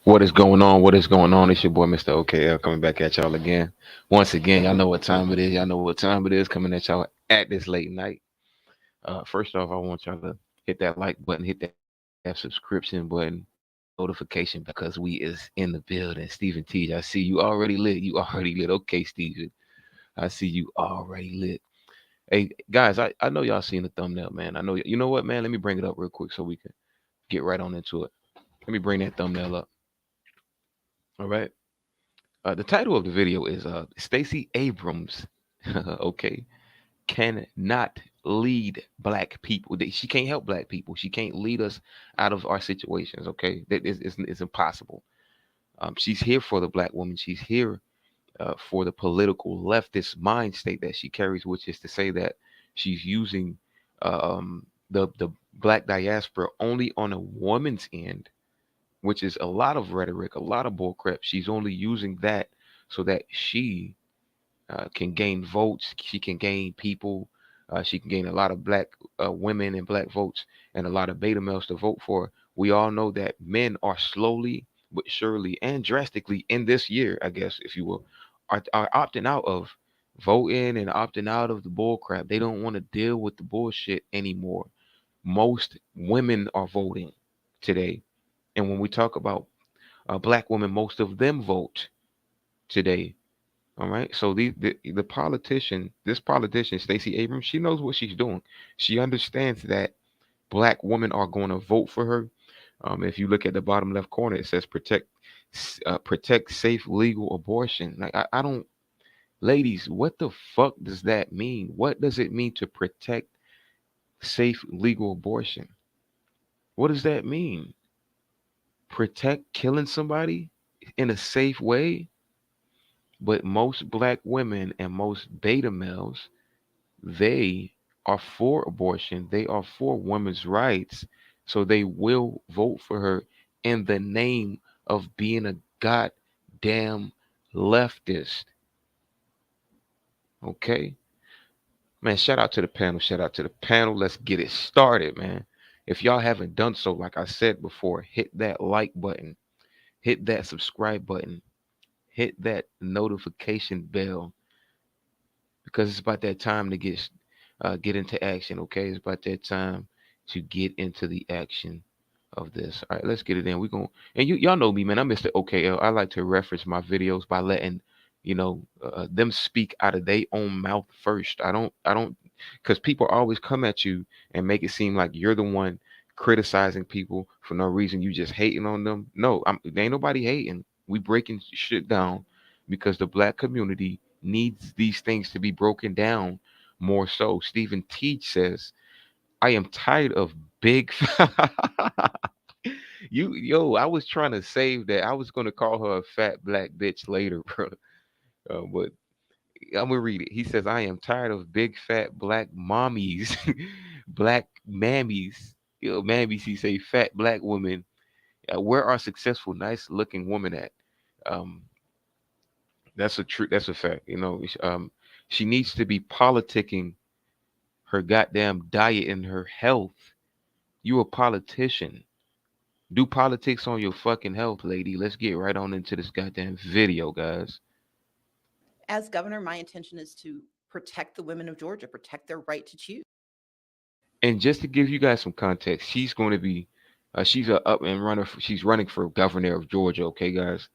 What is going on? What is going on? It's your boy, Mr. OKL, coming back at y'all again. Once again, y'all know what time it is. Y'all know what time it is, coming at y'all at this late night. First off, I want y'all to hit that like button, hit that subscription button, notification, because we is in the building. Stephen T, I see you already lit. You already lit. Okay, Stephen. I see you already lit. Hey, guys, I know y'all seen the thumbnail, man. I know, you know what, man? Let me bring it up real quick so we can get right on into it. Let me bring that thumbnail up. All right. The title of the video is Stacey Abrams, okay, cannot lead black people. She can't help black people. She can't lead us out of our situations, okay? That is it's impossible. She's here for the black woman. She's here for the political leftist mind state that she carries, which is to say that she's using the black diaspora only on a woman's end, which is a lot of rhetoric, a lot of bullcrap. She's only using that so that she can gain votes. She can gain people. She can gain a lot of black women and black votes and a lot of beta males to vote for. We all know that men are slowly but surely and drastically in this year, I guess, if you will, are opting out of voting and opting out of the bull crap. They don't want to deal with the bullshit anymore. Most women are voting today. And when we talk about black women, most of them vote today. All right. So the politician, this politician, Stacey Abrams, she knows what she's doing. She understands that black women are going to vote for her. If you look at the bottom left corner, it says protect safe legal abortion. Like I don't, ladies, what the fuck does that mean? What does it mean to protect safe legal abortion? What does that mean? Protect killing somebody in a safe way? But most black women and most beta males, they are for abortion. They are for women's rights. So they will vote for her in the name of being a goddamn leftist. Okay? Man, shout out to the panel. Shout out to the panel. Let's get it started, man. If y'all haven't done so, like I said before, hit that like button, hit that subscribe button, hit that notification bell, because it's about that time to get into action. Okay, it's about that time to get into the action of this. All right, let's get it in. We going and y'all know me, man. I'm Mr. OKL. I like to reference my videos by letting them speak out of their own mouth first. I don't because people always come at you and make it seem like you're the one criticizing people for no reason. You just hating on them. No, there ain't nobody hating. We breaking shit down because the black community needs these things to be broken down more so. Stephen Teach says, I am tired of big I was trying to save that. I was gonna call her a fat black bitch later, bro. But I'm gonna read it. He says, I am tired of big fat black mommies, black mammies. Mammies, he say fat black women. Where are successful, nice looking women at? Um, that's a fact. She needs to be politicking her goddamn diet and her health. You a politician. Do politics on your fucking health, lady. Let's get right on into this goddamn video, guys. As governor, my intention is to protect the women of Georgia, protect their right to choose. And just to give you guys some context, she's going to be, she's a up and runner. She's running for governor of Georgia. Okay, guys.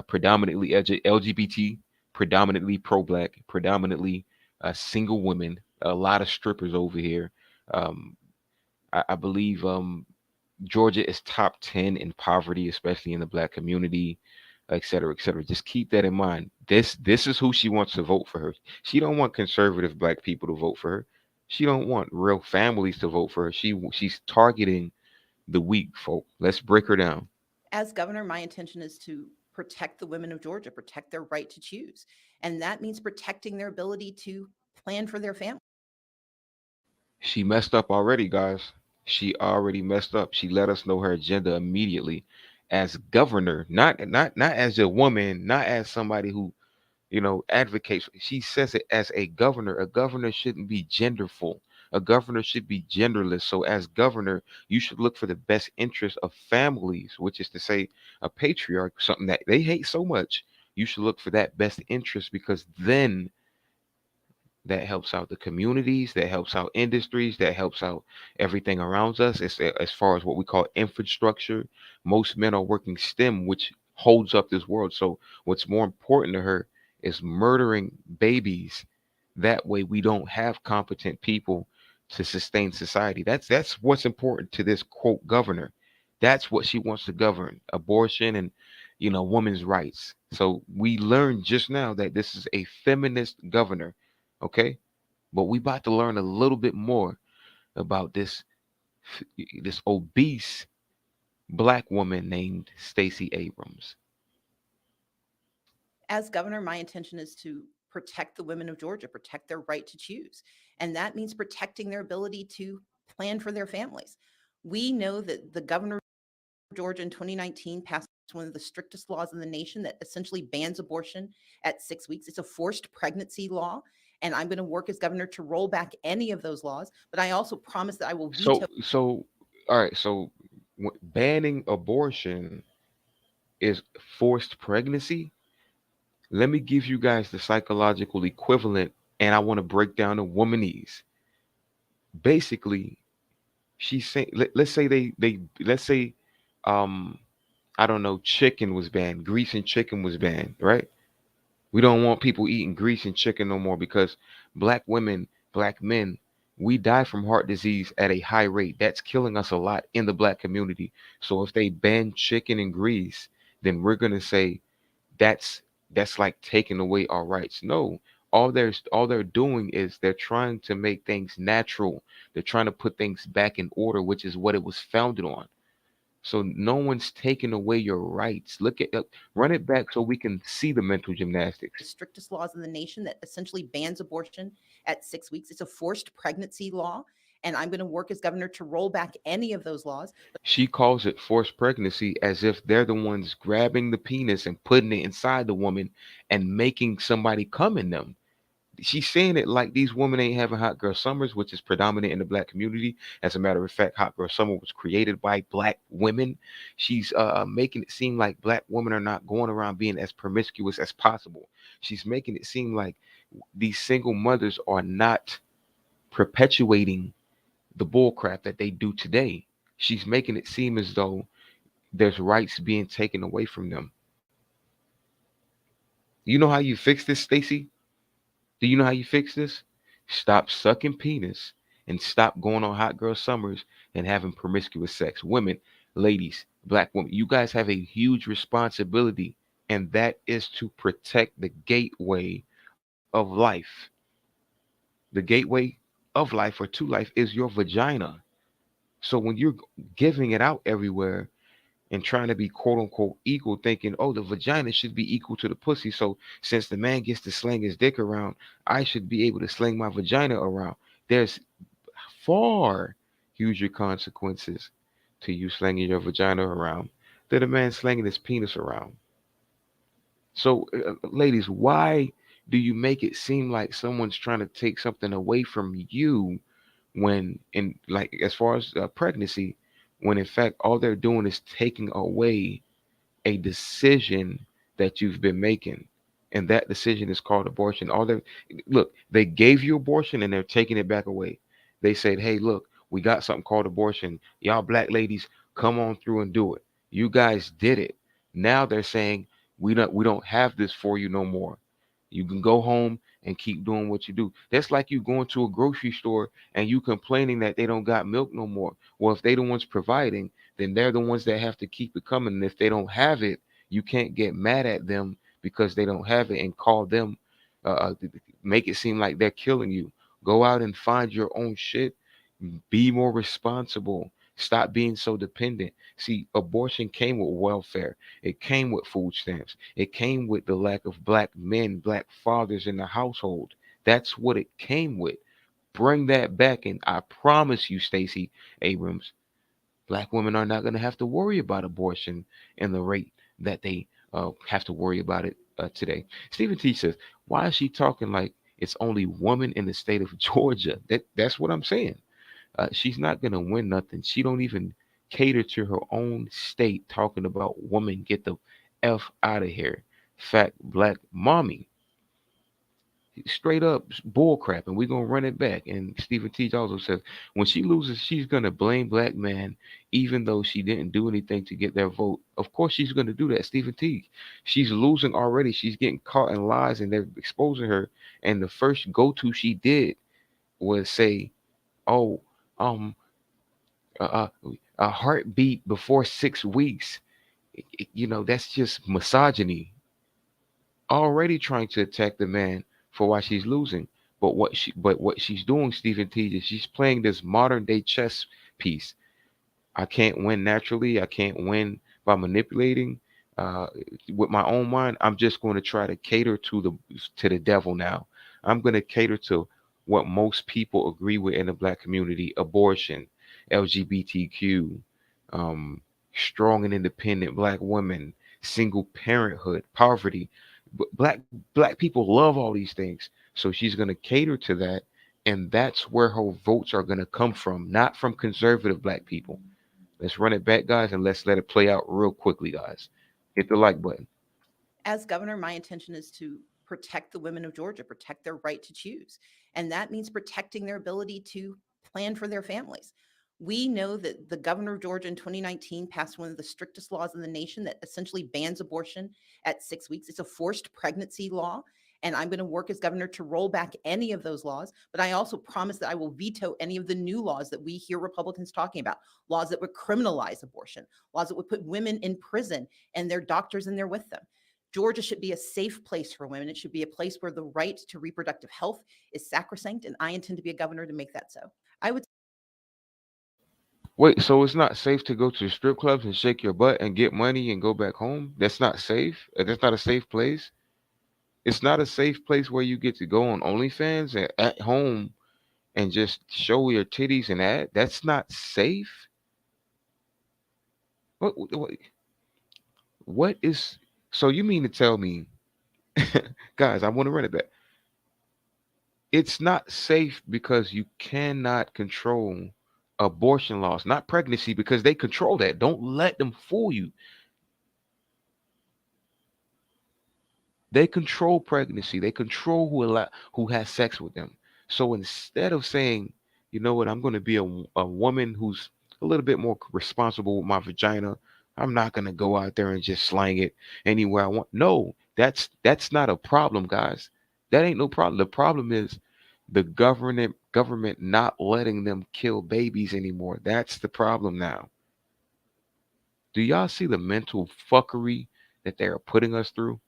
Predominantly LGBT, predominantly pro-black, predominantly single women. A lot of strippers over here. Um, I believe Georgia is top 10 in poverty, especially in the black community, et cetera, et cetera. Just keep that in mind. This is who she wants to vote for her. She don't want conservative black people to vote for her. She don't want real families to vote for her. She's targeting the weak folk. Let's break her down. As governor, my intention is to protect the women of Georgia, protect their right to choose. And that means protecting their ability to plan for their family. She messed up already, guys. She already messed up. She let us know her agenda immediately as governor, not as a woman, not as somebody who advocates. She says it as a governor. A governor shouldn't be genderful. A governor should be genderless. So, as governor, you should look for the best interest of families, which is to say, a patriarch, something that they hate so much. You should look for that best interest because then that helps out the communities, that helps out industries, that helps out everything around us. As far as what we call infrastructure, most men are working STEM, which holds up this world. So what's more important to her is murdering babies. That way we don't have competent people to sustain society. That's what's important to this quote governor. That's what she wants to govern: abortion and women's rights. So we learned just now that this is a feminist governor. Okay, but we about to learn a little bit more about this obese black woman named Stacey Abrams. As governor, my intention is to protect the women of Georgia, protect their right to choose. And that means protecting their ability to plan for their families. We know that the governor of Georgia in 2019 passed one of the strictest laws in the nation that essentially bans abortion at 6 weeks. It's a forced pregnancy law. And I'm going to work as governor to roll back any of those laws. But I also promise that I will veto. So all right. So banning abortion is forced pregnancy. Let me give you guys the psychological equivalent, and I want to break down the womanese. Basically, she's saying, let's say let's say, um, I don't know, chicken was banned, grease and chicken was banned, right? We don't want people eating grease and chicken no more because black women, black men, we die from heart disease at a high rate. That's killing us a lot in the black community. So if they ban chicken and grease, then we're gonna say that's that's like taking away our rights. No, all they're doing is they're trying to make things natural. They're trying to put things back in order, which is what it was founded on. So no one's taking away your rights. Look at run it back so we can see the mental gymnastics. Strictest laws in the nation that essentially bans abortion at 6 weeks. It's a forced pregnancy law. And I'm going to work as governor to roll back any of those laws. She calls it forced pregnancy as if they're the ones grabbing the penis and putting it inside the woman and making somebody come in them. She's saying it like these women ain't having hot girl summers, which is predominant in the black community. As a matter of fact, hot girl summer was created by black women. She's making it seem like black women are not going around being as promiscuous as possible. She's making it seem like these single mothers are not perpetuating the bull crap that they do today. She's making it seem as though there's rights being taken away from them. You know how you fix this, Stacey? Do you know how you fix this? Stop sucking penis and stop going on hot girl summers and having promiscuous sex. Women, ladies, black women, you guys have a huge responsibility, and that is to protect the gateway of life. The gateway of life or to life is your vagina. So when you're giving it out everywhere and trying to be quote unquote equal, thinking, oh, the vagina should be equal to the pussy. So since the man gets to sling his dick around, I should be able to sling my vagina around. There's far huger consequences to you slinging your vagina around than a man slinging his penis around. So, ladies, why do you make it seem like someone's trying to take something away from you when, in like, as far as pregnancy, when in fact all they're doing is taking away a decision that you've been making, and that decision is called abortion. All they look, they gave you abortion and they're taking it back away. They said, "Hey, look, we got something called abortion. Y'all black ladies, come on through and do it. You guys did it. Now they're saying we don't have this for you no more. You can go home and keep doing what you do." That's like you going to a grocery store and you complaining that they don't got milk no more. Well, if they the ones providing, then they're the ones that have to keep it coming. And if they don't have it, you can't get mad at them because they don't have it and call them, make it seem like they're killing you. Go out and find your own shit. Be more responsible. Stop being so dependent. See, abortion came with welfare. It came with food stamps. It came with the lack of black men, black fathers in the household. That's what it came with. Bring that back, and I promise you, Stacey Abrams, black women are not going to have to worry about abortion in the rate that they have to worry about it today. Stephen T says, "Why is she talking like it's only women in the state of Georgia?" That's what I'm saying. She's not going to win nothing. She don't even cater to her own state. Talking about woman, get the f out of here. Fat black mommy, straight up bull crap, and we're gonna run it back. And Stephen T also says when she loses, she's gonna blame black man, even though she didn't do anything to get their vote. Of course, she's gonna do that, Stephen T. She's losing already. She's getting caught in lies, and they're exposing her. And the first go-to she did was say, "Oh, um, uh, uh, a heartbeat before 6 weeks." That's just misogyny already trying to attack the man for why she's losing. But what she's doing, Stephen T, is she's playing this modern day chess piece. I can't win naturally. I can't win by manipulating uh, with my own mind. I'm just going to try to cater to the devil now. I'm going to cater to what most people agree with in the black community: abortion, LGBTQ, um, strong and independent black women, single parenthood, poverty. Black people love all these things, so she's going to cater to that, and that's where her votes are going to come from, not from conservative black people. Let's run it back, guys, and let's let it play out real quickly, guys. Hit the like button. As governor, my intention is to protect the women of Georgia, protect their right to choose. And that means protecting their ability to plan for their families. We know that the governor of Georgia in 2019 passed one of the strictest laws in the nation that essentially bans abortion at 6 weeks. It's a forced pregnancy law. And I'm going to work as governor to roll back any of those laws. But I also promise that I will veto any of the new laws that we hear Republicans talking about, laws that would criminalize abortion, laws that would put women in prison and their doctors in there with them. Georgia should be a safe place for women. It should be a place where the right to reproductive health is sacrosanct, and I intend to be a governor to make that so. I would Wait, so it's not safe to go to strip clubs and shake your butt and get money and go back home? That's not safe? That's not a safe place? It's not a safe place where you get to go on OnlyFans and at home and just show your titties and that? That's not safe? What is. So you mean to tell me, guys, I want to run it back. It's not safe because you cannot control abortion laws, not pregnancy, because they control that. Don't let them fool you. They control pregnancy. They control who has sex with them. So instead of saying, you know what, I'm going to be a woman who's a little bit more responsible with my vagina. I'm not going to go out there and just slang it anywhere I want. No, that's not a problem, guys. That ain't no problem. The problem is the government not letting them kill babies anymore. That's the problem now. Do y'all see the mental fuckery that they are putting us through?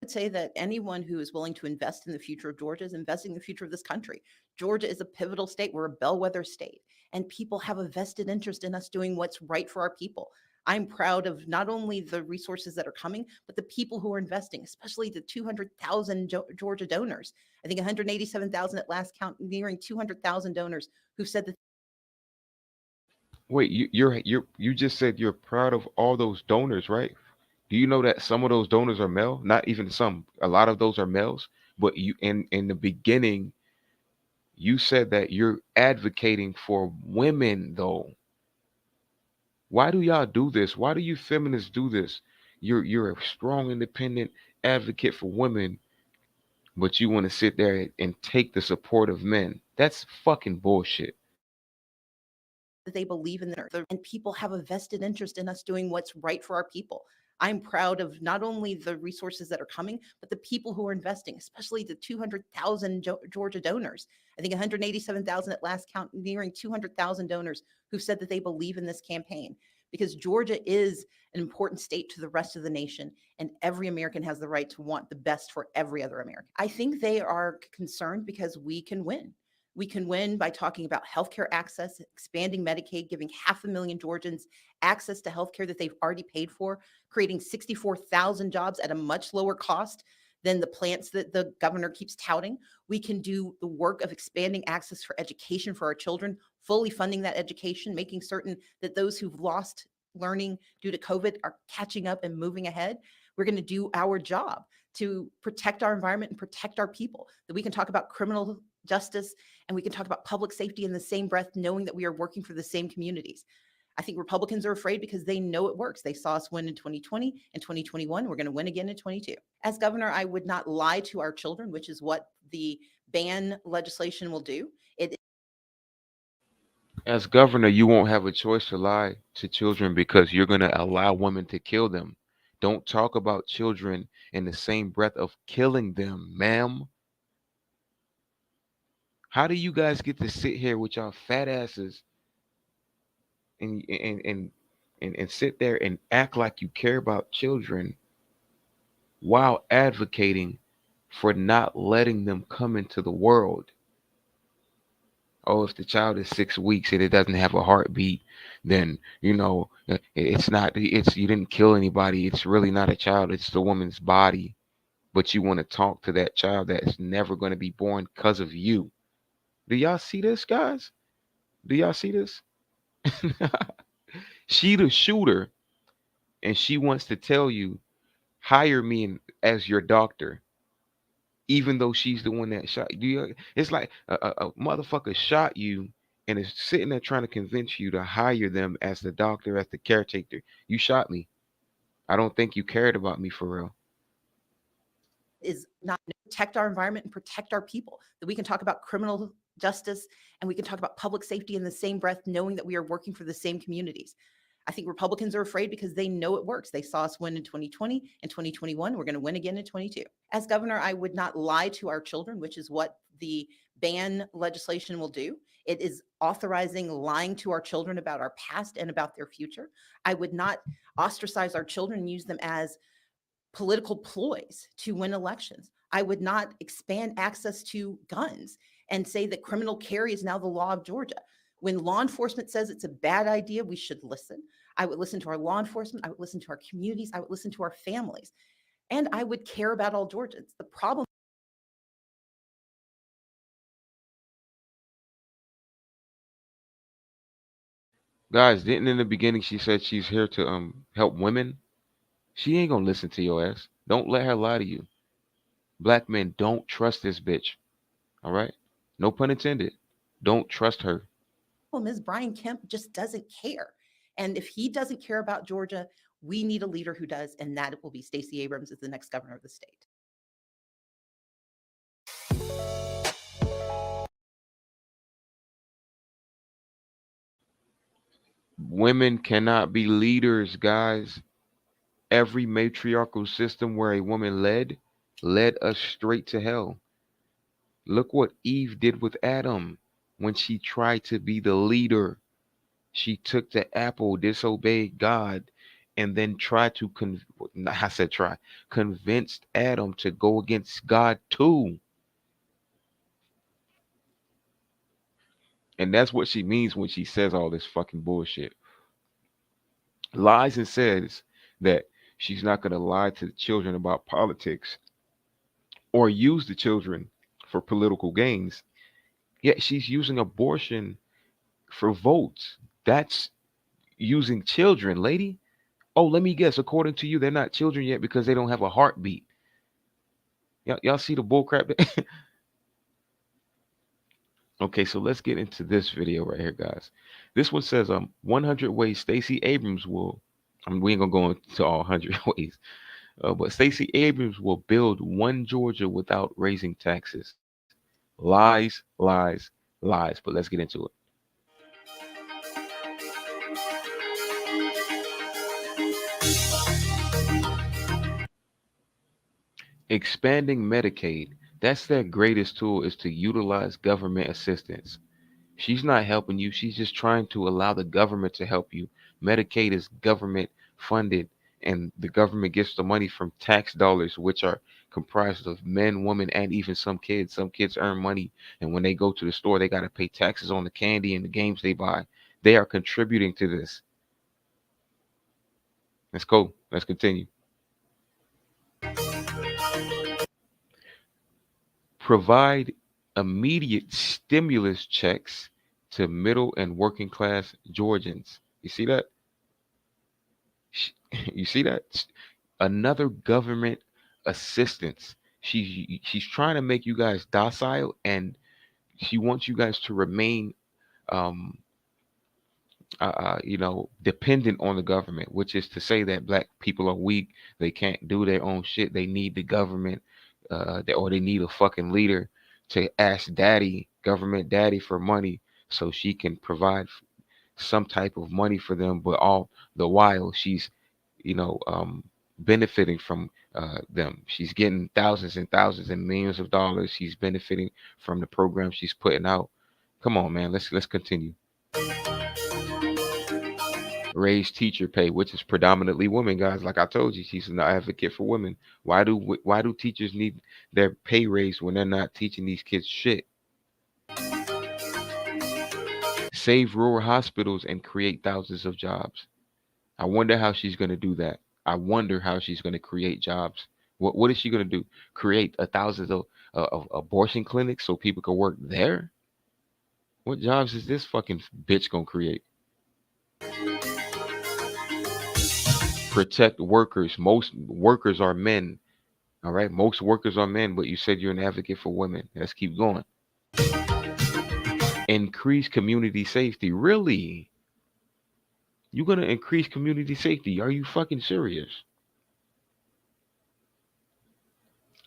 Would say that anyone who is willing to invest in the future of Georgia is investing in the future of this country. Georgia is a pivotal state. We're a bellwether state, and people have a vested interest in us doing what's right for our people. I'm proud of not only the resources that are coming, but the people who are investing, especially the 200,000 Georgia donors. I think 187,000 at last count, nearing 200,000 donors who said that Wait, you just said you're proud of all those donors, right? Do you know that some of those donors are male? Not even some. A lot of those are males. But you in the beginning, you said that you're advocating for women though. Why do y'all do this? Why do you feminists do this? You're a strong independent advocate for women, but you want to sit there and take the support of men. That's fucking bullshit. they believe in and people have a vested interest in us doing what's right for our people. I'm proud of not only the resources that are coming, but the people who are investing, especially the 200,000 Georgia donors. I think 187,000 at last count, nearing 200,000 donors who said that they believe in this campaign, because Georgia is an important state to the rest of the nation, and every American has the right to want the best for every other American. I think they are concerned because we can win. We can win by talking about healthcare access, expanding Medicaid, giving 500,000 Georgians access to healthcare that they've already paid for, creating 64,000 jobs at a much lower cost than the plants that the governor keeps touting. We can do the work of expanding access for education for our children, fully funding that education, making certain that those who've lost learning due to COVID are catching up and moving ahead. We're going to do our job to protect our environment and protect our people. That we can talk about criminal justice and we can talk about public safety in the same breath, knowing that we are working for the same communities. I think Republicans are afraid because they know it works. They saw us win in 2020 and 2021. We're going to win again in 22. As governor, I would not lie to our children, which is what the ban legislation will do. It As governor, you won't have a choice to lie to children because you're going to allow women to kill them. Don't talk about children in the same breath of killing them, ma'am. How do you guys get to sit here with y'all fat asses and sit there and act like you care about children while advocating for not letting them come into the world? Oh, if the child is 6 weeks and it doesn't have a heartbeat, then it's not. It's you didn't kill anybody. It's really not a child. It's the woman's body. But you want to talk to that child that's never going to be born because of you. Do y'all see this, guys? Do y'all see this? She the shooter, and she wants to tell you, hire me as your doctor, even though she's the one that shot you. It's like a motherfucker shot you and is sitting there trying to convince you to hire them as the doctor, as the caretaker. You shot me. I don't think you cared about me for real. is not protect our environment and protect our people. That we can talk about criminal justice and we can talk about public safety in the same breath, knowing that we are working for the same communities. I think Republicans are afraid because they know it works. They saw us win in 2020 and 2021. We're going to win again in 22. As governor, I would not lie to our children, which is what the ban legislation will do. It is authorizing lying to our children about our past and about their future. I would not ostracize our children and use them as political ploys to win elections. I would not expand access to guns and say that criminal carry is now the law of Georgia. When law enforcement says it's a bad idea, we should listen. I would listen to our law enforcement. I would listen to our communities. I would listen to our families. And I would care about all Georgians. The problem Guys, didn't in the beginning she said she's here to help women? She ain't gonna listen to your ass. Don't let her lie to you. Black men don't trust this bitch. All right. No pun intended. Don't trust her. Problem is Brian Kemp just doesn't care. And if he doesn't care about Georgia, we need a leader who does, and that will be Stacey Abrams as the next governor of the state. Women cannot be leaders, guys. Every matriarchal system where a woman led us straight to hell. Look what Eve did with Adam when she tried to be the leader. She took the apple, disobeyed God, and then tried to I said try, convinced Adam to go against God too. And that's what she means when she says all this fucking bullshit. Lies and says that she's not going to lie to the children about politics or use the children for political gains. Yet she's using abortion for votes. That's using children, lady. Oh, let me guess. According to you, they're not children yet because they don't have a heartbeat. Y'all see the bullcrap? Okay, so let's get into this video right here, guys. This one says 100 ways Stacey Abrams will. I mean, we ain't gonna go into all 100 ways, but Stacey Abrams will build one Georgia without raising taxes. Lies, lies, lies. But let's get into it. Expanding Medicaid. That's their greatest tool is to utilize government assistance. She's not helping you. She's just trying to allow the government to help you. Medicaid is government funded, and the government gets the money from tax dollars, which are comprised of men, women, and even some kids. Some kids earn money, and when they go to the store, they got to pay taxes on the candy and the games they buy. They are contributing to this. Let's go. Let's continue. Provide immediate stimulus checks to middle and working class Georgians. You see that? You see that? Another government assistance. She's trying to make you guys docile, and she wants you guys to remain, um, dependent on the government, which is to say that black people are weak. They can't do their own shit. They need the government, or they need a fucking leader to ask daddy, government daddy, for money so she can provide some type of money for them. But all the while, she's, you know, um, benefiting from them. She's getting thousands and thousands and millions of dollars. She's benefiting from the program she's putting out. Come on, man. Let's continue. Raise teacher pay, which is predominantly women, guys. Like I told you, she's an advocate for women. Why do teachers need their pay raised when they're not teaching these kids shit? Save rural hospitals and create thousands of jobs. I wonder how she's going to do that. I wonder how she's going to create jobs. What is she going to do? Create a thousands of abortion clinics so people can work there? What jobs is this fucking bitch going to create? Protect workers. Most workers are men. All right. Most workers are men, but you said you're an advocate for women. Let's keep going. Increase community safety. Really? You going to increase community safety? Are you fucking serious?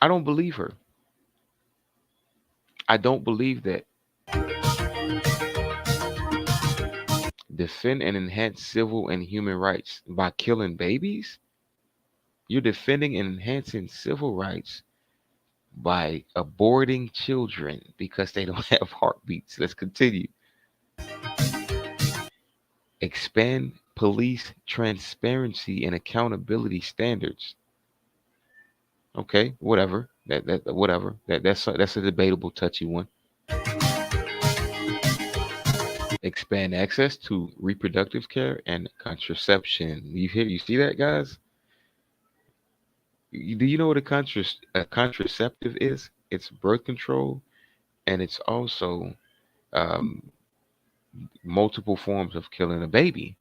I don't believe her. I don't believe that. Defend and enhance civil and human rights by killing babies? You're defending and enhancing civil rights by aborting children because they don't have heartbeats. Let's continue. Expand police transparency and accountability standards. Okay, whatever. That whatever. That's a debatable, touchy one. Expand access to reproductive care and contraception. You see that, guys? Do you know what a contraceptive is? It's birth control, and it's also um, multiple forms of killing a baby.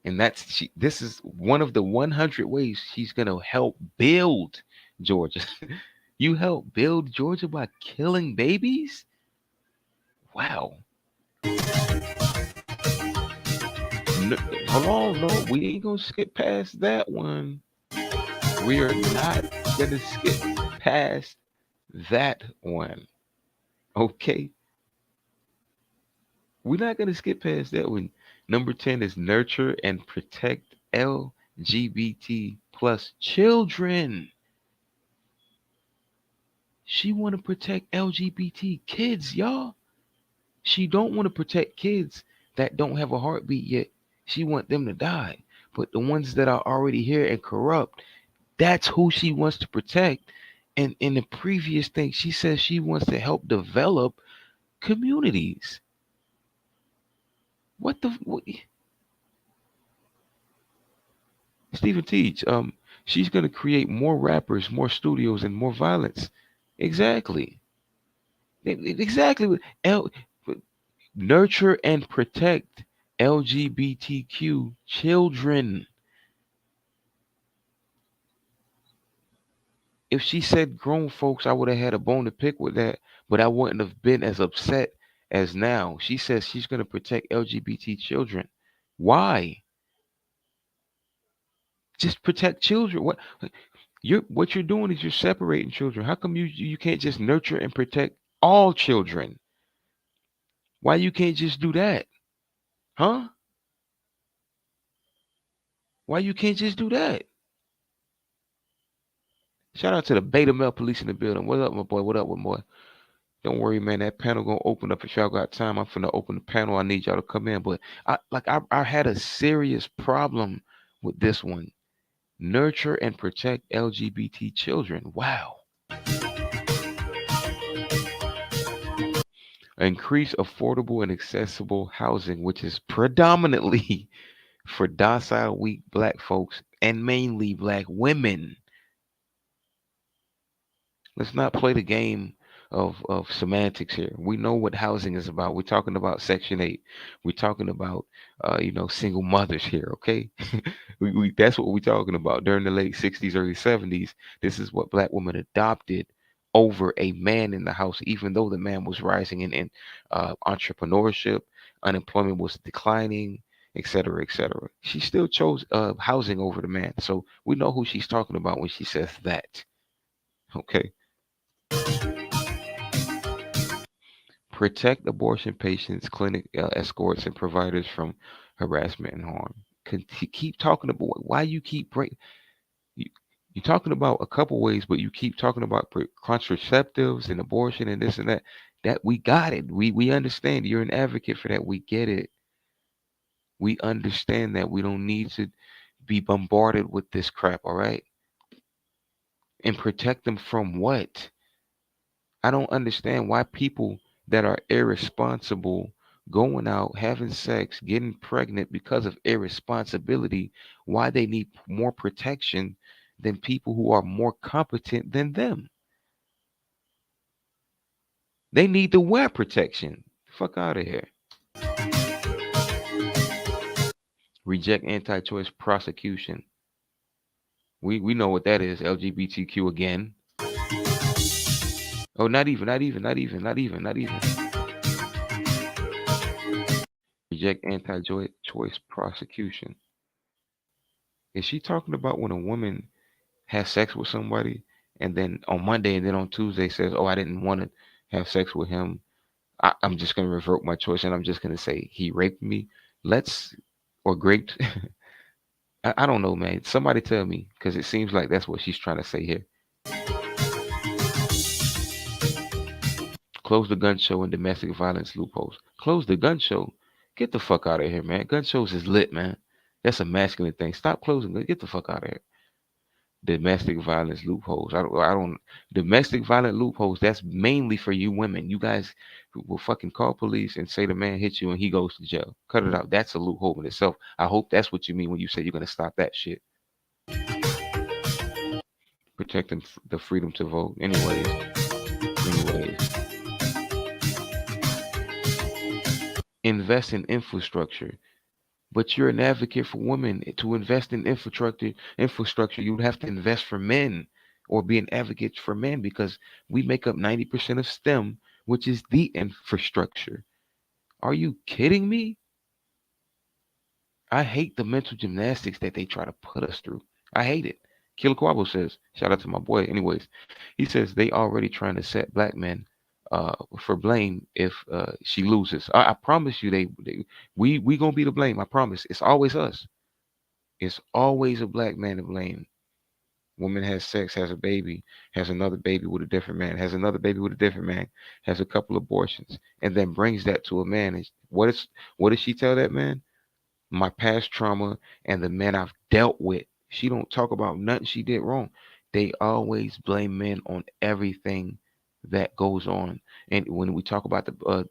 And this is one of the 100 ways she's gonna help build Georgia. You helped build Georgia by killing babies? Wow. No, hold on, no, we ain't gonna skip past that one. We are not gonna skip past that one. Okay, we're not gonna skip past that one. Number 10 is nurture and protect LGBT plus children. She want to protect LGBT kids, y'all. She don't want to protect kids that don't have a heartbeat yet. She want them to die. But the ones that are already here and corrupt, that's who she wants to protect. And in the previous thing, she says she wants to help develop communities. What the what, Stephen Teach? She's gonna create more rappers, more studios, and more violence. Exactly. Exactly. Nurture and protect LGBTQ children. If she said grown folks, I would have had a bone to pick with that, but I wouldn't have been as upset as now. She says she's going to protect LGBT children. Why? Just protect children. What you're doing is you're separating children. How come you can't just nurture and protect all children? Why you can't just do that? Huh? Why you can't just do that? Shout out to the beta male police in the building. What up, my boy? What up, my boy? Don't worry, man. That panel gonna open up if y'all got time. I'm finna open the panel. I need y'all to come in. But I had a serious problem with this one. Nurture and protect LGBT children. Wow. Increase affordable and accessible housing, which is predominantly for docile, weak black folks and mainly black women. Let's not play the game of semantics here. We know what housing is about. We're talking about Section 8. We're talking about, single mothers here, okay? That's what we're talking about. During the late 60s, early 70s, this is what black women adopted over a man in the house, even though the man was rising in entrepreneurship, unemployment was declining, et cetera, et cetera. She still chose housing over the man. So we know who she's talking about when she says that, okay? Protect abortion patients, clinic escorts, and providers from harassment and harm. Keep talking about why you keep you, you're talking about a couple ways, but you keep talking about contraceptives and abortion and this and that. That we got it. We understand. You're an advocate for that. We get it. We understand that we don't need to be bombarded with this crap. All right, and protect them from what? I don't understand why people that are irresponsible going out, having sex, getting pregnant because of irresponsibility, why they need more protection than people who are more competent than them. They need to wear protection. Fuck out of here. Reject anti-choice prosecution. We know what that is. LGBTQ again. Oh, not even. Reject anti-choice prosecution. Is she talking about when a woman has sex with somebody and then on Monday and then on Tuesday says, "Oh, I didn't want to have sex with him. I'm just going to revert my choice and I'm just going to say he raped me." Let's or raped. I don't know, man. Somebody tell me because it seems like that's what she's trying to say here. Close the gun show and domestic violence loopholes. Close the gun show. Get the fuck out of here, man. Gun shows is lit, man. That's a masculine thing. Stop closing. Get the fuck out of here. Domestic violence loopholes. I don't domestic violent loopholes. That's mainly for you women. You guys will fucking call police and say the man hit you and he goes to jail. Cut it out. That's a loophole in itself. I hope that's what you mean when you say you're gonna stop that shit. Protecting the freedom to vote. Anyways, invest in infrastructure. But you're an advocate for women to invest in infrastructure. Infrastructure. You'd have to invest for men. or be an advocate for men because we make up 90% of STEM, which is the infrastructure. Are you kidding me? I hate the mental gymnastics that they try to put us through. I hate it. Killer Quabo says, shout out to my boy. Anyways, he says they already trying to set black men for blame if she loses. I promise you, we gonna be to blame. I promise. It's always us. It's always a black man to blame. Woman has sex, has a baby, has another baby with a different man, has another baby with a different man, has a couple abortions, and then brings that to a man. And what does she tell that man? My past trauma and the men I've dealt with. She don't talk about nothing she did wrong. They always blame men on everything that goes on. And when we talk about the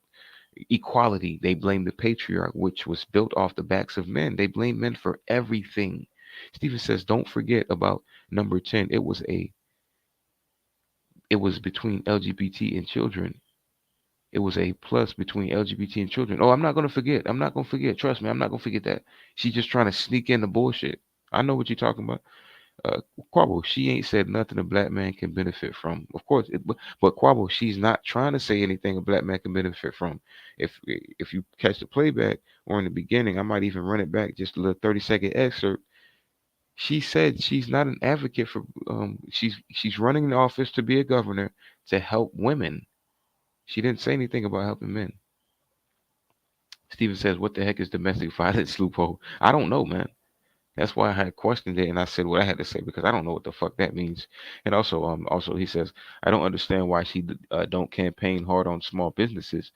equality, they blame the patriarch, which was built off the backs of men. They blame men for everything. Stephen says, don't forget about number 10. It was between LGBT and children. It was a plus between LGBT and children. Oh, I'm not gonna forget. I'm not gonna forget. Trust me, I'm not gonna forget that. She's just trying to sneak in the bullshit. I know what you're talking about. Quabo, she ain't said nothing a black man can benefit from. Of course, but Quabo, she's not trying to say anything a black man can benefit from. If you catch the playback or in the beginning, I might even run it back just a little 30-second excerpt. She said she's not an advocate for. She's running the office to be a governor to help women. She didn't say anything about helping men. Steven says, "What the heck is domestic violence loophole?" I don't know, man. That's why I had questioned it, and I said what I had to say because I don't know what the fuck that means. And also he says, "I don't understand why she don't campaign hard on small businesses.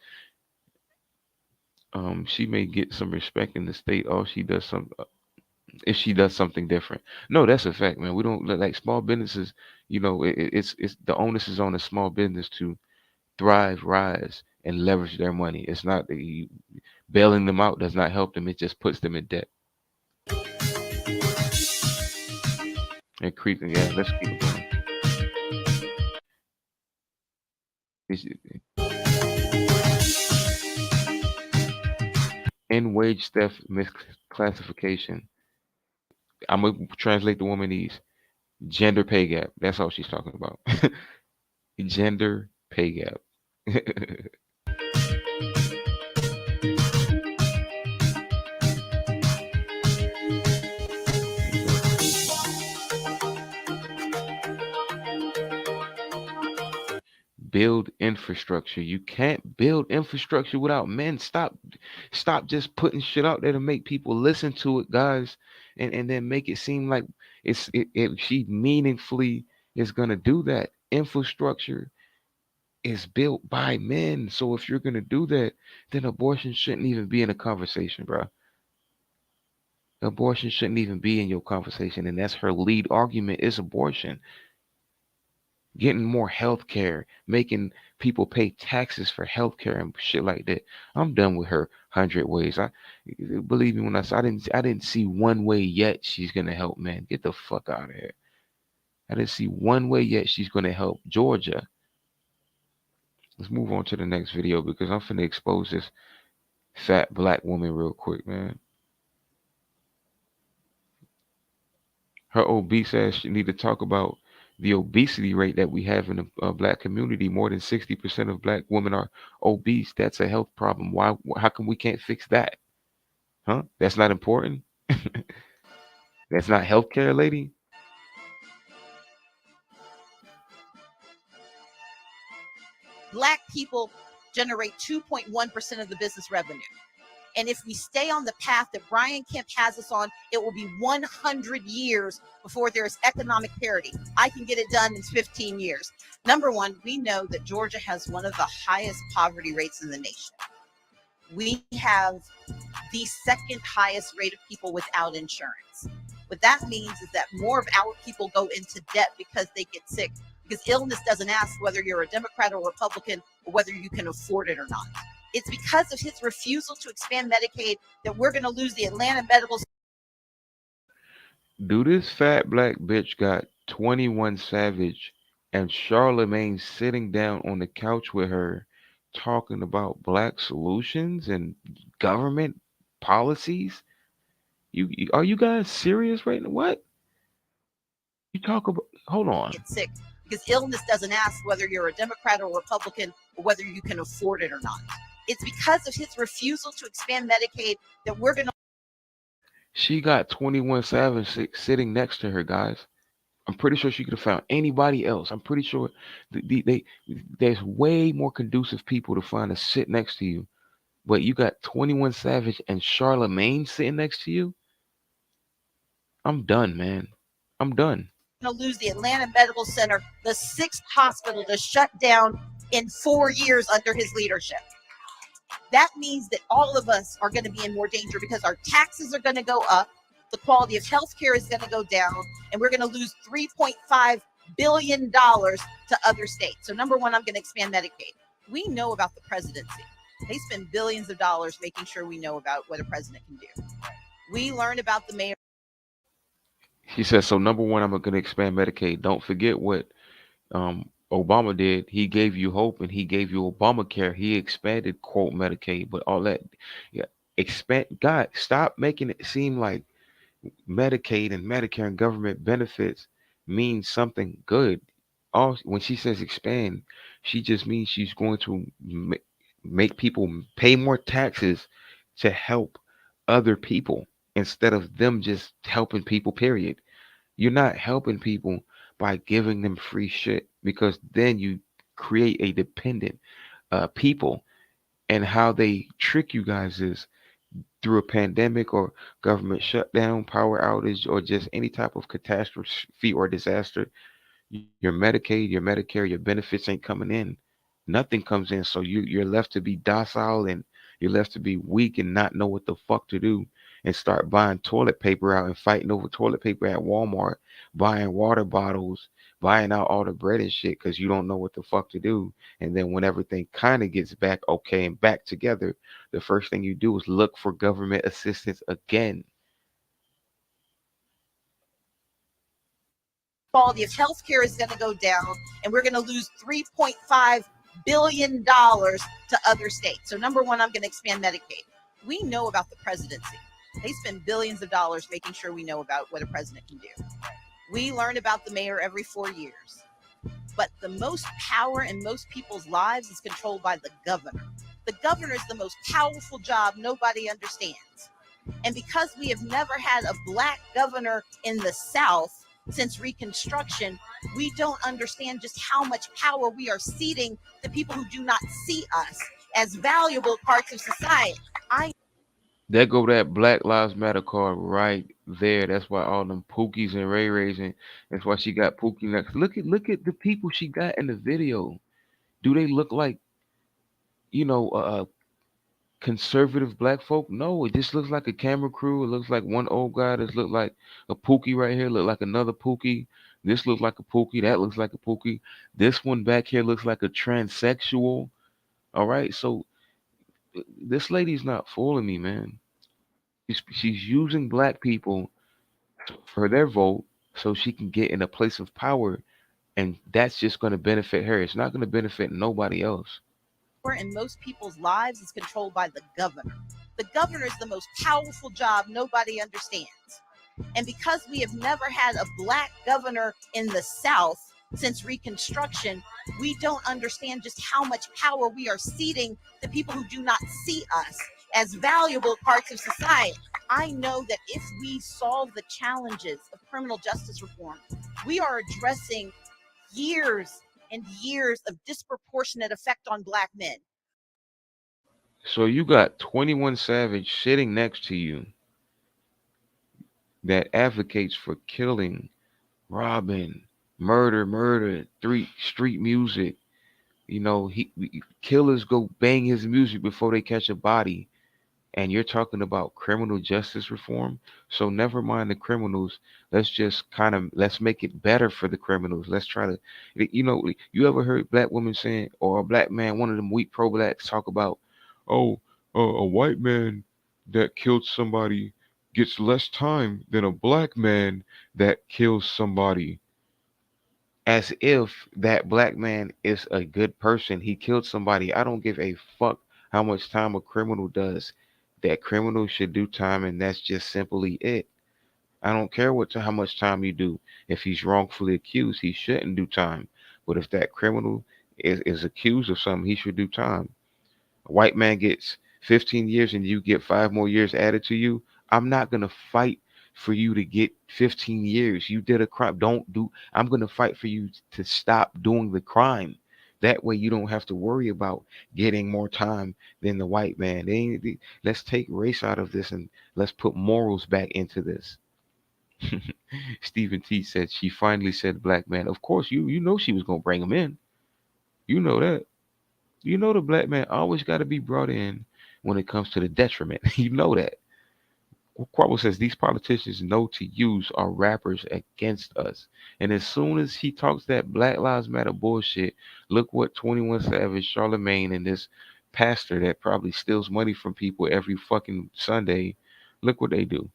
She may get some respect in the state. Or she does some if she does something different. No, that's a fact, man. We don't like small businesses. You know, it's the onus is on a small business to thrive, rise, and leverage their money. It's not bailing them out does not help them. It just puts them in debt." Increasing, yeah. Let's keep it going. It's- In wage theft misclassification. I'm gonna translate the womanese gender pay gap. That's all she's talking about. Gender pay gap. Build infrastructure. You can't build infrastructure without men. Stop just putting shit out there to make people listen to it, guys, and then make it seem like she meaningfully is gonna do that. Infrastructure is built by men. So if you're gonna do that, then abortion shouldn't even be in a conversation, bro. Abortion shouldn't even be in your conversation, and that's her lead argument is abortion. Getting more health care, making people pay taxes for health care and shit like that. I'm done with her 100 ways. I believe me when I say I didn't see one way yet she's gonna help men. Get the fuck out of here. I didn't see one way yet she's gonna help Georgia. Let's move on to the next video because I'm finna expose this fat black woman real quick, man. Her obese ass should need to talk about the obesity rate that we have in the black community. More than 60% of black women are obese. That's a health problem. Why? How come we can't fix that? Huh? That's not important. That's not healthcare, lady. Black people generate 2.1% of the business revenue. And if we stay on the path that Brian Kemp has us on, it will be 100 years before there is economic parity. I can get it done in 15 years. Number one, we know that Georgia has one of the highest poverty rates in the nation. We have the second highest rate of people without insurance. What that means is that more of our people go into debt because they get sick, because illness doesn't ask whether you're a Democrat or Republican or whether you can afford it or not. It's because of his refusal to expand Medicaid that we're going to lose the Atlanta Medical. Do this fat black bitch got 21 Savage and Charlemagne sitting down on the couch with her talking about black solutions and government policies? Are you guys serious right now? What? You talk about hold on. get sick because illness doesn't ask whether you're a Democrat or Republican or whether you can afford it or not. It's because of his refusal to expand Medicaid that we're going to She got 21 Savage sitting next to her, guys. I'm pretty sure she could have found anybody else. I'm pretty sure there's way more conducive people to find to sit next to you. But you got 21 Savage and Charlemagne sitting next to you. I'm done, man. I'm done. lose the Atlanta Medical Center, the sixth hospital to shut down in 4 years under his leadership. That means that all of us are going to be in more danger because our taxes are going to go up, the quality of health care is going to go down, and we're going to lose $3.5 billion to other states. So, number one, I'm going to expand Medicaid. We know about the presidency. They spend billions of dollars making sure we know about what a president can do. We learn about the mayor. He says, so number one, I'm going to expand Medicaid. Don't forget what Obama did. He gave you hope and he gave you Obamacare. He expanded, quote, Medicaid, but all that, yeah, expand. God, stop making it seem like Medicaid and Medicare and government benefits means something good. All when she says expand, she just means she's going to make people pay more taxes to help other people instead of them just helping people. Period. You're not helping people by giving them free shit because then you create a dependent people, and how they trick you guys is through a pandemic or government shutdown, power outage, or just any type of catastrophe or disaster. Your Medicaid, your Medicare, your benefits ain't coming in. Nothing comes in. So you're left to be docile and you're left to be weak and not know what the fuck to do and start buying toilet paper out and fighting over toilet paper at Walmart, buying water bottles, buying out all the bread and shit because you don't know what the fuck to do. And then when everything kind of gets back okay and back together, the first thing you do is look for government assistance again. Quality of health care is going to go down, and we're going to lose $3.5 billion to other states. So, number one, I'm going to expand Medicaid. We know about the presidency. They spend billions of dollars making sure we know about what a president can do. We learn about the mayor every 4 years. But the most power in most people's lives is controlled by the governor. The governor is the most powerful job nobody understands. And because we have never had a black governor in the South since Reconstruction, we don't understand just how much power we are ceding to people who do not see us as valuable parts of society. There go that Black Lives Matter card right there. That's why all them Pookies and Ray Rays, and that's why she got Pookie next. Look at the people she got in the video. Do they look like conservative black folk? No, it just looks like a camera crew. It looks like one old guy. This look like a Pookie right here. Look like another Pookie. This looks like a Pookie. That looks like a Pookie. This one back here looks like a transsexual. All right, so this lady's not fooling me, man. She's using black people for their vote so she can get in a place of power, and that's just going to benefit her. It's not going to benefit nobody else. In most people's lives is controlled by the governor. The governor is the most powerful job nobody understands. And because we have never had a black governor in the South since Reconstruction, we don't understand just how much power we are ceding to people who do not see us as valuable parts of society. I know that if we solve the challenges of criminal justice reform, we are addressing years and years of disproportionate effect on black men. So you got 21 Savage sitting next to you that advocates for killing, robbing, murder, street music. Killers go bang his music before they catch a body. And you're talking about criminal justice reform. So never mind the criminals. Let's make it better for the criminals. Let's try to, you ever heard black women saying, or a black man, one of them weak pro blacks talk about, oh, a white man that killed somebody gets less time than a black man that kills somebody, as if that black man is a good person. He killed somebody. I don't give a fuck how much time a criminal does. That criminal should do time, and that's just simply it. I don't care how much time you do. If he's wrongfully accused, he shouldn't do time. But if that criminal is accused of something, he should do time. A white man gets 15 years and you get 5 more years added to you. I'm not gonna fight for you to get 15 years. You did a crime. Don't do. I'm gonna fight for you to stop doing the crime. That way you don't have to worry about getting more time than the white man. Let's take race out of this and let's put morals back into this. Stephen T said she finally said black man. Of course, you know she was gonna bring him in. You know that. You know the black man always got to be brought in when it comes to the detriment. You know that. Quavo says these politicians know to use our rappers against us. And as soon as he talks that Black Lives Matter bullshit, look what 21 Savage, Charlemagne, and this pastor that probably steals money from people every fucking Sunday, look what they do.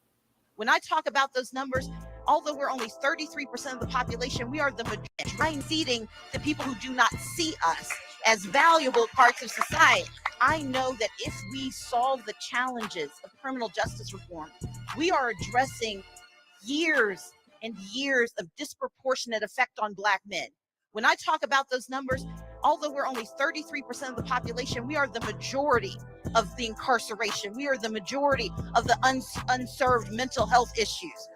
When I talk about those numbers, although we're only 33% of the population, we are the majority, seating the people who do not see us as valuable parts of society. I know that if we solve the challenges of criminal justice reform, we are addressing years and years of disproportionate effect on Black men. When I talk about those numbers, although we're only 33% of the population, we are the majority of the incarceration. We are the majority of the unserved mental health issues.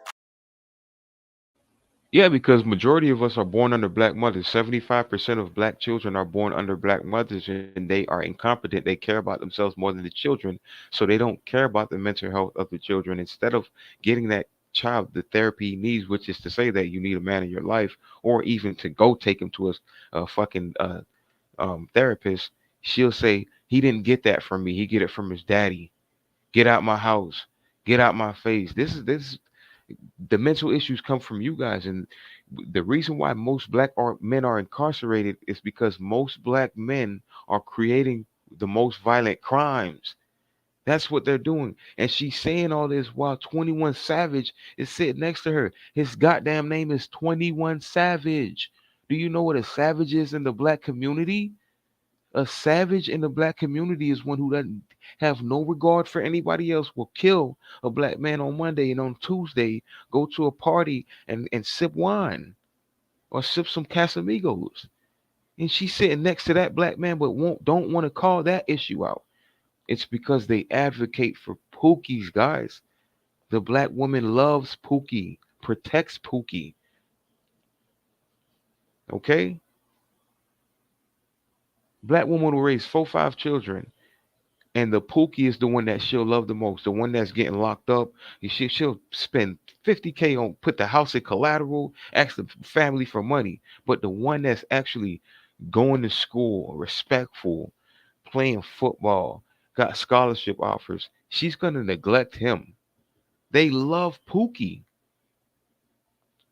Yeah, because majority of us are born under black mothers. 75% of black children are born under black mothers and they are incompetent. They care about themselves more than the children. So they don't care about the mental health of the children. Instead of getting that child the therapy he needs, which is to say that you need a man in your life, or even to go take him to a fucking therapist, she'll say, he didn't get that from me. He get it from his daddy. Get out my house. Get out my face. This the mental issues come from you guys, and the reason why most men are incarcerated is because most black men are creating the most violent crimes. That's what they're doing, and she's saying all this while 21 Savage is sitting next to her. His goddamn name is 21 Savage. Do you know what a savage is in the black community? A savage in the black community is one who doesn't have no regard for anybody else, will kill a black man on Monday and on Tuesday go to a party and sip wine or sip some Casamigos. And she's sitting next to that black man but don't want to call that issue out. It's because they advocate for Pookie's, guys. The black woman loves Pookie, protects Pookie. Okay? Black woman will raise 4, 5 children, and the Pookie is the one that she'll love the most, the one that's getting locked up. She'll spend 50K on, put the house in collateral, ask the family for money. But the one that's actually going to school, respectful, playing football, got scholarship offers, she's gonna neglect him. They love Pookie.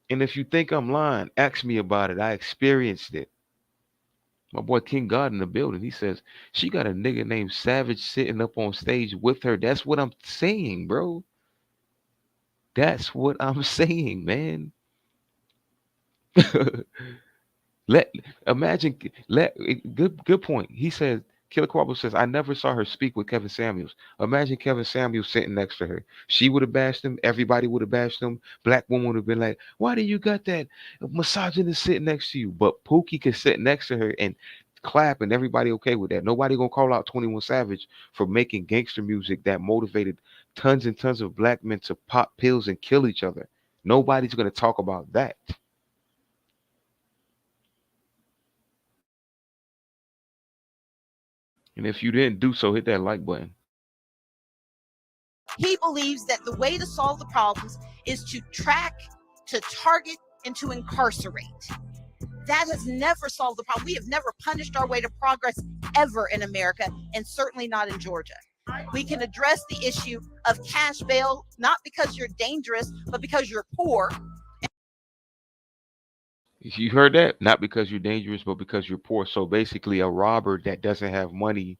And if you think I'm lying, ask me about it. I experienced it. My boy King God in the building. He says she got a nigga named Savage sitting up on stage with her. That's what I'm saying, bro. That's what I'm saying, man. Let imagine let good point. He says Killer Quabo says I never saw her speak with Kevin Samuels. Imagine Kevin Samuels sitting next to her. She would have bashed him. Everybody would have bashed him. Black woman would have been like, "Why do you got that misogynist sitting next to you?" But Pookie could sit next to her and clap, and everybody okay with that. Nobody gonna call out 21 Savage for making gangster music that motivated tons and tons of black men to pop pills and kill each other. Nobody's gonna talk about that. And if you didn't do so, hit that like button. He believes that the way to solve the problems is to track, to target, and to incarcerate. That has never solved the problem. We have never punished our way to progress ever in America, and certainly not in Georgia. We can address the issue of cash bail, not because you're dangerous, but because you're poor. You heard that? Not because you're dangerous, but because you're poor. So basically, a robber that doesn't have money,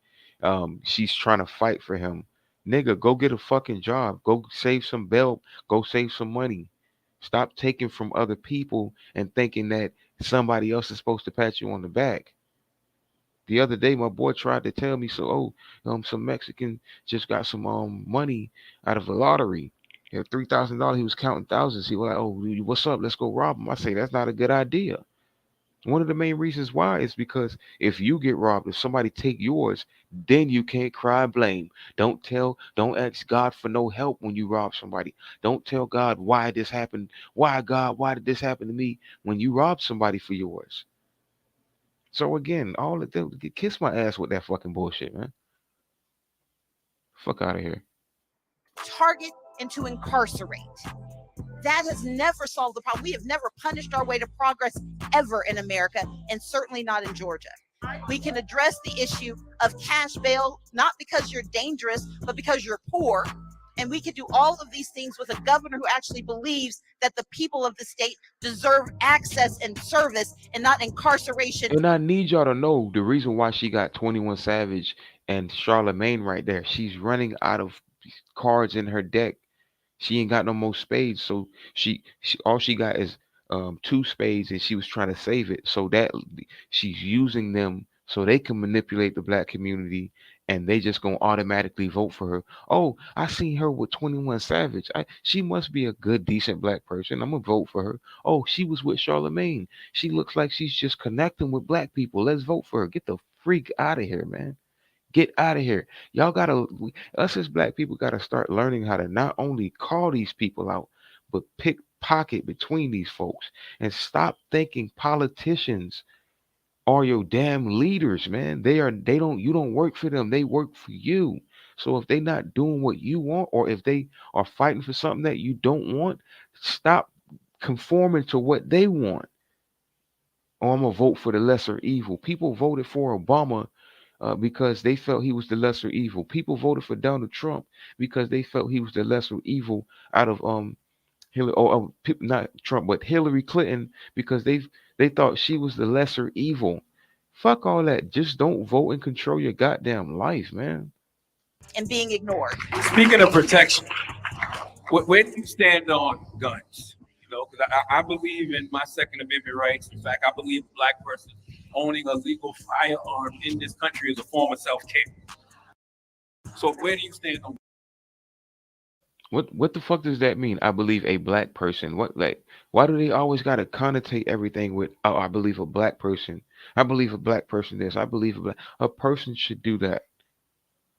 she's trying to fight for him. Nigga, go get a fucking job. Go save some bail. Go save some money. Stop taking from other people and thinking that somebody else is supposed to pat you on the back. The other day, my boy tried to tell me, so some Mexican just got some money out of the lottery. He had $3,000. He was counting thousands. He was like, "Oh, what's up? Let's go rob him." I say that's not a good idea. One of the main reasons why is because if you get robbed, if somebody take yours, then you can't cry and blame. Don't ask God for no help when you rob somebody. Don't tell God why this happened. Why God, why did this happen to me when you rob somebody for yours? So again, all of them kiss my ass with that fucking bullshit, man. Fuck out of here. target and to incarcerate. That has never solved the problem. We have never punished our way to progress ever in America, and certainly not in Georgia. We can address the issue of cash bail, not because you're dangerous, but because you're poor. And we can do all of these things with a governor who actually believes that the people of the state deserve access and service and not incarceration. And I need y'all to know the reason why she got 21 Savage and Charlemagne right there. She's running out of cards in her deck. She ain't got no more spades, so she all she got is two spades, and she was trying to save it. So that she's using them so they can manipulate the black community, and they just gonna automatically vote for her. Oh, I seen her with 21 Savage. She must be a good, decent black person. I'm gonna vote for her. Oh, she was with Charlemagne. She looks like she's just connecting with black people. Let's vote for her. Get the freak out of here, man. Get out of here. Y'all gotta, us as black people gotta start learning how to not only call these people out, but pick pocket between these folks and stop thinking politicians are your damn leaders, man. They don't, you don't work for them. They work for you. So if they not doing what you want, or if they are fighting for something that you don't want, stop conforming to what they want. Oh, I'm gonna vote for the lesser evil. People voted for Obama because they felt he was the lesser evil. People voted for Donald Trump because they felt he was the lesser evil out of Hillary, not Trump, but Hillary Clinton, because they thought she was the lesser evil. Fuck all that. Just don't vote and control your goddamn life, man. And being ignored. Speaking of protection, where do you stand on guns? You know, because I believe in my Second Amendment rights. In fact, I believe a black person owning a legal firearm in this country is a form of self-care. So where do you stand on? What the fuck does that mean? I believe a black person. What, like, why do they always gotta connotate everything with, oh, I believe a black person. I believe a black person this. I believe a person should do that.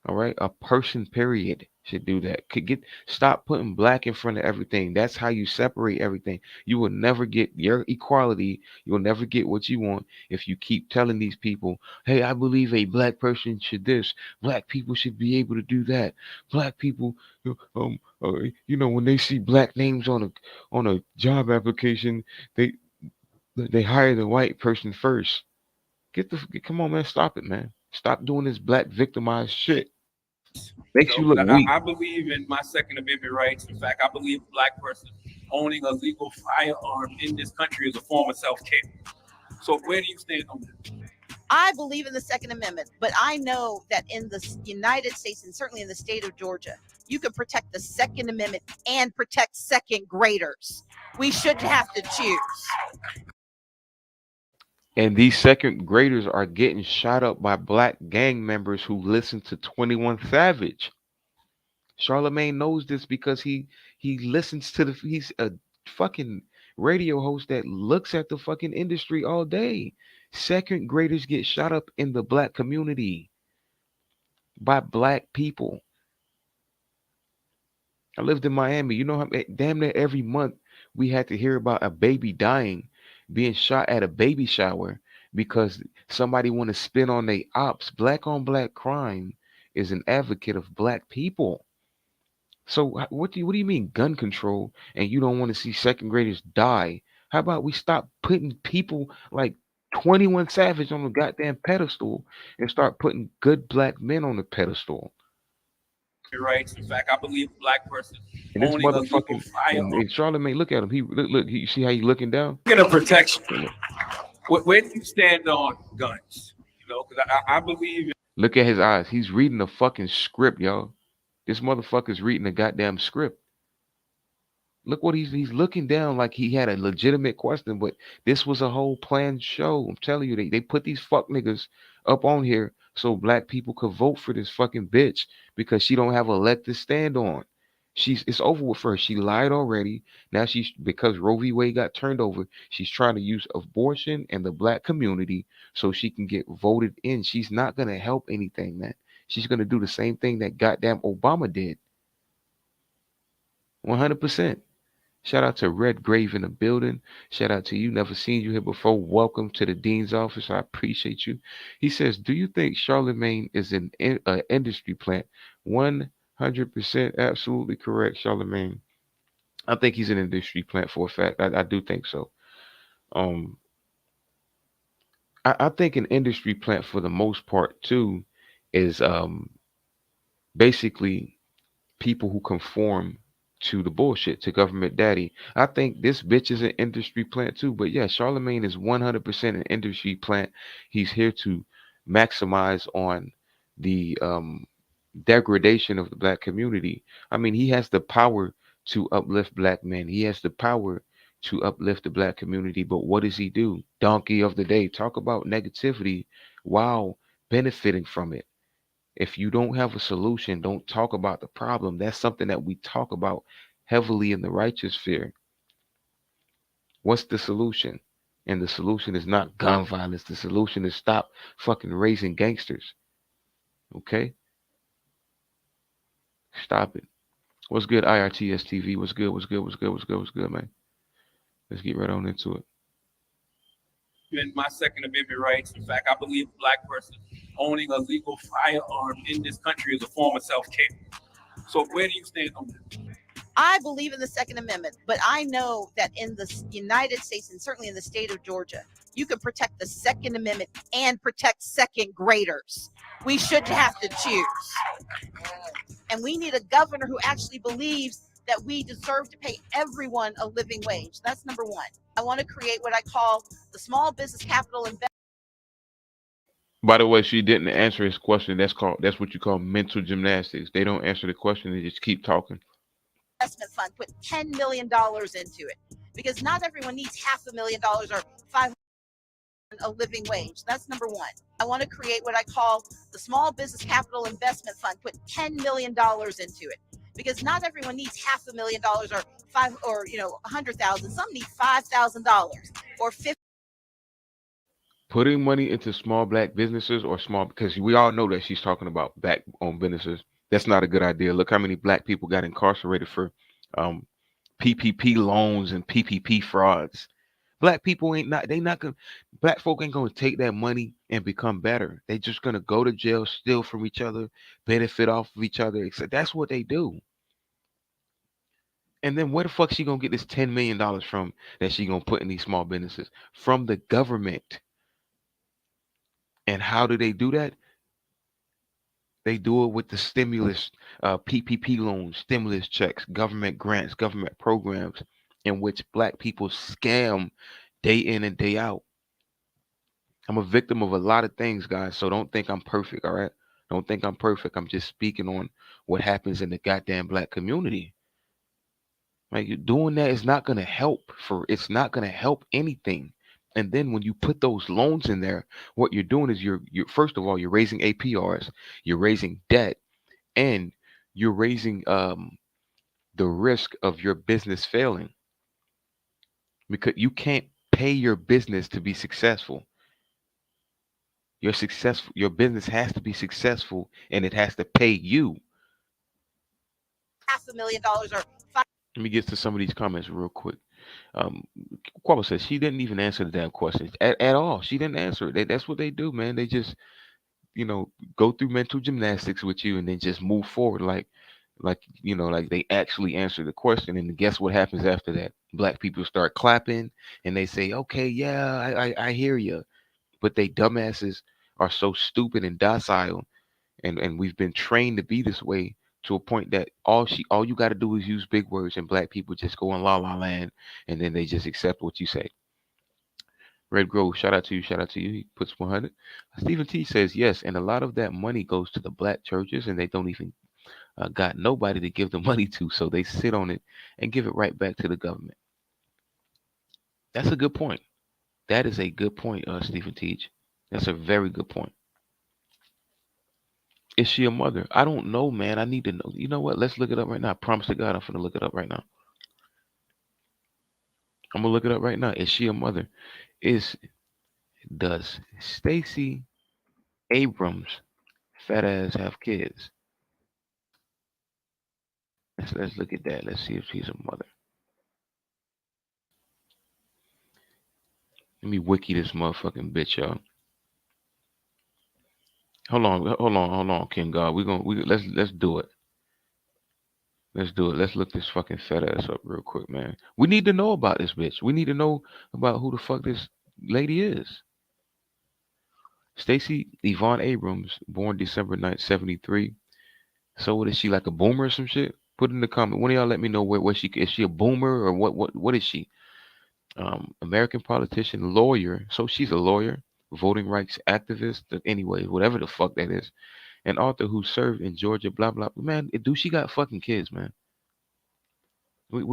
All right, a person period should do that. Could get stop putting black in front of everything. That's how you separate everything. You will never get your equality. You will never get what you want if you keep telling these people, "Hey, I believe a black person should this. Black people should be able to do that. Black people, when they see black names on a job application, they they hire the white person first. Come on, man, stop it, man. Stop doing this black victimized shit. You Makes know, you look 'cause weak. I believe in my Second Amendment rights. In fact, I believe a black person owning a legal firearm in this country is a form of self-care. So where do you stand on that? I believe in the Second Amendment, but I know that in the United States and certainly in the state of Georgia, you can protect the Second Amendment and protect second graders. We shouldn't have to choose. And these second graders are getting shot up by black gang members who listen to 21 Savage. Charlemagne knows this because he listens to he's a fucking radio host that looks at the fucking industry all day. Second graders get shot up in the black community by black people. I lived in Miami. You know how damn near every month we had to hear about a baby dying, being shot at a baby shower because somebody want to spin on their ops. Black on black crime is an advocate of black people. So what do you mean gun control and you don't want to see second graders die? How about we stop putting people like 21 Savage on the goddamn pedestal and start putting good black men on the pedestal? Rights. In fact, I believe a black person And this owning a legal motherfucking firearm. and Charlemagne, look at him. He look. You see how he looking down? Speaking of protection, Look where do you stand on guns? You know, because I believe look at his eyes. He's reading a fucking script, y'all. This motherfucker's reading a goddamn script. Look what he's looking down like he had a legitimate question, but this was a whole planned show. I'm telling you, they put these fuck niggas up on here so black people could vote for this fucking bitch because she don't have a leg to stand on. It's over with her. She lied already. Now she's because Roe v. Wade got turned over. She's trying to use abortion and the black community so she can get voted in. She's not gonna help anything, man. She's gonna do the same thing that goddamn Obama did. 100%. Shout out to Red Grave in the building. Shout out to you. Never seen you here before. Welcome to the dean's office. I appreciate you. He says, "Do you think Charlemagne is an industry plant?" 100% absolutely correct, Charlemagne. I think he's an industry plant for a fact. I do think so. Um, I think an industry plant for the most part too is basically people who conform to the bullshit, to government daddy. I think this bitch is an industry plant too. But yeah, Charlemagne is 100% an industry plant. He's here to maximize on the degradation of the black community. I mean, he has the power to uplift black men. He has the power to uplift the black community. But what does he do? Donkey of the day. Talk about negativity while benefiting from it. If you don't have a solution, don't talk about the problem. That's something that we talk about heavily in the righteous sphere. What's the solution? And the solution is not gun violence. The solution is stop fucking raising gangsters. Okay? Stop it. What's good, IRTS TV? What's good? What's good? What's good? What's good? What's good, man? Let's get right on into it. In my Second Amendment rights. In fact, I believe a black person owning a legal firearm in this country is a form of self-care. So where do you stand on this? I believe in the Second Amendment, but I know that in the United States and certainly in the state of Georgia, you can protect the Second Amendment and protect second graders. We shouldn't have to choose. And we need a governor who actually believes that we deserve to pay everyone a living wage. That's number one. I want to create what I call the small business capital investment. By the way, she didn't answer his question. That's what you call mental gymnastics. They don't answer the question, they just keep talking. Investment fund, put $10 million into it because not everyone needs $500,000 or $500,000 a living wage. That's number one. I want to create what I call the small business capital investment fund, put $10 million into it because not everyone needs $500,000 or $100,000. Some need $5,000 or $50,000. Putting money into small black businesses or small, because we all know that she's talking about black owned businesses. That's not a good idea. Look how many black people got incarcerated for um, PPP loans and PPP frauds. Black people ain't not they not gonna black folk ain't gonna take that money and become better. They just gonna go to jail, steal from each other, benefit off of each other. That's what they do. And then where the fuck she gonna get this $10 million from that she gonna put in these small businesses? From the government. And how do they do that? They do it with the stimulus, PPP loans, stimulus checks, government grants, government programs, in which black people scam day in and day out. I'm a victim of a lot of things, guys. So don't think I'm perfect, all right? Don't think I'm perfect. I'm just speaking on what happens in the goddamn black community. Like you doing that is not gonna help it's not gonna help anything. And then when you put those loans in there, what you're doing is you're first of all you're raising APRs, you're raising debt, and you're raising the risk of your business failing because you can't pay your business to be successful. Your business has to be successful and it has to pay you. $500,000 or Let me get to some of these comments real quick. Um, Quabba says she didn't even answer the damn questions at all. She didn't answer it. That's what they do, man. They just, go through mental gymnastics with you and then just move forward like they actually answer the question. And guess what happens after that? Black people start clapping and they say, okay, yeah, I hear you. But they dumbasses are so stupid and docile and we've been trained to be this way to a point that all you got to do is use big words and black people just go in la la land and then they just accept what you say. Red Grove, shout out to you. He puts 100. Stephen T says yes, and a lot of that money goes to the black churches, and they don't even got nobody to give the money to, so they sit on it and give it right back to the government. That's a good point. That is a good point, Stephen Teach. That's a very good point. Is she a mother? I don't know, man. I need to know. You know what? Let's look it up right now. I promise to God, I'm gonna look it up right now. I'm gonna look it up right now. Is she a mother? Is does Stacey Abrams fat ass have kids? Let's look at that. Let's see if she's a mother. Let me wiki this motherfucking bitch, y'all. Hold on, King God. Let's do it. Let's do it. Let's look this fucking fat ass up real quick, man. We need to know about this bitch. We need to know about who the fuck this lady is. Stacey Yvonne Abrams, born December 9th, 73. So what is she, like a boomer or some shit? Put in the comment. One of y'all let me know where she is. She a boomer or what is she? American politician, lawyer. So she's a lawyer, voting rights activist. Anyway, whatever the fuck that is. An author who served in Georgia. Blah blah. Man, dude, she got fucking kids, man.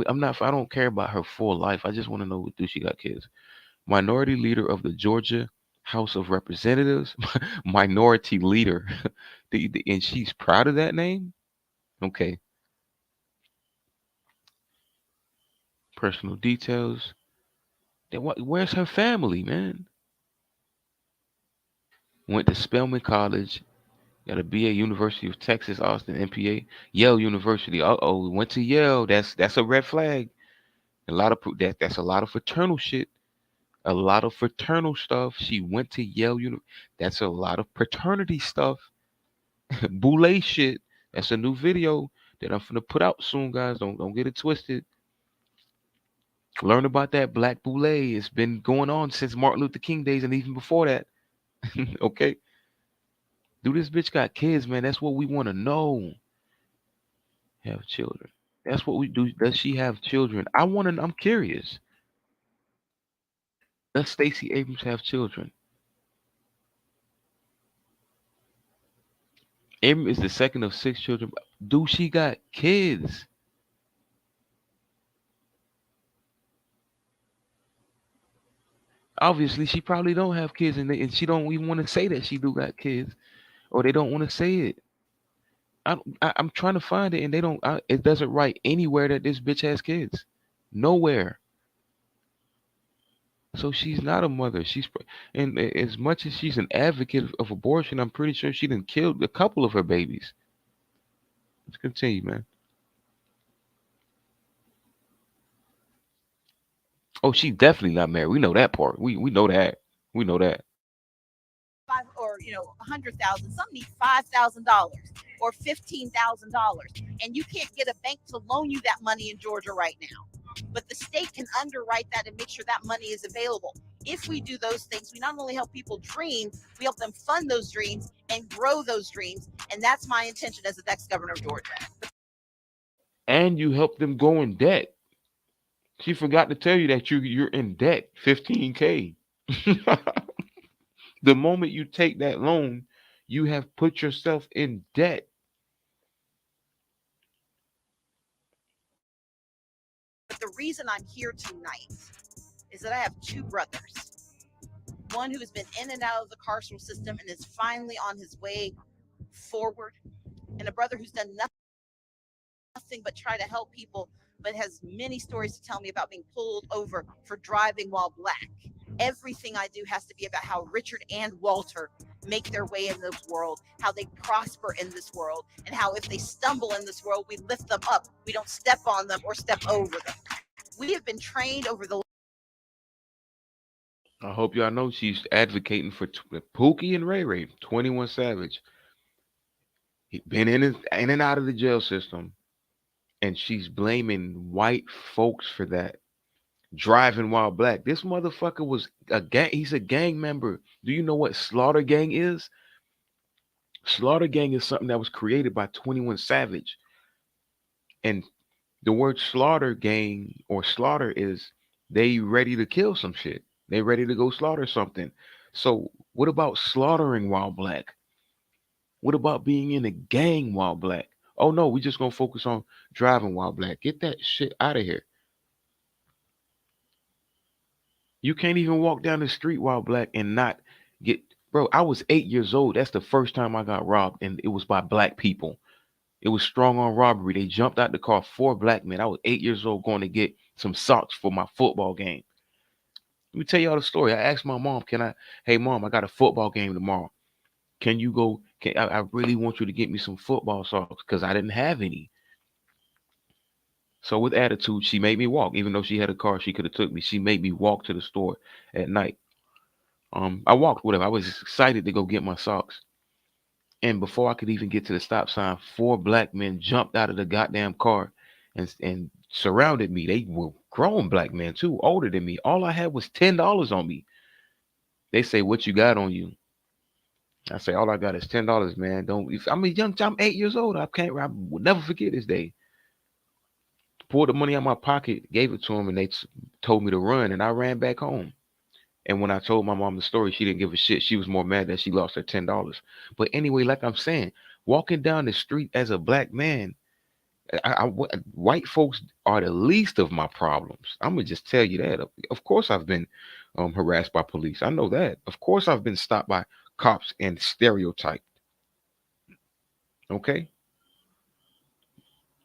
I'm not. I don't care about her full life. I just want to know, do she got kids? Minority leader of the Georgia House of Representatives. Minority leader, and she's proud of that name. Okay. Personal details. Then where's her family, man? Went to Spelman College. Got a BA, University of Texas, Austin, MPA, Yale University. Uh-oh, went to Yale. That's a red flag. A lot of that's a lot of fraternal shit. A lot of fraternal stuff. She went to Yale University. That's a lot of paternity stuff. Boule shit. That's a new video that I'm finna put out soon, guys. Don't get it twisted. Learn about that black boule. It's been going on since Martin Luther King days and even before that. Okay. Do this bitch got kids, man? That's what we want to know. Have children. That's what we do. Does she have children? I want to. I'm curious. Does Stacey Abrams have children? Abrams is the second of six children. Do she got kids? Obviously, she probably don't have kids, and she don't even want to say that she do got kids, or they don't want to say it. I'm trying to find it, and they don't. It doesn't write anywhere that this bitch has kids. Nowhere. So she's not a mother. And as much as she's an advocate of abortion, I'm pretty sure she done killed a couple of her babies. Let's continue, man. Oh, she's definitely not married. We know that part. We know that. We know that. Five or 100,000. Some need $5,000 or $15,000, and you can't get a bank to loan you that money in Georgia right now. But the state can underwrite that and make sure that money is available. If we do those things, we not only help people dream, we help them fund those dreams and grow those dreams. And that's my intention as the next governor of Georgia. And you help them go in debt. She forgot to tell you that you're in debt, 15K. The moment you take that loan, you have put yourself in debt. But the reason I'm here tonight is that I have two brothers. One who has been in and out of the carceral system and is finally on his way forward, and a brother who's done nothing but try to help people, but has many stories to tell me about being pulled over for driving while black. Everything I do has to be about how Richard and Walter make their way in this world, how they prosper in this world, and how if they stumble in this world, we lift them up. We don't step on them or step over them. We have been trained over the. I hope y'all know she's advocating for Pookie and Ray Ray, 21 Savage. He been in and out of the jail system, and she's blaming white folks for that. Driving while black. This motherfucker was a gang. He's a gang member. Do you know what Slaughter Gang is? Slaughter Gang is something that was created by 21 Savage. And the word slaughter gang or slaughter is they ready to kill some shit. They ready to go slaughter something. So what about slaughtering while black? What about being in a gang while black? Oh no, we just gonna focus on driving while black. Get that shit out of here. You can't even walk down the street while black and not get Bro, I was 8 years old. That's the first time I got robbed, and it was by black people. It was strong on robbery. They jumped out the car, four black men. I was 8 years old going to get some socks for my football game. Let me tell y'all the story. I asked my mom, hey mom, I got a football game tomorrow. Can you go? I really want you to get me some football socks because I didn't have any. So with attitude, she made me walk. Even though she had a car, she could have took me. She made me walk to the store at night. I walked with her. I was excited to go get my socks. And before I could even get to the stop sign, four black men jumped out of the goddamn car and surrounded me. They were grown black men too, older than me. All I had was $10 on me. They say, "What you got on you?" I say, "All I got is $10, man. Don't." If I'm a young, I'm 8 years old. I will never forget this day. Pulled the money out of my pocket, gave it to them, and they told me to run, and I ran back home. And when I told my mom the story, she didn't give a shit. She was more mad that she lost her $10. But anyway, like I'm saying, walking down the street as a black man, white folks are the least of my problems. I'm gonna just tell you that. Of course, I've been harassed by police. I know that. Of course, I've been stopped by cops and stereotyped. Okay,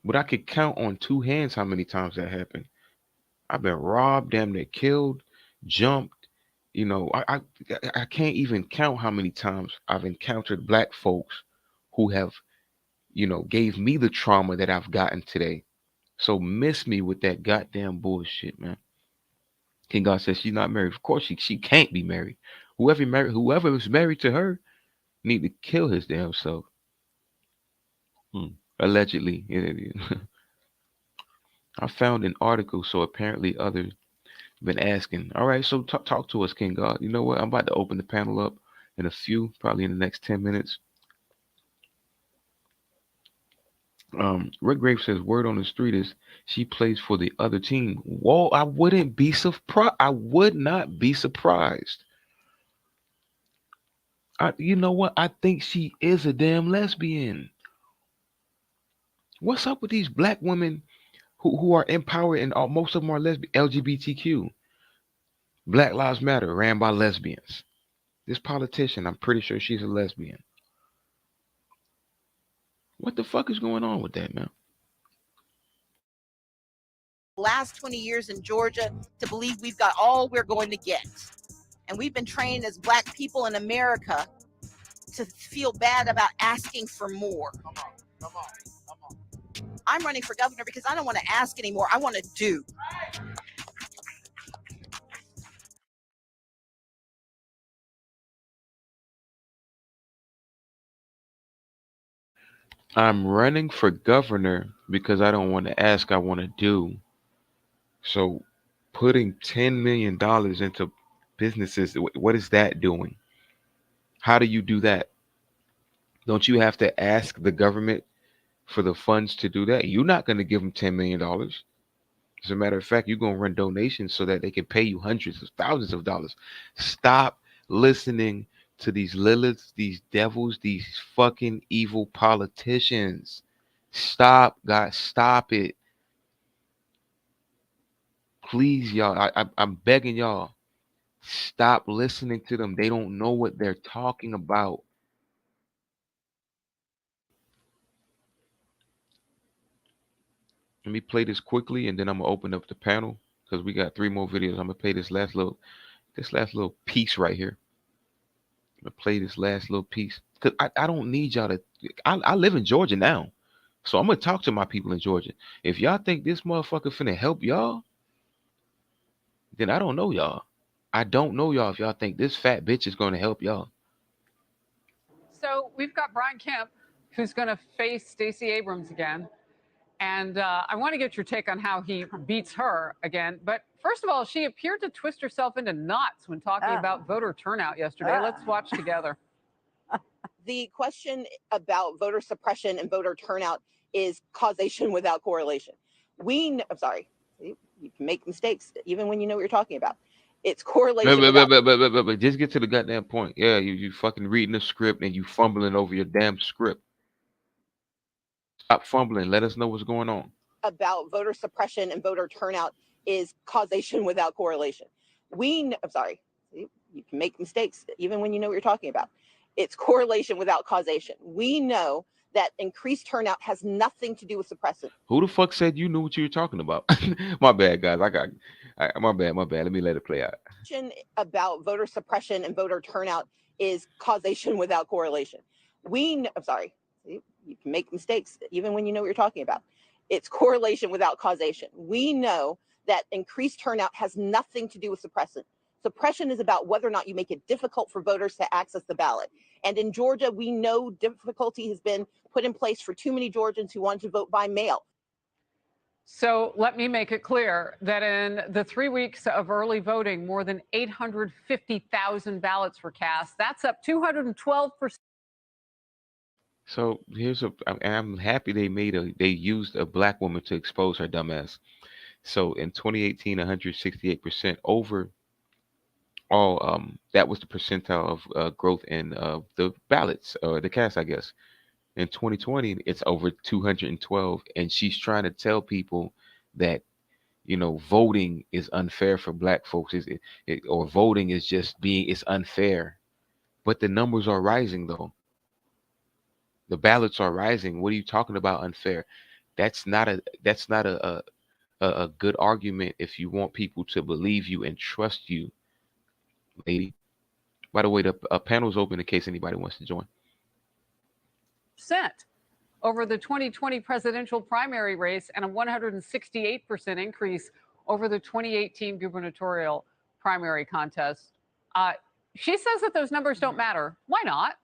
but I could count on two hands how many times that happened. I've been robbed, damn near killed, jumped. I can't even count how many times I've encountered black folks who have, gave me the trauma that I've gotten today. So miss me with that goddamn bullshit, man. King God says she's not married. Of course she can't be married. Whoever is married to her need to kill his damn self. Allegedly. I found an article, so apparently others been asking. All right, so talk to us, King God. You know what? I'm about to open the panel up in a few, probably in the next 10 minutes. Rick Graves says word on the street is she plays for the other team. Whoa, I wouldn't be surprised. I would not be surprised. You know what? I think she is a damn lesbian. What's up with these black women who are empowered and most of them are lesbian? LGBTQ. Black Lives Matter ran by lesbians. This politician, I'm pretty sure she's a lesbian. What the fuck is going on with that, man? Last 20 years in Georgia to believe we've got all we're going to get. And we've been trained as black people in America to feel bad about asking for more. Come on. I'm running for governor because I don't want to ask anymore. I want to do. I'm running for governor because I don't want to ask, I want to do. So putting $10 million into businesses, what is that doing? How do you do that? Don't you have to ask the government for the funds to do that? You're not going to give them $10 million. As a matter of fact, you're going to run donations so that they can pay you hundreds of thousands of dollars. Stop listening to these Liliths, these devils, these fucking evil politicians. Stop, guys. Stop it. Please, y'all. I'm begging y'all. Stop listening to them. They don't know what they're talking about. Let me play this quickly and then I'm gonna open up the panel because we got 3 more videos. I'm gonna play this last little piece right here. I'm gonna play this last little piece. Cause I don't need y'all to I live in Georgia now. So I'm gonna talk to my people in Georgia. If y'all think this motherfucker finna help y'all, then I don't know y'all. I don't know y'all if y'all think this fat bitch is gonna help y'all. So we've got Brian Kemp, who's going to face Stacey Abrams again. And I want to get your take on how he beats her again. But first of all, she appeared to twist herself into knots when talking about voter turnout yesterday. Let's watch together. The question about voter suppression and voter turnout is causation without correlation. I'm sorry, you can make mistakes even when you know what you're talking about. It's correlation. But just get to the goddamn point. Yeah, you fucking reading the script and you fumbling over your damn script. Stop fumbling. Let us know what's going on. About voter suppression and voter turnout is causation without correlation. I'm sorry, you can make mistakes even when you know what you're talking about. It's correlation without causation. We know that increased turnout has nothing to do with suppressant. Who the fuck said you knew what you were talking about? My bad, guys. My bad. My bad. Let me let it play out. About voter suppression and voter turnout is causation without correlation. I'm sorry, you can make mistakes even when you know what you're talking about. It's correlation without causation. We know that increased turnout has nothing to do with suppressant. Suppression is about whether or not you make it difficult for voters to access the ballot. And in Georgia, we know difficulty has been put in place for too many Georgians who wanted to vote by mail. So let me make it clear that in the 3 weeks of early voting, more than 850,000 ballots were cast. That's up 212%. So I'm happy they used a black woman to expose her dumbass. So in 2018, 168% over all. That was the percentile of growth in the ballots or the cast, I guess. In 2020, it's over 212, and she's trying to tell people that voting is unfair for black folks, or voting is just it's unfair. But the numbers are rising though. The ballots are rising. What are you talking about unfair? That's not a good argument if you want people to believe you and trust you, lady. By the way, the panel's open in case anybody wants to join. Over the 2020 presidential primary race and a 168% increase over the 2018 gubernatorial primary contest. She says that those numbers don't matter. Why not?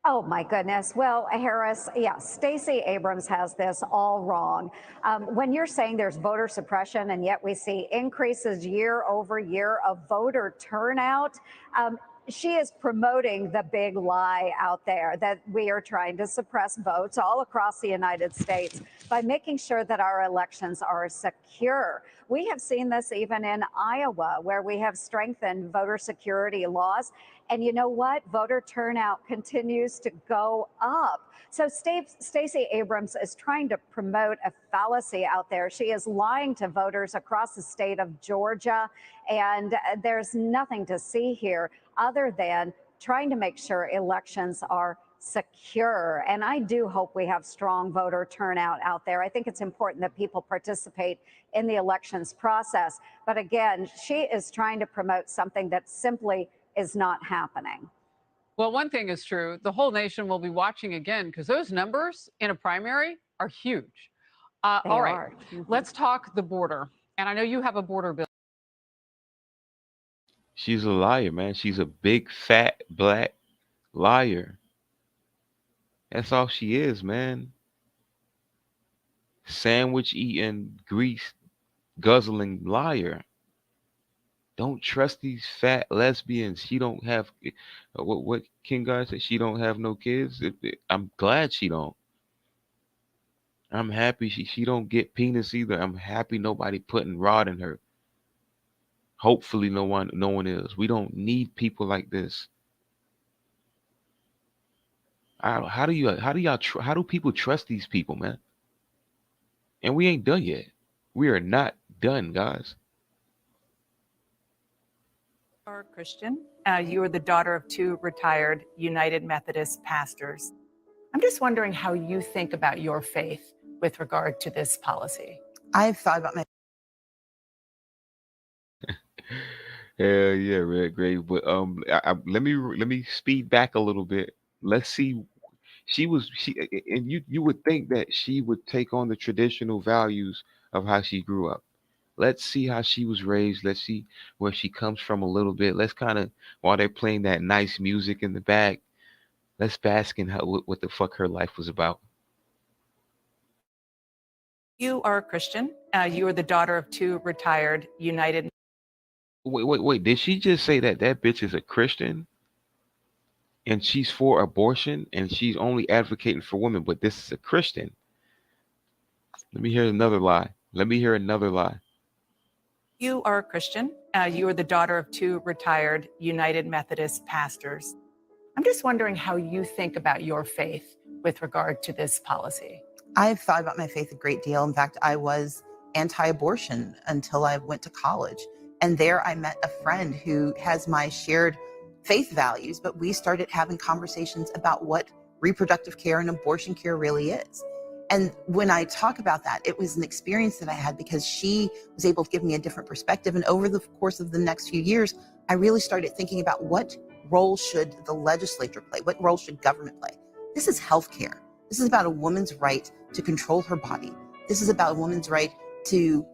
Oh, my goodness. Well, Harris, yeah, Stacey Abrams has this all wrong. When you're saying there's voter suppression and yet we see increases year over year of voter turnout, she is promoting the big lie out there that we are trying to suppress votes all across the United States by making sure that our elections are secure. We have seen this even in Iowa, where we have strengthened voter security laws. And you know what? Voter turnout continues to go up. So Stacey Abrams is trying to promote a fallacy out there. She is lying to voters across the state of Georgia. And there's nothing to see here other than trying to make sure elections are secure. And I do hope we have strong voter turnout out there. I think it's important that people participate in the elections process. But again, she is trying to promote something that simply is not happening. Well, one thing is true. The whole nation will be watching again because those numbers in a primary are huge. All right, let's talk the border. And I know you have a border bill. She's a liar, man. She's a big, fat, black liar. That's all she is, man. Sandwich eating, grease guzzling liar. Don't trust these fat lesbians. She don't have what King God said. She don't have no kids. I'm glad she don't. I'm happy she don't get penis either. I'm happy nobody putting rod in her. Hopefully no one is. We don't need people like this. How do people trust these people, man? And we ain't done yet. We are not done, guys. You are a Christian. You are the daughter of two retired United Methodist pastors. I'm just wondering how you think about your faith with regard to this policy. I've thought about my Hell yeah, Red Grave. But let me speed back a little bit. Let's see. And you would think that she would take on the traditional values of how she grew up. Let's see how she was raised. Let's see where she comes from a little bit. Let's kind of, while they're playing that nice music in the back, let's bask in what the fuck her life was about. You are a Christian. You are the daughter of two retired United. Wait. Did she just say that bitch is a Christian? And she's for abortion and she's only advocating for women, but this is a Christian. Let me hear another lie. You are a Christian. You are the daughter of two retired United Methodist pastors. I'm just wondering how you think about your faith with regard to this policy. I've thought about my faith a great deal. In fact, I was anti-abortion until I went to college. And there I met a friend who has my shared faith values, but we started having conversations about what reproductive care and abortion care really is. And when I talk about that, it was an experience that I had because she was able to give me a different perspective. And over the course of the next few years, I really started thinking about what role should the legislature play? What role should government play? This is healthcare. This is about a woman's right to control her body. This is about a woman's right to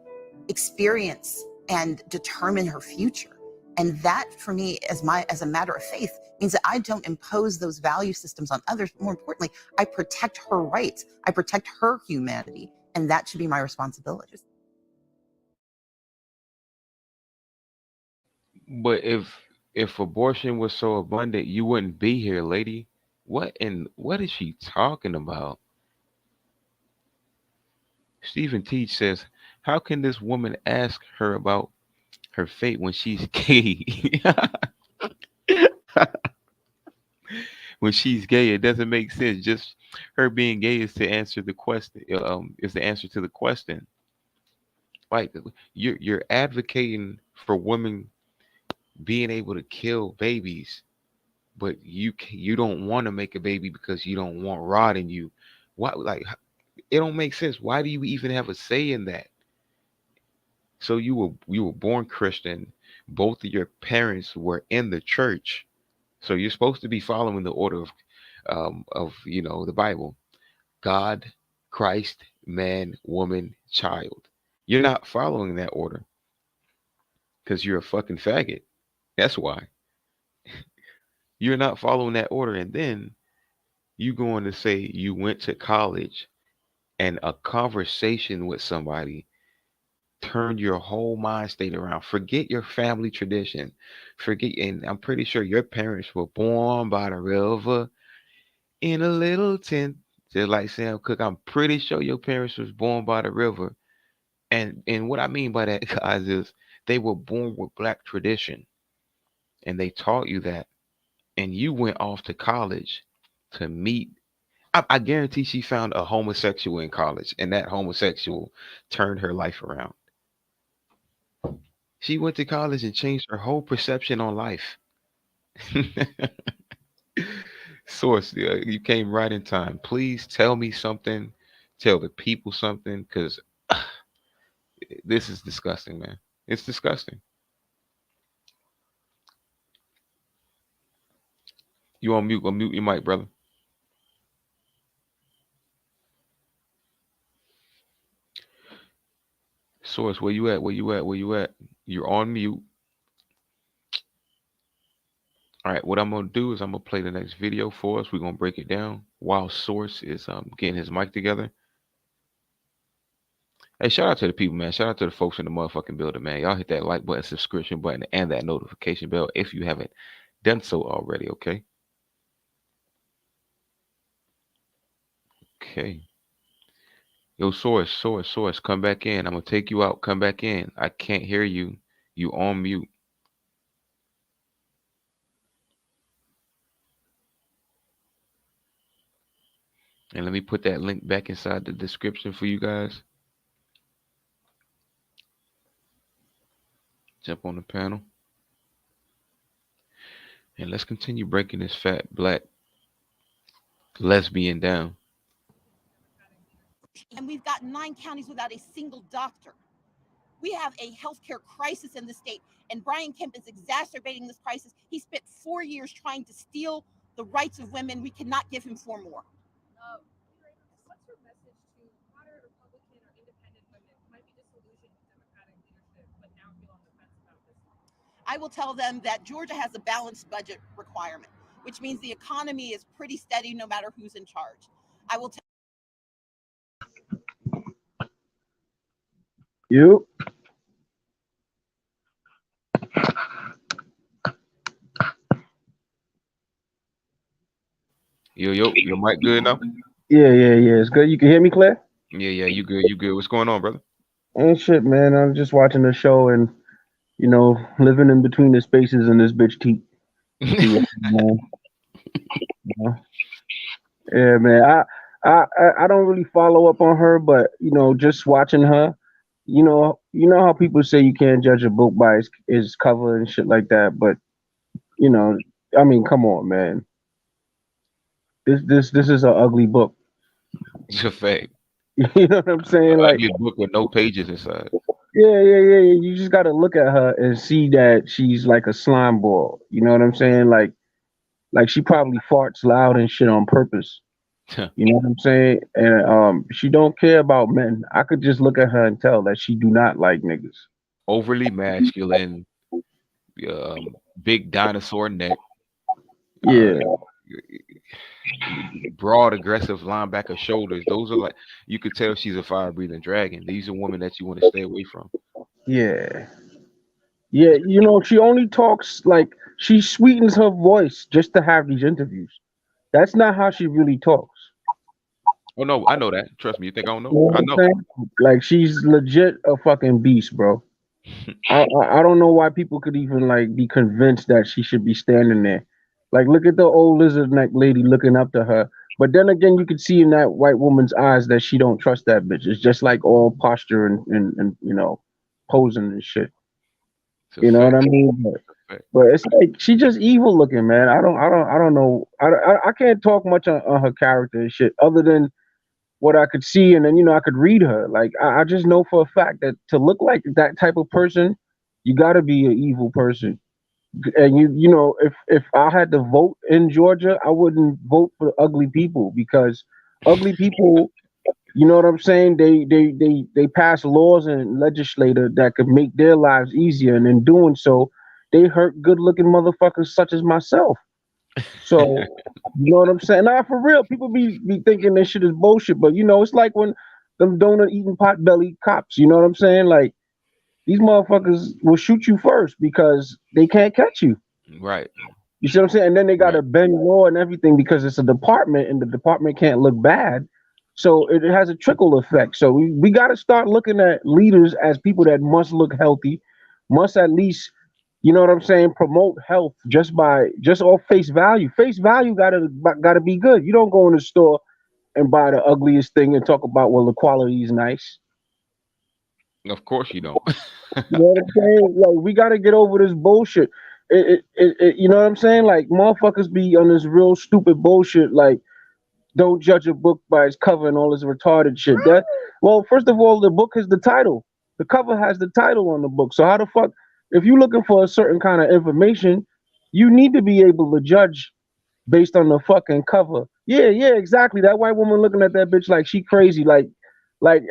experience and determine her future. And that, for me, as a matter of faith, means that I don't impose those value systems on others. More importantly, I protect her rights. I protect her humanity. And that should be my responsibility. But if abortion was so abundant, you wouldn't be here, lady. What is she talking about? Stephen Teach says, how can this woman ask her about her fate when she's gay? When she's gay, it doesn't make sense. Just her being gay is to answer the question. Is the answer to the question. Like you're advocating for women being able to kill babies, but you don't want to make a baby because you don't want rod in you. Why? Like it don't make sense. Why do you even have a say in that? So you were born Christian. Both of your parents were in the church. So you're supposed to be following the order of the Bible: God, Christ, man, woman, child. You're not following that order because you're a fucking faggot. That's why you're not following that order. And then you going to say you went to college and a conversation with somebody turned your whole mind state around. Forget your family tradition. Forget, and I'm pretty sure your parents were born by the river in a little tent, just like Sam Cooke. I'm pretty sure your parents was born by the river. And what I mean by that, guys, is they were born with black tradition, and they taught you that. And you went off to college to meet. I guarantee she found a homosexual in college, and that homosexual turned her life around. She went to college and changed her whole perception on life. Source, you came right in time. Please tell me something. Tell the people something, because this is disgusting, man. It's disgusting. You on mute? Unmute your mic, brother. Source, where you at? Where you at? Where you at? You're on mute. All right, what I'm gonna do is I'm gonna play the next video for us. We're gonna break it down while Source is getting his mic together. Hey, shout out to the people, man. Shout out to the folks in the motherfucking building, man. Y'all hit that like button, subscription button, and that notification bell if you haven't done so already, okay? Okay. Yo, Source, come back in. I'm gonna take you out. Come back in. I can't hear you. You on mute. And let me put that link back inside the description for you guys. Jump on the panel. And let's continue breaking this fat black lesbian down. And we've got 9 counties without a single doctor. We have a healthcare crisis in the state, and Brian Kemp is exacerbating this crisis. He spent 4 years trying to steal the rights of women. We cannot give him 4 more. What's your message to moderate Republican or independent women who might be disillusioned with Democratic leadership but now feel on the fence about this? I will tell them that Georgia has a balanced budget requirement, which means the economy is pretty steady no matter who's in charge. I will tell you. Yo, your mic good now? Yeah. It's good. You can hear me, Claire? Yeah, you good. You good. What's going on, brother? Ain't shit, man. I'm just watching the show and, living in between the spaces in this bitch teeth. Yeah, man. I don't really follow up on her, but, just watching her, you know how people say you can't judge a book by its cover and shit like that, but you know, I mean, come on, man. This is an ugly book. It's a fact. You know what I'm saying? Like, Ugly book with no pages inside. yeah. You just got to look at her and see that she's like a slime ball. You know what I'm saying? Like she probably farts loud and shit on purpose. You know what I'm saying? And she don't care about men. I could just look at her and tell that she do not like niggas. Overly masculine, um, big dinosaur neck, uh, Yeah, broad, aggressive linebacker shoulders. Those are like you could tell she's a fire breathing dragon. These are women that you want to stay away from. yeah, yeah. You know, she only talks like she sweetens her voice just to have these interviews. That's not how she really talks. Oh no, I know that. Trust me. You think I don't You know? know what I I'm know. saying? Like she's legit a fucking beast, bro. I don't know why people could even like be convinced that she should be standing there. Like, look at the old lizard neck lady looking up to her. But then again, you could see in that white woman's eyes that she don't trust that bitch. It's just like all posture and posing and shit. It's a You know what fact. I mean? Fact. But it's like she just evil looking, man. I don't know. I can't talk much on her character and shit other than what I could see, and then I could read her. Like I just know for a fact that to look like that type of person, you got to be an evil person. And if I had to vote in Georgia, I wouldn't vote for ugly people because ugly people, you know what I'm saying? They pass laws and legislator that could make their lives easier, and in doing so, they hurt good looking motherfuckers such as myself. So, you know what I'm saying? Nah, for real, people be thinking this shit is bullshit, but it's like when them donut eating pot belly cops, you know what I'm saying? Like these motherfuckers will shoot you first because they can't catch you. Right. You see what I'm saying? And then they got Right. to bend law and everything because it's a department and the department can't look bad. So it has a trickle effect. So we got to start looking at leaders as people that must look healthy, must at least, you know what I'm saying, promote health just off face value. Face value gotta be good. You don't go in the store and buy the ugliest thing and talk about, well, the quality is nice. Of course you don't. You know what I'm saying? Like we gotta get over this bullshit. You know what I'm saying? Like motherfuckers be on this real stupid bullshit. Like don't judge a book by its cover and all this retarded shit. Well, first of all, the book has the title. The cover has the title on the book. So how the fuck, if you're looking for a certain kind of information, you need to be able to judge based on the fucking cover. Yeah, exactly. That white woman looking at that bitch like she crazy. Like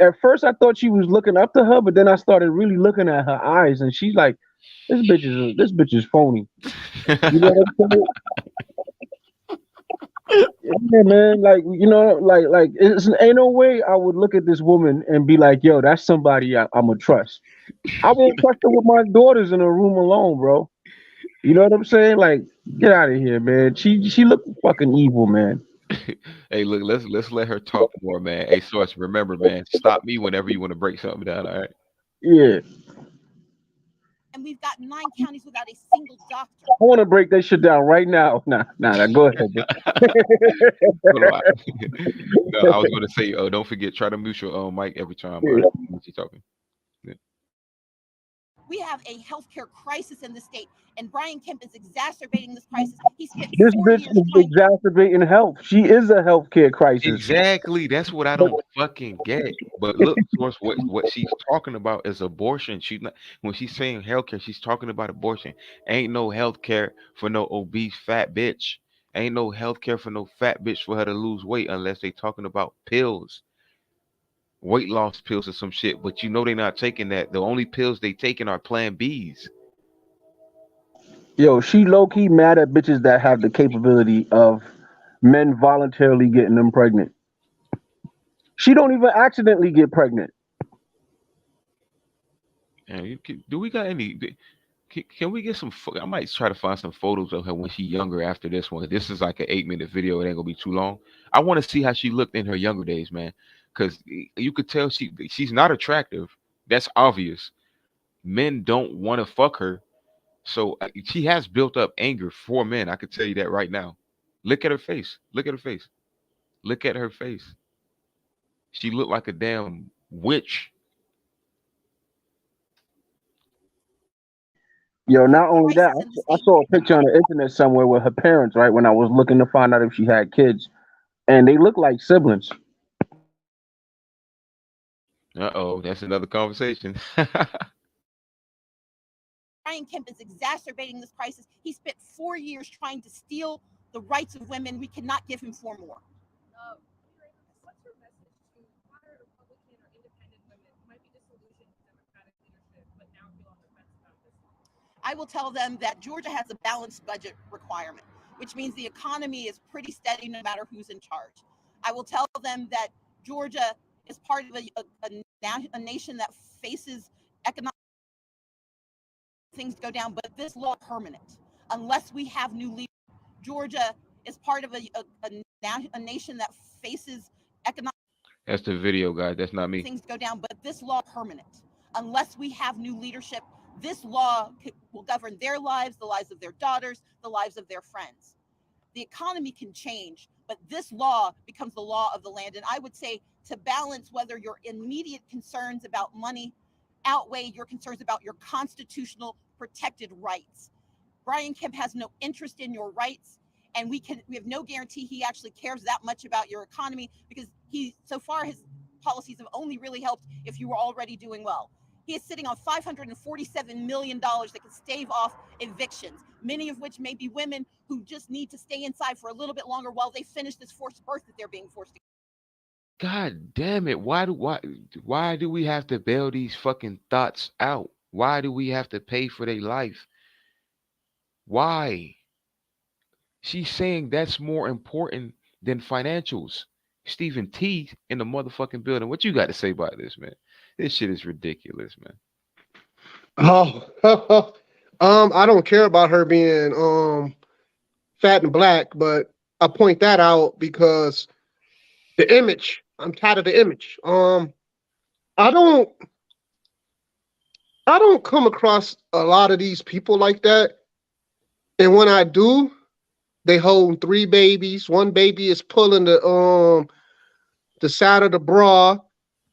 at first I thought she was looking up to her, but then I started really looking at her eyes, and she's like, this bitch is phony. You know what I'm saying? Yeah, man. Like ain't no way I would look at this woman and be like, yo, that's somebody I'm gonna trust. I won't trust her with my daughters in a room alone, bro. You know what I'm saying? Like, get out of here, man. She looked fucking evil, man. Hey, look, let's let her talk more, man. Hey, Source, remember, man, stop me whenever you want to break something down. All right. Yeah, And we've got 9 counties without a single doctor. I want to break that shit down right now. Nah. Go ahead, bro. Hold on. No, I was going to say, don't forget, try to mute your mic every time. All right, when she's talking. Yeah. We have a healthcare crisis in the state, and Brian Kemp is exacerbating this crisis. He spent This 4 bitch years is trying. exacerbating health. She is a healthcare crisis. Exactly. That's what I But don't fucking get. But look, Source, what she's talking about is abortion. She's not when she's saying healthcare, she's talking about abortion. Ain't no healthcare for no obese fat bitch. Ain't no healthcare for no fat bitch for her to lose weight unless they talking about pills, weight loss pills or some shit. But you know they're not taking that. The only pills they taking are Plan Bs. yo, she low key mad at bitches that have the capability of men voluntarily getting them pregnant. She don't even accidentally get pregnant. And do we got any? Can we get some? I might try to find some photos of her when she younger after this one. This is like an 8 minute video. It ain't gonna be too long. I want to see how she looked in her younger days, man. Because you could tell she's not attractive. That's obvious. Men don't want to fuck her. So she has built up anger for men. I could tell you that right now. Look at her face. Look at her face. Look at her face. She looked like a damn witch. Yo, not only that, Prices in the I state saw a right picture now. on the internet somewhere with her parents, right? When I was looking to find out if she had kids, and they look like siblings. Uh-oh, that's another conversation. Brian Kemp is exacerbating this crisis. He spent 4 years trying to steal the rights of women. We cannot give him 4 more. What's your message to moderate Republican or independent women who might be disillusioned with Democratic leadership but now feel on the fence about this? I will tell them that Georgia has a balanced budget requirement, which means the economy is pretty steady no matter who's in charge. I will tell them that Georgia is part of a nation that faces economic things go down, but this law is permanent unless we have new leaders. Georgia is part of a nation that faces economic That's the video, guys. That's not me. things go down, but this law is permanent unless we have new leadership. This law will govern their lives, the lives of their daughters, the lives of their friends. The economy can change, but this law becomes the law of the land. And I would say to balance whether your immediate concerns about money outweigh your concerns about your constitutional protected rights. Brian Kemp has no interest in your rights, and we have no guarantee he actually cares that much about your economy, because so far his policies have only really helped if you were already doing well. He is sitting on $547 million that could stave off evictions, many of which may be women who just need to stay inside for a little bit longer while they finish this forced birth that they're being forced to. God damn it. Why do we have to bail these fucking thoughts out? Why do we have to pay for their life? Why? She's saying that's more important than financials. Stephen T in the motherfucking building. What you got to say about this, man? This shit is ridiculous, man. Oh, I don't care about her being fat and black, but I point that out because the image. I'm tired of the image. I don't come across a lot of these people like that, and when I do, they hold 3 babies. One baby is pulling the side of the bra,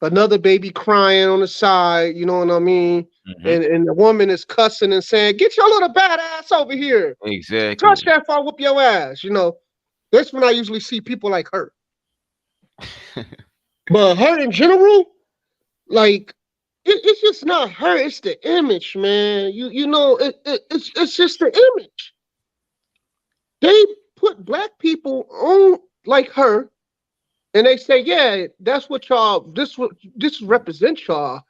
another baby crying on the side. You know what I mean? And the woman is cussing and saying, "Get your little bad ass over here. Exactly. Touch that if I whoop your ass." You know, that's when I usually see people like her. But her in general, like, it's just not her. It's the image, man. You know, it's just the image. They put black people on like her, and they say, "Yeah, that's what y'all. This represents y'all."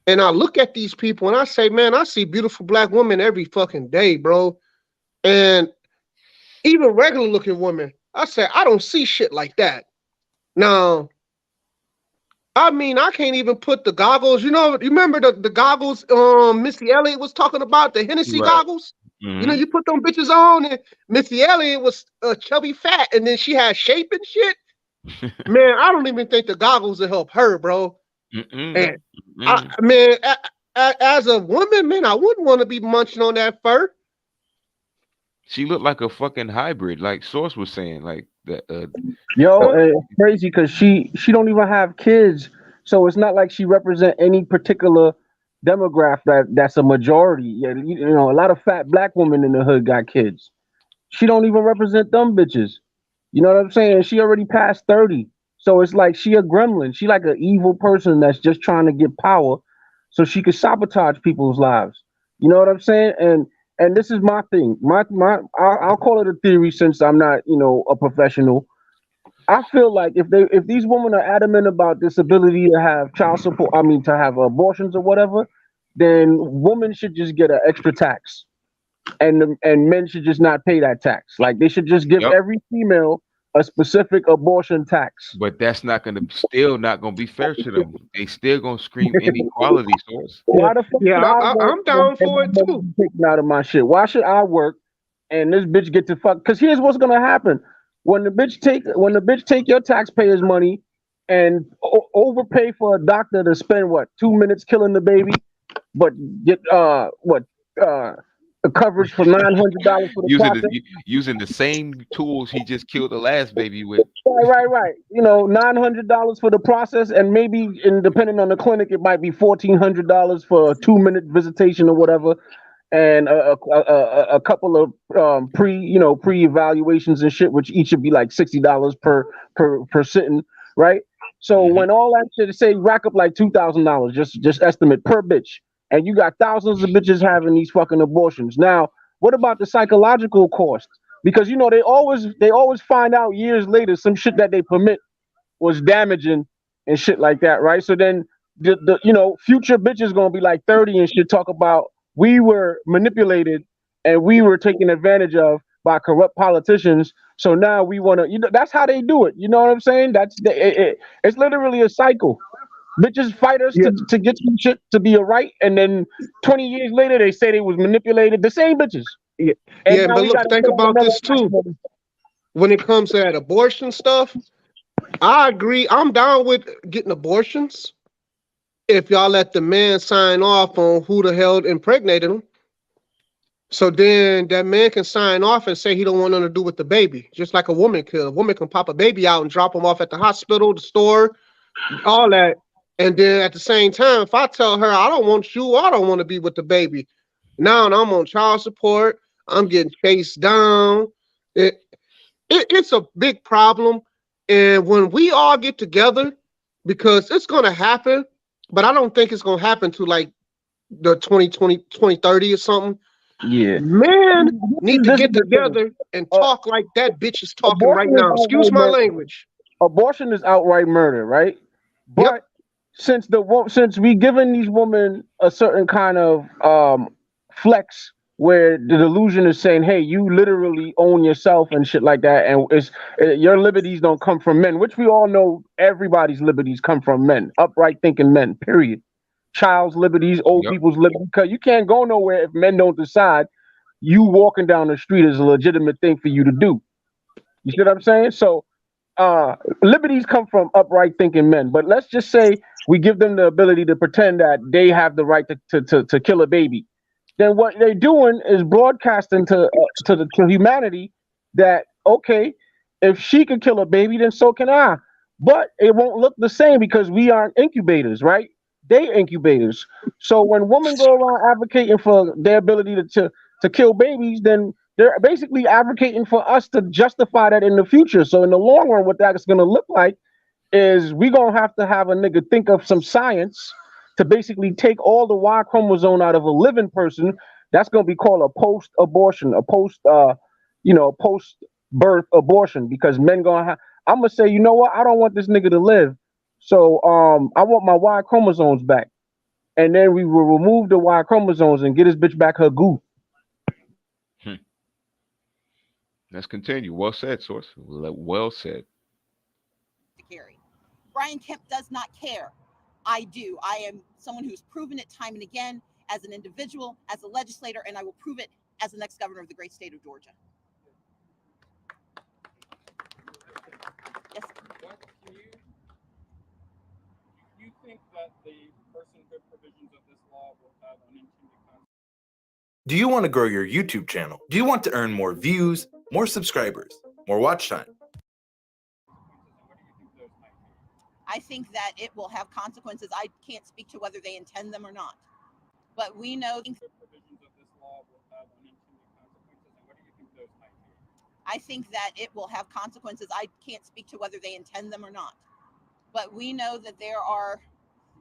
And I look at these people and I say, "Man, I see beautiful black women every fucking day, bro." And even regular looking women, I say, I don't see shit like that. Now, I mean, I can't even put the goggles. You know, you remember the goggles Missy Elliott was talking about, the Hennessy Right. goggles? You know, you put them bitches on, and Missy Elliott was chubby fat, and then she had shape and shit. Man, I don't even think the goggles will help her, bro. And man, as a woman, man, I wouldn't want to be munching on that fur. She looked like a fucking hybrid, like Source was saying, like that. Yo, it's crazy because she don't even have kids, so it's not like she represent any particular demographic that's a majority. Yeah, you know, a lot of fat black women in the hood got kids. She don't even represent them bitches. You know what I'm saying? She already passed 30, so it's like she a gremlin. She like an evil person that's just trying to get power, so she could sabotage people's lives. You know what I'm saying? And this is my thing. I'll call it a theory since I'm not, you know, a professional. I feel like if these women are adamant about this ability to have child support, I mean to have abortions or whatever, then women should just get an extra tax, and men should just not pay that tax. Like they should just give every female a specific abortion tax. But that's still not gonna be fair to them. They still gonna scream inequality, Source. Why the fuck should I work I'm down for it too. Taken out of my shit. Why should I work and this bitch get to fuck? Because here's what's gonna happen when the bitch take your taxpayers' money and overpay for a doctor to spend what 2 minutes killing the baby, but get a coverage for $900 for the process. Using the same tools he just killed the last baby with. Right. You know, $900 for the process, and maybe, depending on the clinic, it might be $1,400 for a 2-minute visitation or whatever. and a couple of pre evaluations and shit, which each would be like $60 per sitting, right? So Mm-hmm. when all that shit, say rack up like $2,000, just estimate per bitch, and you got thousands of bitches having these fucking abortions. Now, what about the psychological cost? Because they always find out years later some shit that they permit was damaging and shit like that, right? So then the future bitches gonna be like 30 and shit, talk about we were manipulated and we were taken advantage of by corrupt politicians. So now we want to, that's how they do it. You know what I'm saying? It's literally a cycle. Bitches fight us Yeah, to get some shit to be a right, and then 20 years later they say they was manipulated. The same bitches, yeah, and yeah. now But we look, got to think put on about another this too. act. When it comes to that abortion stuff, I agree. I'm down with getting abortions if y'all let the man sign off on who the hell impregnated him. So then that man can sign off and say he don't want nothing to do with the baby, just like a woman could. A woman can pop a baby out and drop him off at the hospital, the store, all that. And then at the same time, if I tell her I don't want you, I don't want to be with the baby, now I'm on child support. I'm getting chased down. It, it's a big problem. And when we all get together, because it's going to happen, but I don't think it's going to happen to like the 2030 or something. Yeah, Men need to this is get the thing. together and Uh, talk like that bitch is talking right abortion is now. Excuse outright my murder. language. Abortion is outright murder, right? Yep. But since we giving these women a certain kind of flex where the delusion is saying, hey, you literally own yourself and shit like that, and your liberties don't come from men, which we all know everybody's liberties come from men, upright thinking men, period. Child's liberties, old Yep. people's liberties, because you can't go nowhere if men don't decide you walking down the street is a legitimate thing for you to do. You see what I'm saying? So liberties come from upright thinking men, but let's just say we give them the ability to pretend that they have the right to kill a baby. Then what they're doing is broadcasting to humanity that, okay, if she can kill a baby, then so can I. But it won't look the same because we aren't incubators, right? They incubators. So when women go around advocating for their ability to kill babies, then they're basically advocating for us to justify that in the future. So in the long run, what that's going to look like is we going to have a nigga think of some science to basically take all the Y chromosome out of a living person. That's going to be called a post-abortion, post-birth abortion, because men going to have, I'm going to say, you know what? I don't want this nigga to live. So I want my Y chromosomes back. And then we will remove the Y chromosomes and get this bitch back her goo. Let's continue. Well said, source. Well said. To carry. Brian Kemp does not care. I do. I am someone who's proven it time and again as an individual, as a legislator, and I will prove it as the next governor of the great state of Georgia. Yes. You think that the personhood provisions of this law will have unintended consequences? Do you want to grow your YouTube channel? Do you want to earn more views, more subscribers, more watch time? I think that it will have consequences. I can't speak to whether they intend them or not. But we know The provisions of this law will have unintended consequences, and what do you think those might be? I think that it will have consequences. I can't speak to whether they intend them or not. But we know that there are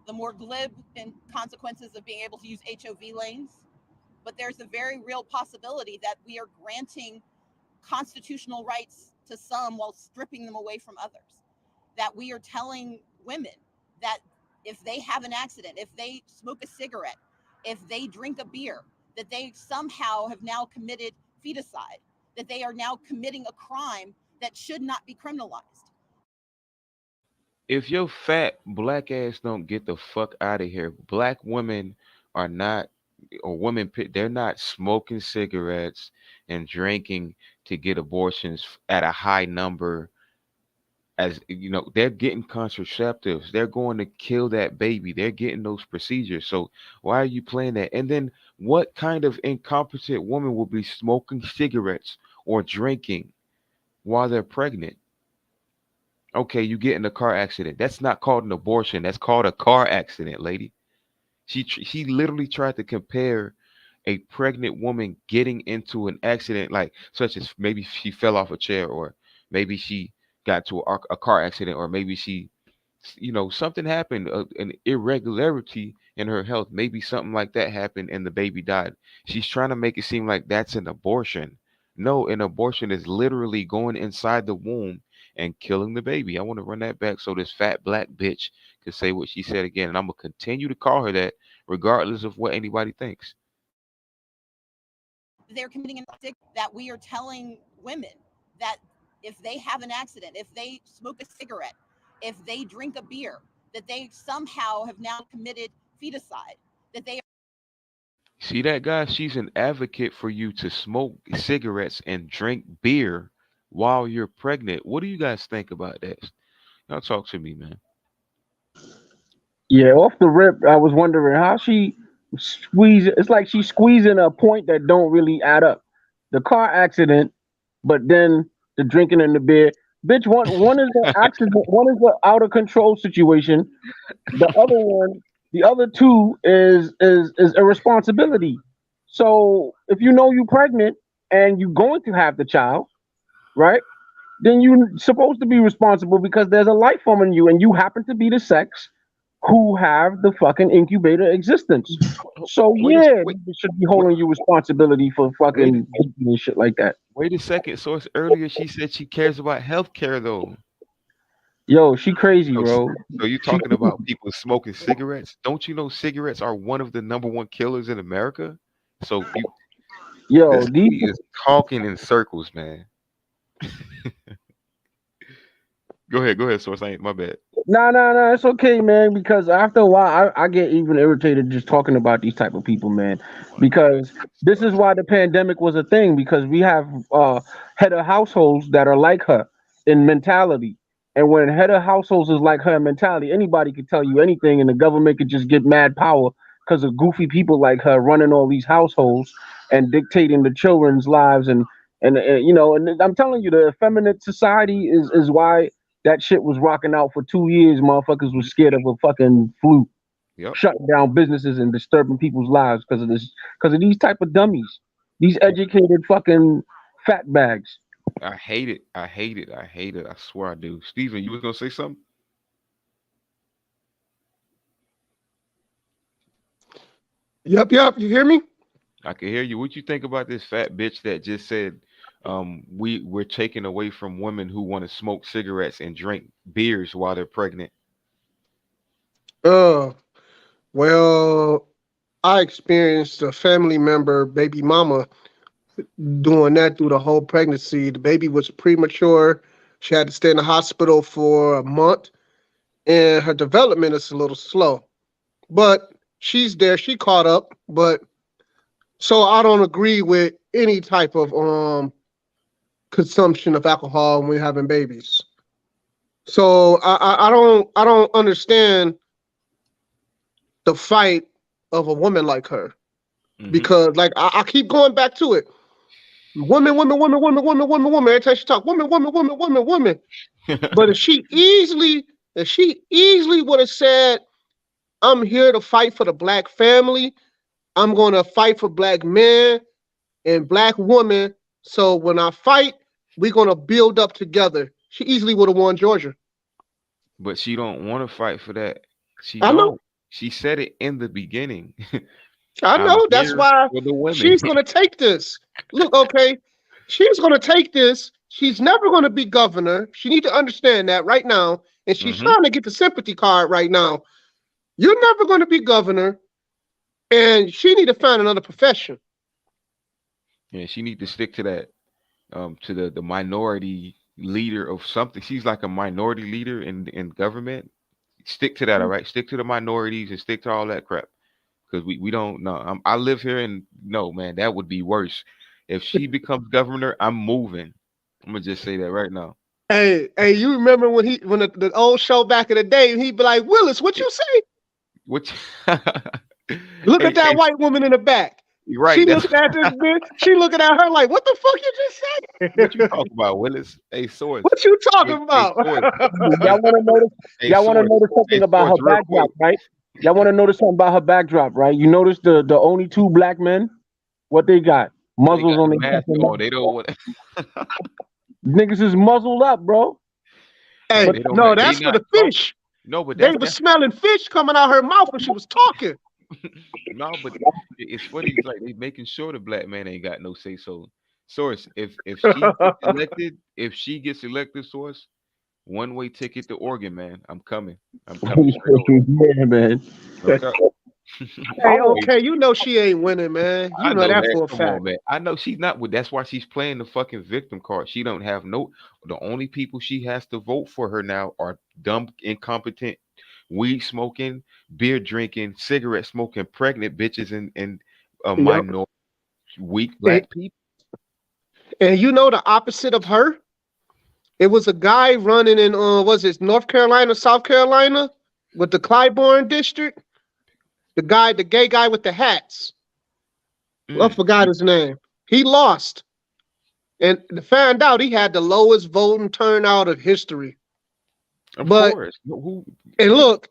the more glib consequences of being able to use HOV lanes. But there's a very real possibility that we are granting constitutional rights to some while stripping them away from others. That we are telling women that if they have an accident, if they smoke a cigarette, if they drink a beer, that they somehow have now committed feticide, that they are now committing a crime that should not be criminalized. If your fat black ass don't get the fuck out of here, black women are not, or women, they're not smoking cigarettes and drinking to get abortions at a high number. As you know, they're getting contraceptives, they're going to kill that baby, they're getting those procedures. So why are you playing that? And then what kind of incompetent woman will be smoking cigarettes or drinking while they're pregnant? Okay, you get in a car accident, that's not called an abortion, that's called a car accident, lady. She literally tried to compare a pregnant woman getting into an accident, like such as maybe she fell off a chair, or maybe she got to a car accident, or maybe she, something happened, an irregularity in her health, maybe something like that happened and the baby died. She's trying to make it seem like that's an abortion. No, an abortion is literally going inside the womb and killing the baby. I want to run that back so this fat black bitch could say what she said again, and I'm gonna continue to call her that regardless of what anybody thinks. They're committing an act that we are telling women that if they have an accident, if they smoke a cigarette, if they drink a beer, that they somehow have now committed feticide, that they See that, guy? She's an advocate for you to smoke cigarettes and drink beer while you're pregnant. What do you guys think about that? Y'all talk to me, man. Yeah, off the rip, I was wondering how she squeeze. It's like she's squeezing a point that don't really add up. The car accident, but then the drinking and the beer. Bitch, one is the accident, one is the out of control situation. The other two is irresponsibility. So if you know you're pregnant and you're going to have the child, right? Then you're supposed to be responsible because there's a life form in you, and you happen to be the sex who have the fucking incubator existence. So Wait, yeah, wait, they should be holding you responsibility for wait, fucking and shit like that. wait a second. Source earlier, she said she cares about healthcare, though. Yo, she crazy, So, bro. so you She talking about people smoking cigarettes? Don't you know cigarettes are one of the number one killers in America? So yo, this these lady is talking in circles, man. Go ahead, Source. I ain't my bad. no, it's okay, man. Because after a while, I get even irritated just talking about these type of people, man. Because this is why the pandemic was a thing. Because we have head of households that are like her in mentality, and when head of households is like her in mentality, anybody could tell you anything, and the government could just get mad power because of goofy people like her running all these households and dictating the children's lives and I'm telling you, the effeminate society is why that shit was rocking out for 2 years. Motherfuckers was scared of a fucking flu, Yep. shutting down businesses and disturbing people's lives because of this, because of these type of dummies, these educated fucking fat bags. I hate it. I hate it. I hate it. I swear I do. Steven, you was gonna say something? Yep. You hear me? I can hear you. What you think about this fat bitch that just said, we're taking away from women who want to smoke cigarettes and drink beers while they're pregnant? Uh, well, I experienced a family member, baby mama, doing that through the whole pregnancy. The baby was premature. She had to stay in the hospital for a month, and her development is a little slow. But she's there. She caught up. But so I don't agree with any type of consumption of alcohol when we're having babies. So I don't understand the fight of a woman like her, because like I keep going back to it. Woman. Every time she talk, woman. But if she easily would have said, "I'm here to fight for the black family. I'm going to fight for black men and black women. So when I fight, we're going to build up together." She easily would have won Georgia. But she don't want to fight for that. She I know. don't. She said it in the beginning. I I'm know. That's here why for the women. she's going to take this. Look, okay. She's going to take this. She's never going to be governor. She need to understand that right now. And she's trying to get the sympathy card right now. You're never going to be governor. And she need to find another profession. Yeah, she need to stick to that, to the minority leader of something. She's like a minority leader in government. Stick to that, all right? Stick to the minorities and stick to all that crap. Because we don't know. I live here, and no, man, that would be worse. If she becomes governor, I'm moving. I'm gonna just say that right now. Hey, you remember when the old show back in the day, he'd be like, "Willis, what you say?" Which Look hey, at that hey, white woman in the back. right? She That's looking at this bitch. She looking at her like, "What the fuck you just what you said?" talk about, Willis. Hey, Source. What you Hey, talking about? Source. Y'all want to notice? Hey, Y'all want to Source. notice something Hey, about Source, her real backdrop, quick. right? Y'all want to notice something about her backdrop, right? You notice the only two black men What they got? They Muzzles got on the their mask fucking on. mouth. They don't want. Niggas is muzzled up, bro. Hey, But They don't. no, They that's for not the talk. fish. No, but They that's was smelling fish coming out her mouth when she was talking. no, but it's funny. It's like they making sure the black man ain't got no say so. Source, if she gets elected, source, one way ticket to Oregon, man. I'm coming. I'm coming straight over yeah, man. there. Okay. Hey, Always. okay, you know she ain't winning, man. You I know know that that. for a Come on, fact. man. I know she's not. That's why she's playing the fucking victim card. She don't have no. The only people she has to vote for her now are dumb, incompetent, weed smoking, beer drinking, cigarette smoking, pregnant bitches, and Yep. minority, weak And, black people. and you know the opposite of her? It was a guy running in was it North Carolina, South Carolina, with the Clybourne district. The gay guy with the hats. I Mm, forgot his name. He lost. And to find out he had the lowest voting turnout of history. of But course. Who? and look,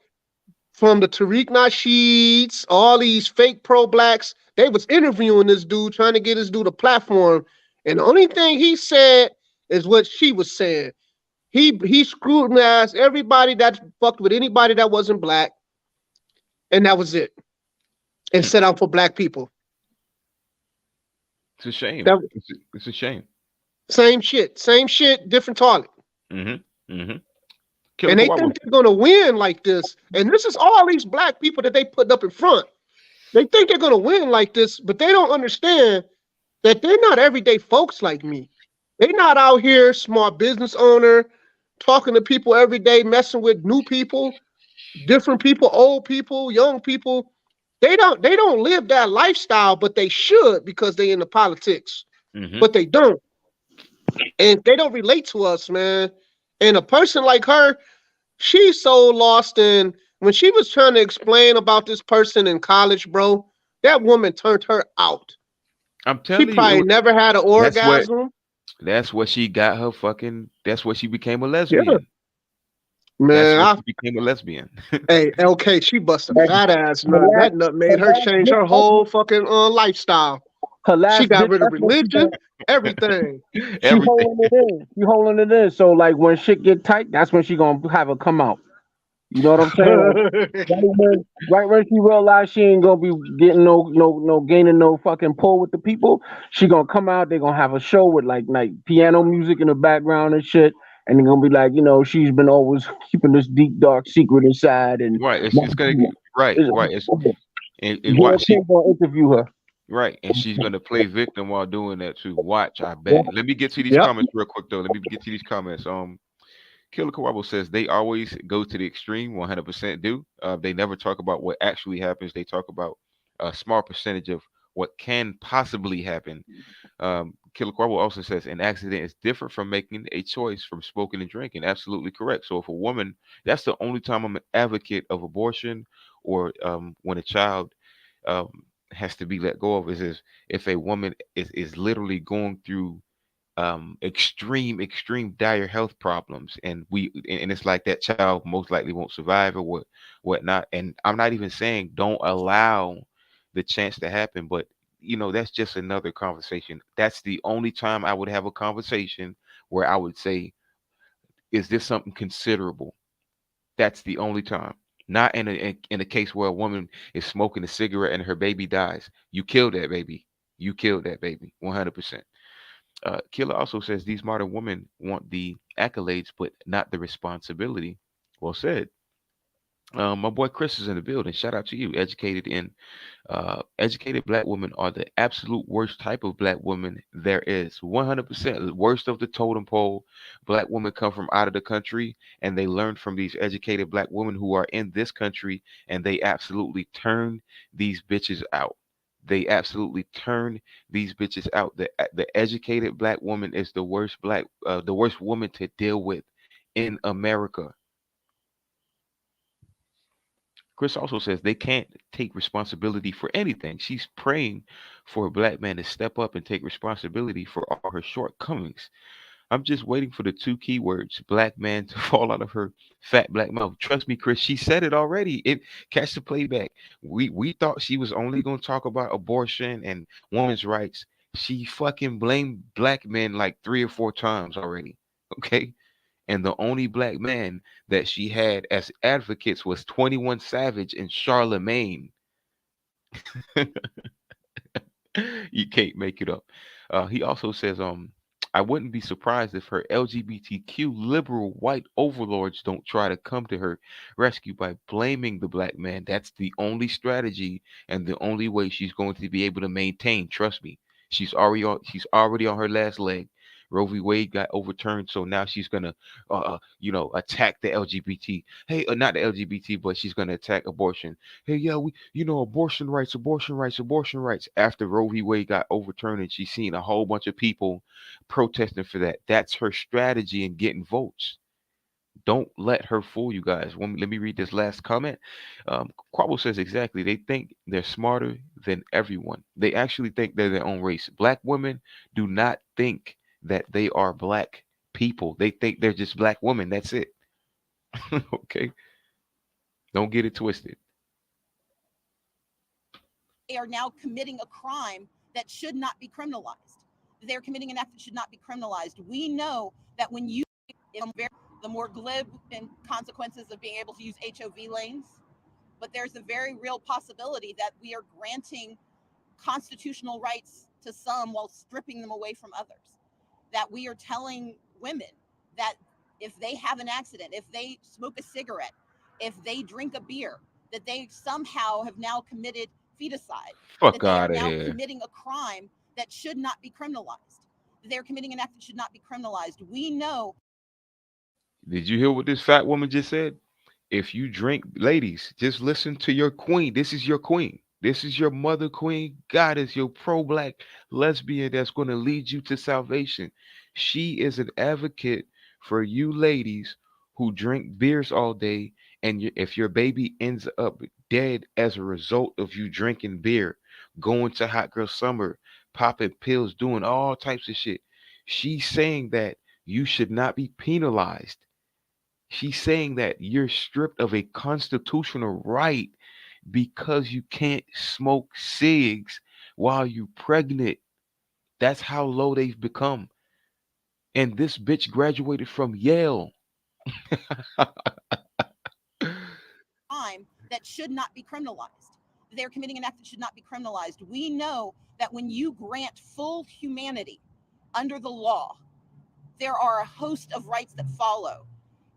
from the Tariq Nasheeds, all these fake pro-blacks, they was interviewing this dude, trying to get this dude a platform. And the only thing he said is what she was saying. He scrutinized everybody that fucked with anybody that wasn't black, and that was it. And set out for black people. It's a shame. That It's a shame. same shit, different toilet. Mm-hmm. Mm-hmm. Killer And they Kawhi. think they're gonna win like this. And this is all these black people that they put up in front. They think they're gonna win like this, but they don't understand that they're not everyday folks like me. They're not out here, small business owner, talking to people every day, messing with new people, different people, old people, young people. They don't live that lifestyle, but they should because they in the politics. Mm-hmm. But they don't. And they don't relate to us, man. And a person like her, she's so lost in when she was trying to explain about this person in college, bro, that woman turned her out. I'm She telling you, probably never had an that's what orgasm. that's what she got her fucking. That's what she became a Yeah. lesbian. That's Man, what she became a lesbian. hey, okay, she busted a Her fat ass nut. last, That nut her made her last change ditch her effort, whole fucking lifestyle. her She last got ditch rid of effort, she religion, everything. She Everything. holding it in. She holding it in. So like when shit get tight, that's when she gonna have it come out. You know what I'm saying? Right when she realized she ain't gonna be getting no gaining no fucking pull with the people, she gonna come out. They gonna have a show with like piano music in the background and shit. And they're gonna be like, she's been always keeping this deep dark secret inside, and Right. It's gonna right. Right. And Gail watch she King gonna interview her. right, and she's gonna play victim while doing that too. Watch, I bet. Let me get to these Yep. comments real quick though. Let me get to these comments. Killer Kawabo says they always go to the extreme. 100% do. They never talk about what actually happens. They talk about a small percentage of what can possibly happen. Killer Quabo also says an accident is different from making a choice from smoking and drinking. Absolutely correct. So if a woman, that's the only time I'm an advocate of abortion or when a child has to be let go of is if a woman is literally going through extreme dire health problems and it's like that child most likely won't survive or whatnot. And I'm not even saying don't allow the chance to happen, but that's just another conversation. That's the only time I would have a conversation where I would say, is this something considerable? That's the only time. Not in a case where a woman is smoking a cigarette and her baby dies. You killed that baby. You killed that baby 100%. Killer also says these modern women want the accolades, but not the responsibility. Well said. My boy Chris is in the building. Shout out to you. Educated black women are the absolute worst type of black woman there is. 100% the worst of the totem pole. Black women come from out of the country and they learn from these educated black women who are in this country, and they absolutely turn these bitches out. They absolutely turn these bitches out. The educated black woman is the worst woman to deal with in America. Chris also says they can't take responsibility for anything. She's praying for a black man to step up and take responsibility for all her shortcomings. I'm just waiting for the two keywords, black man, to fall out of her fat black mouth. Trust me, Chris, she said it already. It catch the playback. We thought she was only gonna talk about abortion and women's rights. She fucking blamed black men like 3 or 4 times already. Okay. And the only black man that she had as advocates was 21 Savage and Charlemagne. You can't make it up. He also says, I wouldn't be surprised if her LGBTQ liberal white overlords don't try to come to her rescue by blaming the black man. That's the only strategy and the only way she's going to be able to maintain. Trust me, she's already on her last leg. Roe v. Wade got overturned, so now she's gonna, attack the LGBT. Hey, not the LGBT, but she's gonna attack abortion. Hey, yeah, abortion rights, abortion rights, abortion rights. After Roe v. Wade got overturned, and she's seen a whole bunch of people protesting for that. That's her strategy in getting votes. Don't let her fool you guys. Let me read this last comment. Quabo says exactly. They think they're smarter than everyone. They actually think they're their own race. Black women do not think that they are black people. They think they're just black women. That's it. Okay. Don't get it twisted. They are now committing a crime that should not be criminalized. They're committing an act that should not be criminalized. We know that when you, the more glib and consequences of being able to use HOV lanes, but there's a very real possibility that we are granting constitutional rights to some while stripping them away from others. That we are telling women that if they have an accident, if they smoke a cigarette, if they drink a beer, that they somehow have now committed feticide, that Fuck they are out of now here. committing a crime that should not be criminalized. They're committing an act that should not be criminalized. We know. Did you hear what this fat woman just said? If you drink, ladies, just listen to your queen. This is your queen. This is your mother queen. God is your pro-black lesbian that's going to lead you to salvation. She is an advocate for you ladies who drink beers all day, and if your baby ends up dead as a result of you drinking beer, going to hot girl summer, popping pills, doing all types of shit, she's saying that you should not be penalized. She's saying that you're stripped of a constitutional right because you can't smoke cigs while you're pregnant. That's how low they've become. And this bitch graduated from Yale. Crime that should not be criminalized. They're committing an act that should not be criminalized. We know that when you grant full humanity under the law, there are a host of rights that follow.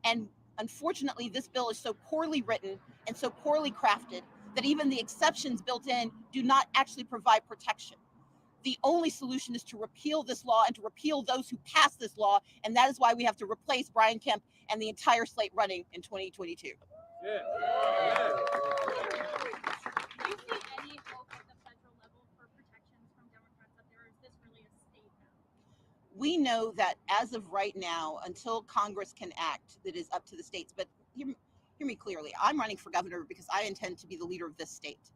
And unfortunately, this bill is so poorly written and so poorly crafted that even the exceptions built in do not actually provide protection. The only solution is to repeal this law and to repeal those who passed this law. And that is why we have to replace Brian Kemp and the entire slate running in 2022. Do you see any hope at the federal level for protections from Democrats up there, or is this really a state now? We know that as of right now, until Congress can act, it is up to the states. But hear me clearly. I'm running for governor because I intend to be the leader of this state.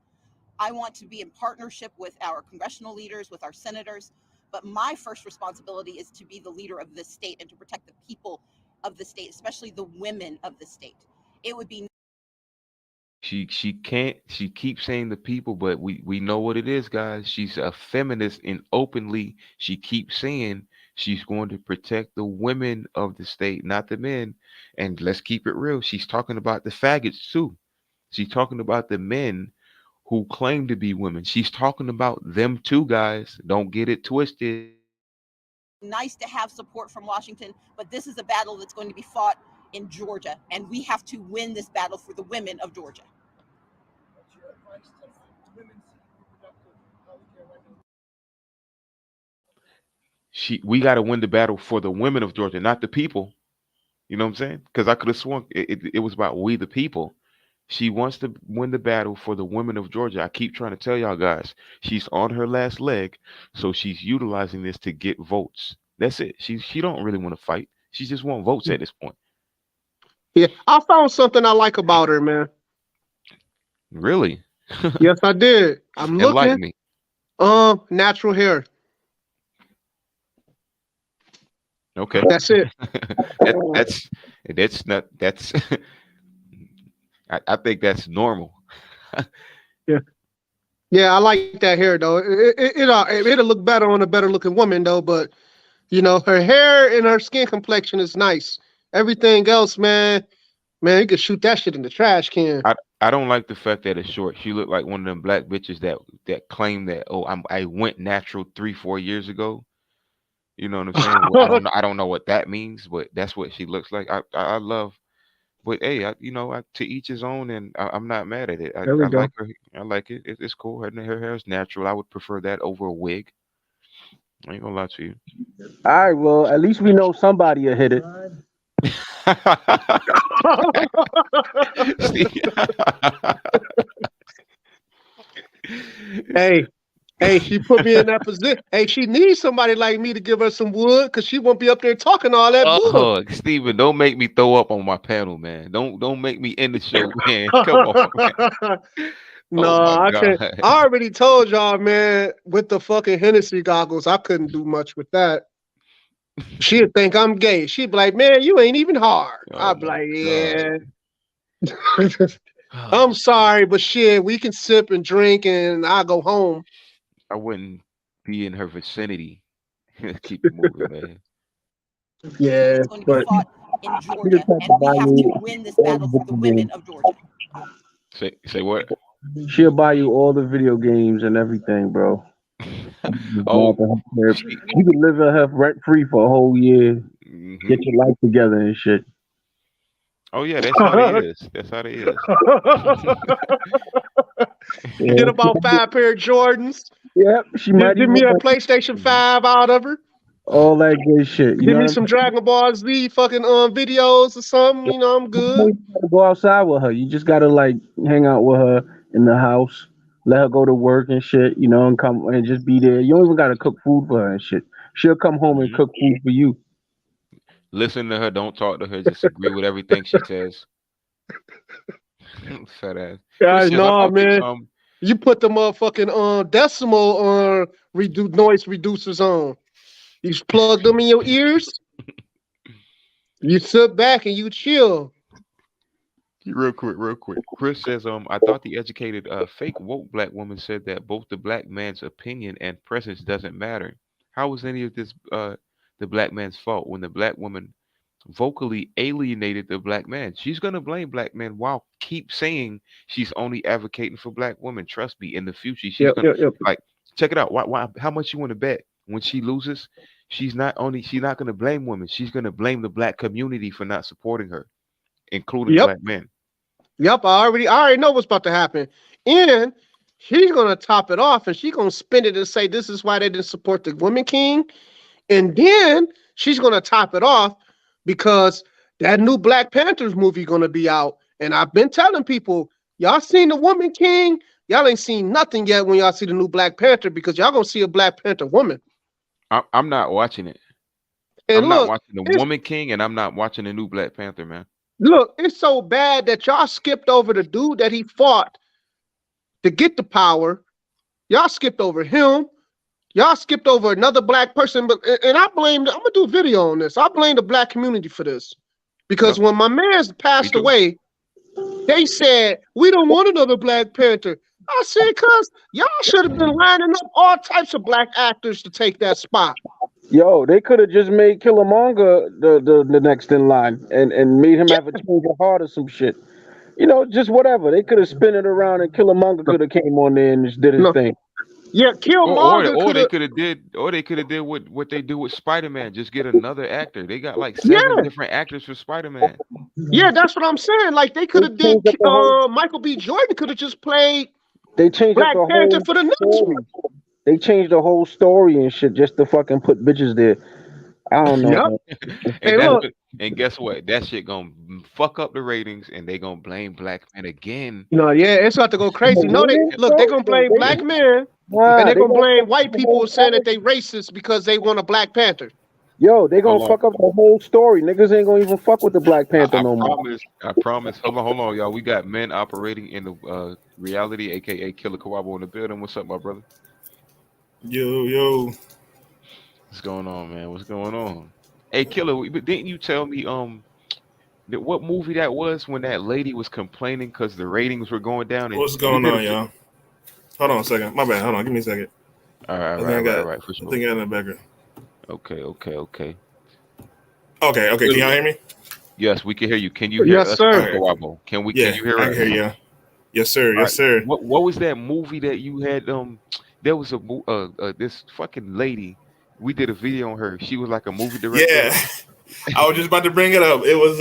I want to be in partnership with our congressional leaders, with our senators. But my first responsibility is to be the leader of this state and to protect the people of the state, especially the women of the state. It would be. She keeps saying the people, but we know what it is, guys. She's a feminist, and openly she keeps saying she's going to protect the women of the state, not the men. And let's keep it real. She's talking about the faggots too. She's talking about the men who claim to be women. She's talking about them too, guys. Don't get it twisted. Nice to have support from Washington, but this is a battle that's going to be fought in Georgia, and we have to win this battle for the women of Georgia. What's your advice to women seeking reproductive healthcare right now? We got to win the battle for the women of Georgia, not the people. You know what I'm saying? Because I could have sworn it was about we the people. She wants to win the battle for the women of Georgia. I keep trying to tell y'all guys, she's on her last leg, so she's utilizing this to get votes. That's it. She don't really want to fight. She just want votes at this point. Yeah, I found something I like about her, man. Really? Yes, I did. I'm Enlighten looking. me. Natural hair. Okay. That's it. That's not that's. I think that's normal. Yeah. Yeah, I like that hair though. It'll look better on a better looking woman though, but her hair and her skin complexion is nice. Everything else, man, you could shoot that shit in the trash can. I don't like the fact that it's short. She looked like one of them black bitches that claim that I went natural 3-4 years ago. You know what I'm saying? Well, I don't know what that means, but that's what she looks like. I love, but hey, to each his own, and I'm not mad at it. There we I go. like her. I like it. It's cool. Her hair is natural. I would prefer that over a wig. I ain't gonna lie to you. All right, well, at least we know somebody will hit it. Hey, she put me in that position. Hey, she needs somebody like me to give her some wood because she won't be up there talking all that bull. Oh, Steven, don't make me throw up on my panel, man. Don't make me end the show, man. Come on, man. No, Oh my I can't. God. I already told y'all, man, with the fucking Hennessy goggles, I couldn't do much with that. She'd think I'm gay. She'd be like, man, you ain't even hard. I'd be like, yeah. I'm sorry, but shit, we can sip and drink and I'll go home. I wouldn't be in her vicinity. Keep it moving, man. Yeah, It's going to be fought in Georgia, and we have to win this battle for the women of Georgia. Say what? She'll buy you all the video games and everything, bro. Oh, you can live in her rent free for a whole year. Get your life together and shit. Oh yeah, that's how it is. That's how it is. Get about 5 pair of Jordans. Yep, she might give me a PlayStation 5 out of her. All that good shit. Give me some Dragon Ball Z fucking videos or something. I'm good. You gotta go outside with her. You just gotta like hang out with her in the house. Let her go to work and shit, and come and just be there. You don't even gotta cook food for her and shit. She'll come home and cook food for you. Listen to her. Don't talk to her. Just agree with everything she says. Fat ass. No, man. You put the motherfucking decimal noise reducers on. You just plug them in your ears. You sit back and you chill. Real quick. Chris says, I thought the educated, fake woke black woman said that both the black man's opinion and presence doesn't matter. How was any of this the black man's fault when the black woman vocally alienated the black man? She's gonna blame black men while keep saying she's only advocating for black women. Trust me, in the future, she's gonna like check it out. Why? How much you want to bet when she loses? She's not gonna blame women. She's gonna blame the black community for not supporting her, including black men. Yep, I already know what's about to happen. And she's gonna top it off and she's gonna spin it and say this is why they didn't support the Women King. And then she's gonna top it off because that new Black Panthers movie gonna be out. And I've been telling people, y'all seen the Woman King? Y'all ain't seen nothing yet when y'all see the new Black Panther because y'all gonna see a Black Panther woman. I'm not watching it. And I'm not watching the Woman King, and I'm not watching the new Black Panther, man. Look, it's so bad that y'all skipped over the dude that he fought to get the power. Y'all skipped over him. Y'all skipped over another black person. And I'm gonna do a video on this. I blame the black community for this. Because when my man passed away, they said, we don't want another Black Panther. I said, cuz y'all should have been lining up all types of black actors to take that spot. Yo, they could have just made Killmonger the next in line and made him have a change of heart or some shit. Just whatever. They could have spin it around and Killmonger could have came on there and just did his thing. Yeah, Killmonger. Or they could have did what they do with Spider-Man. Just get another actor. They got like 7 different actors for Spider-Man. Yeah, that's what I'm saying. Like they could have did Michael B. Jordan could have just played Black Panther for the next one. They changed the whole story and shit just to fucking put bitches there. I don't know. And guess what? That shit gonna fuck up the ratings, and they gonna blame black men again. It's about to go crazy. They're gonna blame black men, and they're gonna blame white people saying that they racist because they want a Black Panther. Yo, they gonna fuck up the whole story. Niggas ain't gonna even fuck with the Black Panther no more. I promise. Hold on, y'all. We got men operating in the reality, aka Killer Kawabo, in the building. What's up, my brother? Yo. What's going on, man? What's going on? Hey, Killer, but didn't you tell me that what movie that was when that lady was complaining because the ratings were going down and What's we going did a on, y'all? Hold on a second. My bad. Hold on. Give me a second. all right, I think right, I right, got. right, for I sure. think I got in the background. Okay, okay, okay. Okay. Can y'all hear me? Yes, we can hear you. Can you hear Yes, us, All sir. right. Wabo? Can we? Can Yeah, you hear I can us? hear you. Yes, sir. All Yes, right. sir. What was that movie that you had? There was this fucking lady. We did a video on her. She was like a movie director. Yeah, I was just about to bring it up. It was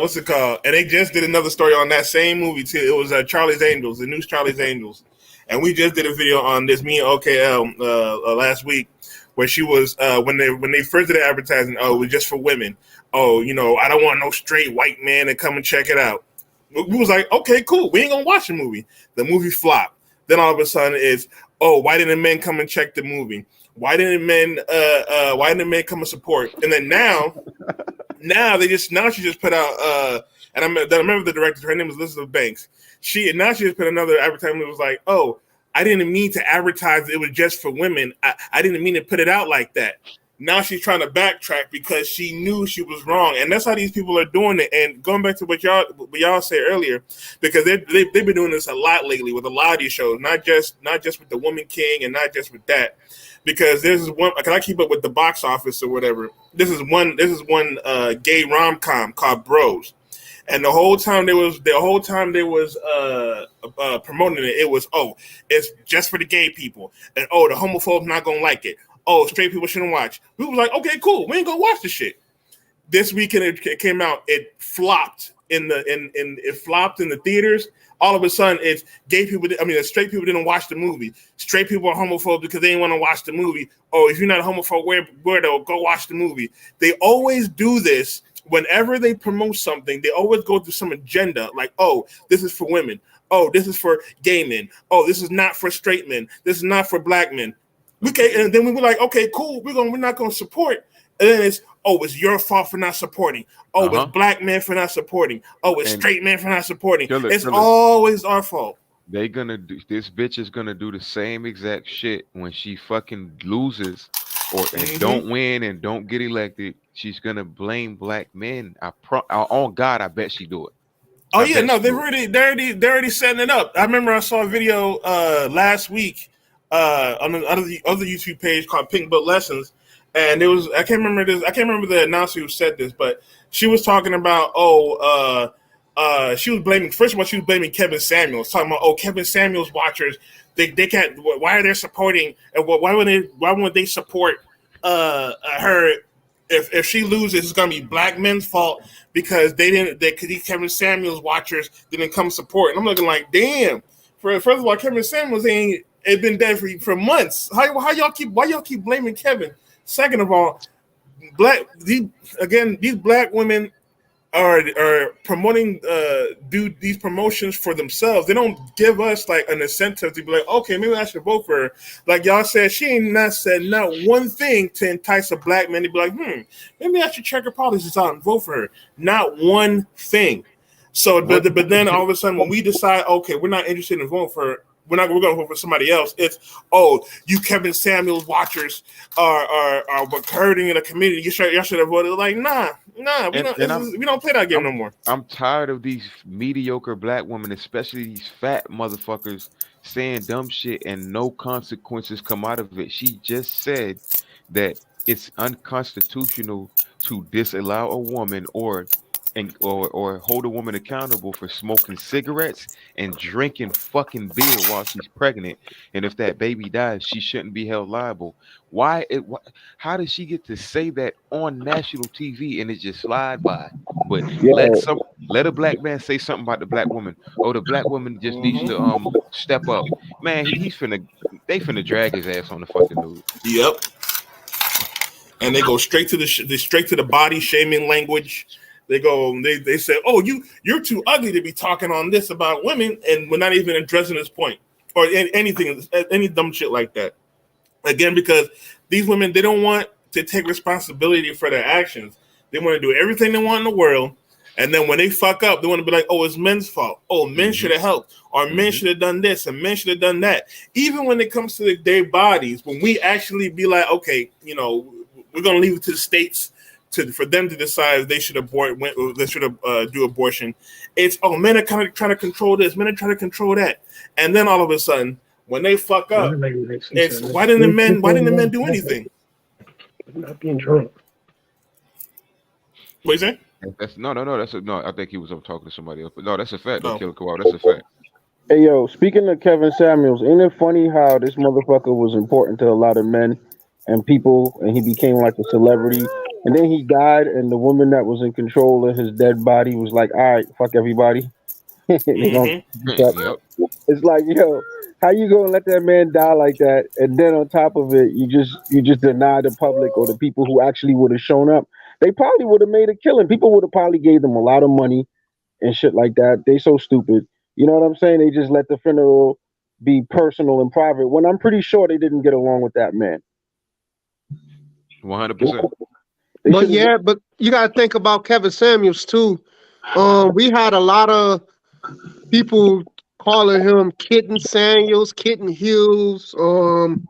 what's it called? And they just did another story on that same movie too. It was Charlie's Angels, the new Charlie's Angels, and we just did a video on this. Me and OKL last week, where she was when they first did the advertising. Oh, it was just for women. Oh, I don't want no straight white man to come and check it out. We was like, okay, cool. We ain't gonna watch the movie. The movie flopped. Then all of a sudden it's, oh, why didn't men come and check the movie? Why didn't men come and support? And then now she just put out and I remember the director, her name was Elizabeth Banks. She just put another advertisement that was like, oh, I didn't mean to advertise it was just for women. I didn't mean to put it out like that. Now she's trying to backtrack because she knew she was wrong, and that's how these people are doing it. And going back to what y'all said earlier, because they've been doing this a lot lately with a lot of these shows, not just with the Woman King and not just with that. Because there's one, can I keep up with the box office or whatever? This is one gay rom-com called Bros. And the whole time they was promoting it, it was, oh, it's just for the gay people, and oh, the homophobes not gonna like it. Oh, straight people shouldn't watch. We was like, okay, cool, we ain't gonna watch the shit. This weekend it came out, it flopped in the theaters. All of a sudden, it's gay people. Straight people didn't watch the movie. Straight people are homophobes because they didn't want to watch the movie. Oh, if you're not a homophobe, where though? Go watch the movie. They always do this. Whenever they promote something, they always go through some agenda, like, oh, this is for women. Oh, this is for gay men. Oh, this is not for straight men. This is not for black men. Okay, and then we were like, okay, cool. We're not gonna support. And then it's, oh, it's your fault for not supporting. Oh, it's black men for not supporting. Oh, it's straight men for not supporting. It's always our fault. They gonna do this. Bitch is gonna do the same exact shit when she fucking loses and don't win and don't get elected. She's gonna blame black men. On God, I bet she do it. Oh yeah, no, they're already setting it up. I remember I saw a video last week on the other YouTube page called Pink Book Lessons, and it was, I can't remember the announcer who said this, but she was talking about she was blaming Kevin Samuels, talking about, oh, Kevin Samuels watchers, they can't, why are they supporting, and why wouldn't they support her? If she loses, it's gonna be black men's fault because these Kevin Samuels watchers didn't come support. And I'm looking like, damn. First of all, Kevin Samuels ain't been dead for months. Why y'all keep blaming Kevin? Second of all, these black women are promoting do these promotions for themselves. They don't give us like an incentive to be like, okay, maybe I should vote for her. Like y'all said, she ain't not said not one thing to entice a black man to be like, maybe I should check her policies out and vote for her. Not one thing. So, but then all of a sudden, when we decide, okay, we're not interested in voting for her, we're going to vote for somebody else. It's, oh, you Kevin Samuels watchers are hurting in the community. Y'all should have voted. Like, nah, we don't play that game no more. I'm tired of these mediocre black women, especially these fat motherfuckers, saying dumb shit and no consequences come out of it. She just said that it's unconstitutional to disallow a woman or hold a woman accountable for smoking cigarettes and drinking fucking beer while she's pregnant, and if that baby dies, she shouldn't be held liable. How did she get to say that on national TV and it just slide by? But let a black man say something about the black woman. Oh, the black woman just needs to step up. Man, they finna drag his ass on the fucking news. Yep. And they go straight to the body shaming language. They say, oh, you're too ugly to be talking on this about women, and we're not even addressing this point or any dumb shit like that. Again, because these women, they don't want to take responsibility for their actions. They want to do everything they want in the world, and then when they fuck up, they want to be like, oh, it's men's fault. Oh, men should have helped, or men should have done this, and men should have done that. Even when it comes to their bodies, when we actually be like, okay, we're gonna leave it to the states for them to decide if they should abort, they should do abortion. It's men are kind of trying to control this, men are trying to control that, and then all of a sudden when they fuck up, it's why didn't the men do anything? Not being drunk. What you saying? That's no. I think he was up talking to somebody else. But no, that's a fact. Don't kill a Kawhi. That's a fact. Hey, yo, speaking of Kevin Samuels, ain't it funny how this motherfucker was important to a lot of men and people, and he became like a celebrity, and then he died, and the woman that was in control of his dead body was like, all right, fuck everybody. It's like, yo, how you gonna let that man die like that, and then on top of it, you just deny the public or the people who actually would have shown up. They probably would have made a killing. People would have probably gave them a lot of money and shit like that. They so stupid. You know what I'm saying? They just let the funeral be personal and private when I'm pretty sure they didn't get along with that man. 100%. But yeah, but you got to think about Kevin Samuels too. We had a lot of people calling him Kitten Samuels, Kitten Hughes. When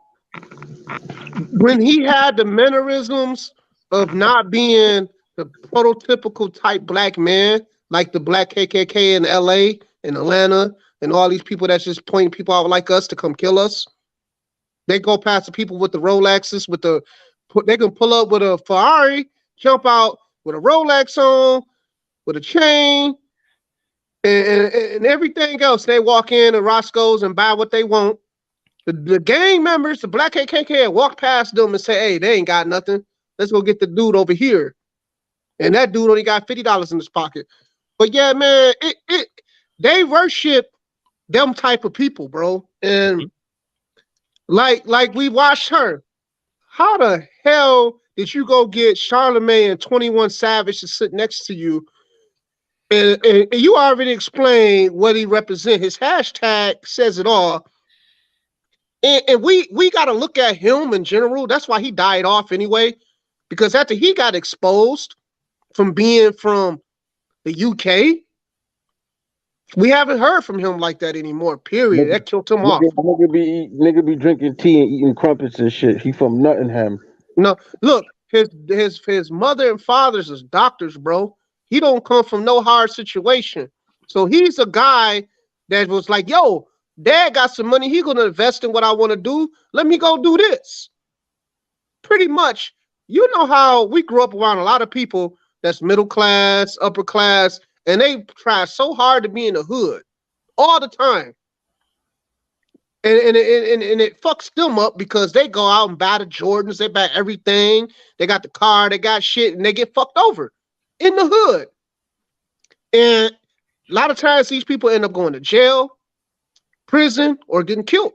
he had the mannerisms of not being the prototypical type black man, like the black KKK in LA and Atlanta, and all these people that's just pointing people out like us to come kill us. They go past the people with the Rolexes, they can pull up with a Ferrari, jump out with a Rolex on, with a chain, and everything else. They walk in to Roscoe's and buy what they want. The gang members, the black KKK, walk past them and say, hey, they ain't got nothing. Let's go get the dude over here. And that dude only got $50 in his pocket. But yeah, man, they worship them type of people, bro. And like we watched her. How the hell did you go get Charlamagne and 21 Savage to sit next to you? And you already explained what he represents. His hashtag says it all. And we got to look at him in general. That's why he died off anyway. Because after he got exposed from being from the UK, we haven't heard from him like that anymore, period. That killed him off. Nigga be drinking tea and eating crumpets and shit. He from Nottingham. No, look, his mother and fathers is doctors, bro. He don't come from no hard situation. So he's a guy that was like, yo, dad got some money. He going to invest in what I want to do. Let me go do this. Pretty much, you know how we grew up around a lot of people that's middle class, upper class, and they try so hard to be in the hood all the time. And it fucks them up because they go out and buy the Jordans, they buy everything. They got the car, they got shit, and they get fucked over in the hood. And a lot of times these people end up going to jail, prison, or getting killed.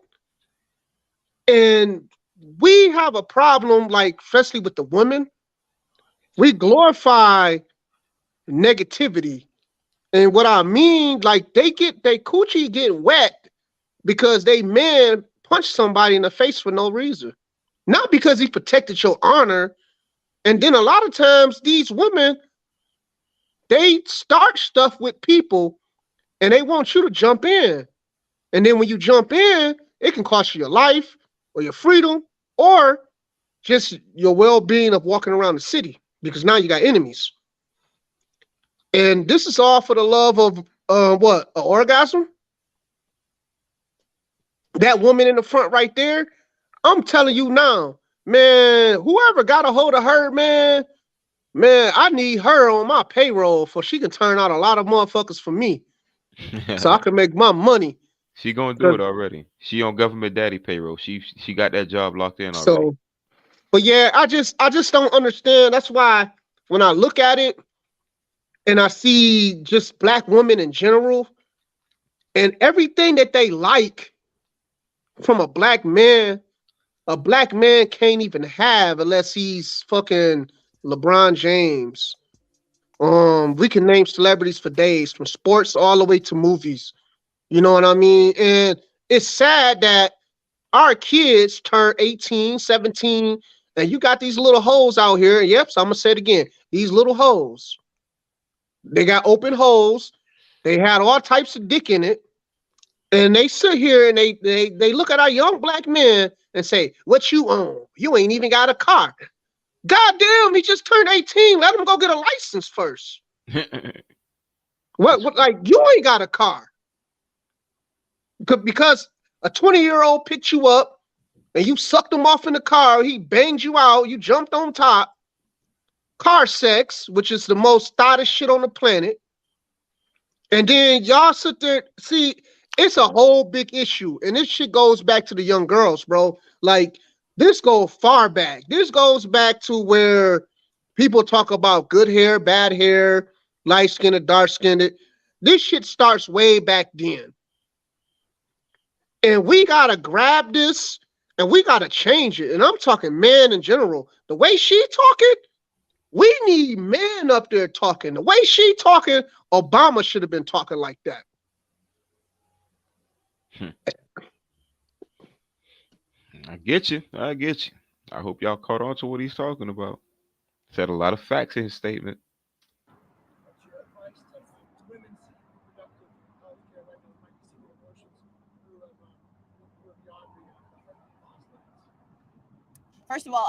And we have a problem, like, especially with the women. We glorify negativity. And what I mean, like, they coochie get wet because they men punch somebody in the face for no reason. Not because he protected your honor. And then a lot of times these women, they start stuff with people and they want you to jump in. And then when you jump in, it can cost you your life or your freedom or just your well-being of walking around the city because now you got enemies. And this is all for the love of what? An orgasm? That woman in the front right there, I'm telling you now, man, whoever got a hold of her, man, I need her on my payroll for she can turn out a lot of motherfuckers for me so I can make my money. She gonna do it already. She on government daddy payroll. She got that job locked in already. So, but yeah, I just don't understand. That's why when I look at it and I see just black women in general and everything that they like from a black man can't even have unless he's fucking LeBron James. We can name celebrities for days, from sports all the way to movies. You know what I mean? And it's sad that our kids turn 18, 17, and you got these little hoes out here. Yep, so I'm going to say it again. These little hoes. They got open holes. They had all types of dick in it. And they sit here and they look at our young black men and say, what you own? You ain't even got a car. Goddamn, he just turned 18. Let him go get a license first. What like you ain't got a car. Because a 20-year-old picked you up and you sucked him off in the car, he banged you out, you jumped on top. Car sex, which is the most thoughtless shit on the planet. And then y'all sit there, see, it's a whole big issue. And this shit goes back to the young girls, bro. Like, this goes far back. This goes back to where people talk about good hair, bad hair, light-skinned, dark-skinned. This shit starts way back then. And we got to grab this and we got to change it. And I'm talking men in general. The way she talking, we need men up there talking. The way she talking, Obama should have been talking like that. I get you. I get you. I hope y'all caught on to what he's talking about. Said a lot of facts in his statement. What's your advice to women seeking reproductive health care right now, might be seeking abortions who are beyond the lost limits? First of all,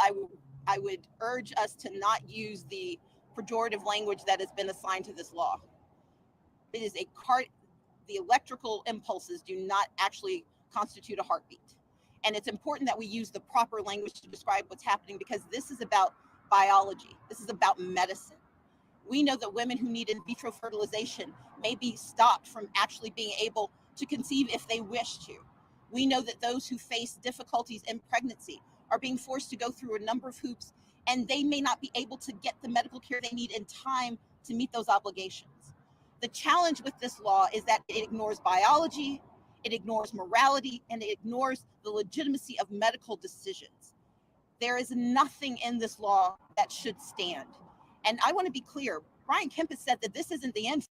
I would urge us to not use the pejorative language that has been assigned to this law. It is the electrical impulses do not actually constitute a heartbeat. And it's important that we use the proper language to describe what's happening, because this is about biology. This is about medicine. We know that women who need in vitro fertilization may be stopped from actually being able to conceive if they wish to. We know that those who face difficulties in pregnancy are being forced to go through a number of hoops, and they may not be able to get the medical care they need in time to meet those obligations. The challenge with this law is that it ignores biology, it ignores morality, and it ignores the legitimacy of medical decisions. There is nothing in this law that should stand. And I want to be clear, Brian Kemp has said that this isn't the end.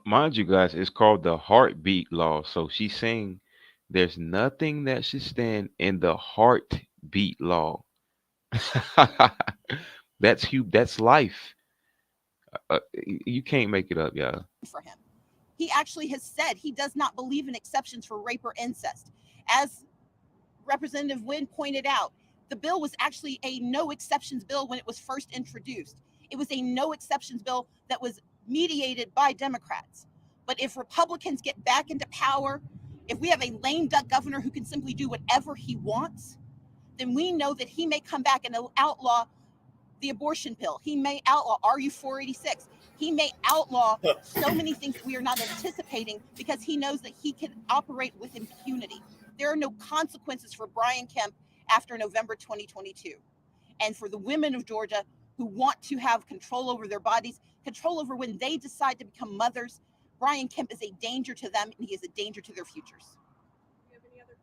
Mind you guys, it's called the heartbeat law. So she's saying there's nothing that should stand in the heartbeat law. That's life. You can't make it up, y'all. For him. He actually has said he does not believe in exceptions for rape or incest. As Representative Wynn pointed out, the bill was actually a no exceptions bill when it was first introduced. It was a no exceptions bill that was mediated by Democrats. But if Republicans get back into power, if we have a lame duck governor who can simply do whatever he wants, then we know that he may come back and outlaw the abortion pill. He may outlaw RU486. He may outlaw so many things that we are not anticipating, because he knows that he can operate with impunity. There are no consequences for Brian Kemp after November 2022. And for the women of Georgia who want to have control over their bodies, control over when they decide to become mothers, Brian Kemp is a danger to them, and he is a danger to their futures. Do you have any other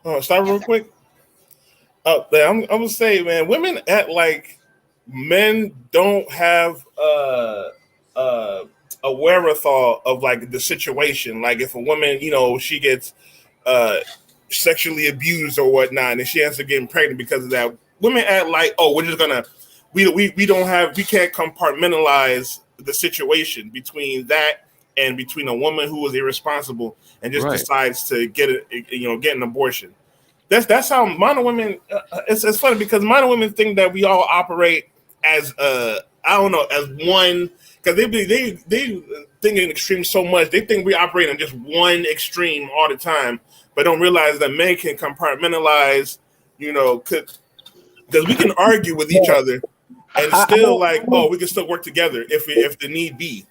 questions? Stop real quick. I'm gonna say, man, women act like men don't have a wherewithal of like the situation. Like if a woman, she gets sexually abused or whatnot, and she ends up getting pregnant because of that. Women act like, oh, we're just gonna we can't compartmentalize the situation between that and between a woman who was irresponsible and just decides to get an abortion. That's how modern women. It's funny because modern women think that we all operate as as one, because they think in extremes so much. They think we operate in just one extreme all the time, but don't realize that men can compartmentalize. Because we can argue with each other and still we can still work together if the need be.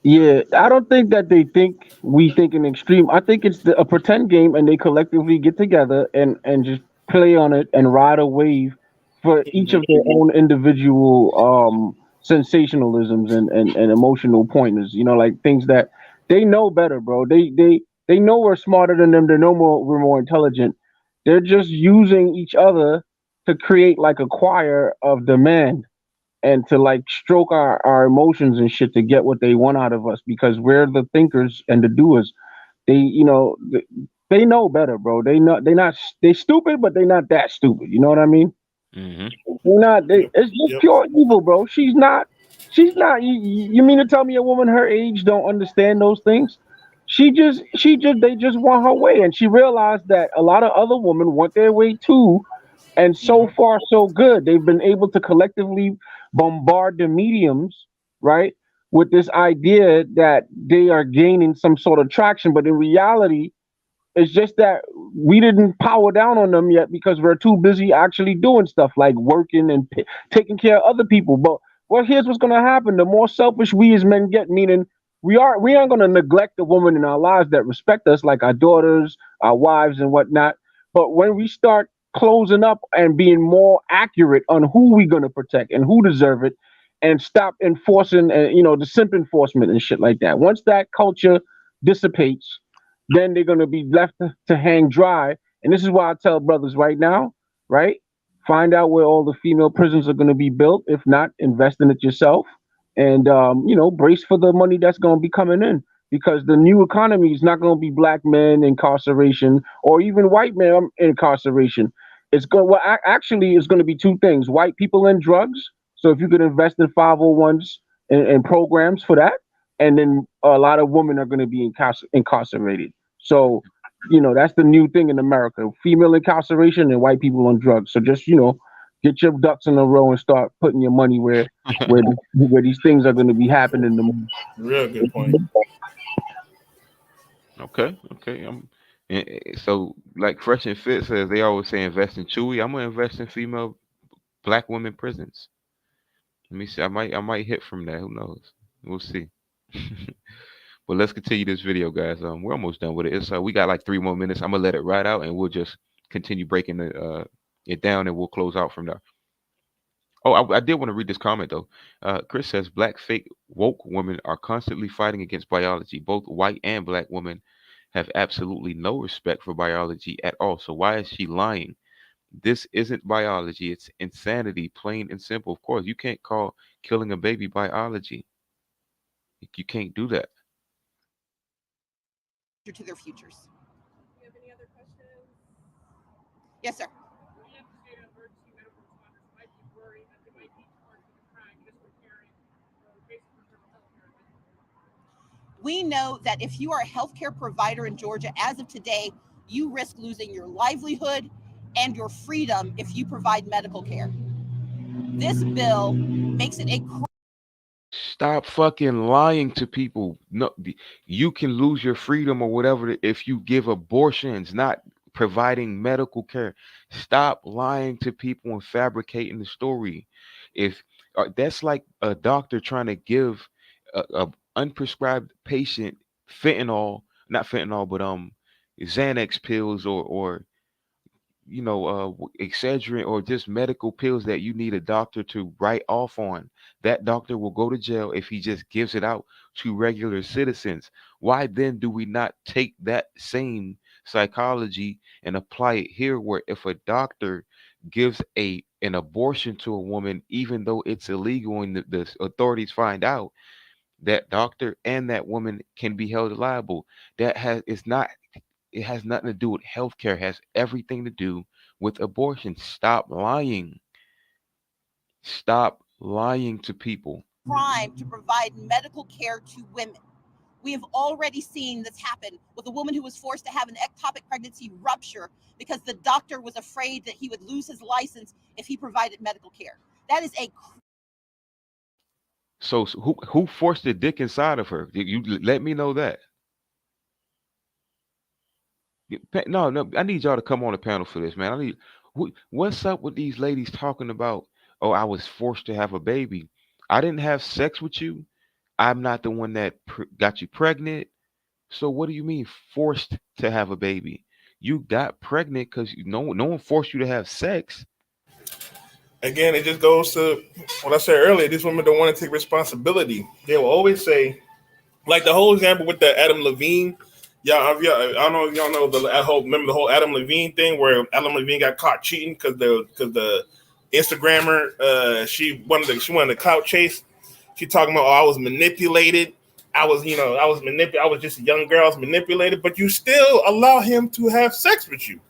Yeah, I don't think that they think we think in extreme. I think it's a pretend game, and they collectively get together and just play on it and ride a wave for each of their own individual sensationalisms and emotional pointers. Like things that they know better, bro. They know we're smarter than them. They know we're more intelligent. They're just using each other to create like a choir of demand and to like stroke our emotions and shit to get what they want out of us, because we're the thinkers and the doers. They know better, bro. They stupid, but they're not that stupid. You know what I mean? Mm-hmm. It's just pure evil, bro. She's not. You mean to tell me a woman her age don't understand those things? They just want her way, and she realized that a lot of other women want their way too, And so far, so good. They've been able to collectively bombard the mediums, right, with this idea that they are gaining some sort of traction. But in reality, it's just that we didn't power down on them yet because we're too busy actually doing stuff like working and taking care of other people. But well, here's what's going to happen: the more selfish we as men get, meaning we aren't going to neglect the women in our lives that respect us, like our daughters, our wives, and whatnot. But when we start closing up and being more accurate on who we're going to protect and who deserve it, and stop enforcing, the simp enforcement and shit like that. Once that culture dissipates, then they're going to be left to hang dry. And this is why I tell brothers right now, right? Find out where all the female prisons are going to be built. If not, invest in it yourself. And, brace for the money that's going to be coming in. Because the new economy is not going to be black men incarceration or even white men incarceration. It's going actually it's going to be two things: white people and drugs. So if you could invest in 501s and programs for that, and then a lot of women are going to be incarcerated. So, that's the new thing in America: female incarceration and white people on drugs. So just get your ducks in a row and start putting your money where these things are going to be happening. Real good point. Okay. So, like Fresh and Fit says, they always say invest in Chewy. I'm gonna invest in female black women prisons. Let me see. I might hit from that. Who knows? We'll see. But let's continue this video, guys. We're almost done with it. It's we got like 3 more minutes. I'm gonna let it ride out, and we'll just continue breaking it down, and we'll close out from there. Oh, I did want to read this comment though. Chris says black fake woke women are constantly fighting against biology. Both white and black women have absolutely no respect for biology at all. So why is she lying? This isn't biology. It's insanity, plain and simple. Of course, you can't call killing a baby biology. You can't do that. To their futures. Do you have any other questions? Yes, sir. We understand emergency medical responders might be worried that they might be charged with a crime just for caring or basic maternal health care. We know that if you are a healthcare provider in Georgia, as of today, you risk losing your livelihood and your freedom if you provide medical care. This bill makes it a Stop fucking lying to people. No, you can lose your freedom or whatever if you give abortions, not providing medical care. Stop lying to people and fabricating the story. If that's like a doctor trying to give a unprescribed patient fentanyl, not fentanyl, but Xanax pills or Excedrin or just medical pills that you need a doctor to write off on. That doctor will go to jail if he just gives it out to regular citizens. Why then do we not take that same psychology and apply it here, where if a doctor gives an abortion to a woman, even though it's illegal and the authorities find out, that doctor and that woman can be held liable. It has nothing to do with healthcare. It has everything to do with abortion. Stop lying. Stop lying to people. crime to provide medical care to women. We have already seen this happen with a woman who was forced to have an ectopic pregnancy rupture because the doctor was afraid that he would lose his license if he provided medical care. That is a So who forced the dick inside of her? You let me know that. No, I need y'all to come on the panel for this, man. What's up with these ladies talking about? Oh, I was forced to have a baby. I didn't have sex with you. I'm not the one that got you pregnant. So what do you mean forced to have a baby? You got pregnant because no one forced you to have sex. Again, it just goes to what I said earlier. These women don't want to take responsibility. They will always say, like the whole example with the Adam Levine. I don't know if y'all know remember the whole Adam Levine thing where Adam Levine got caught cheating because the Instagrammer she wanted the clout chase. She talking about, I was manipulated. I was manipulated. I was just a young girl. I was manipulated, but you still allow him to have sex with you.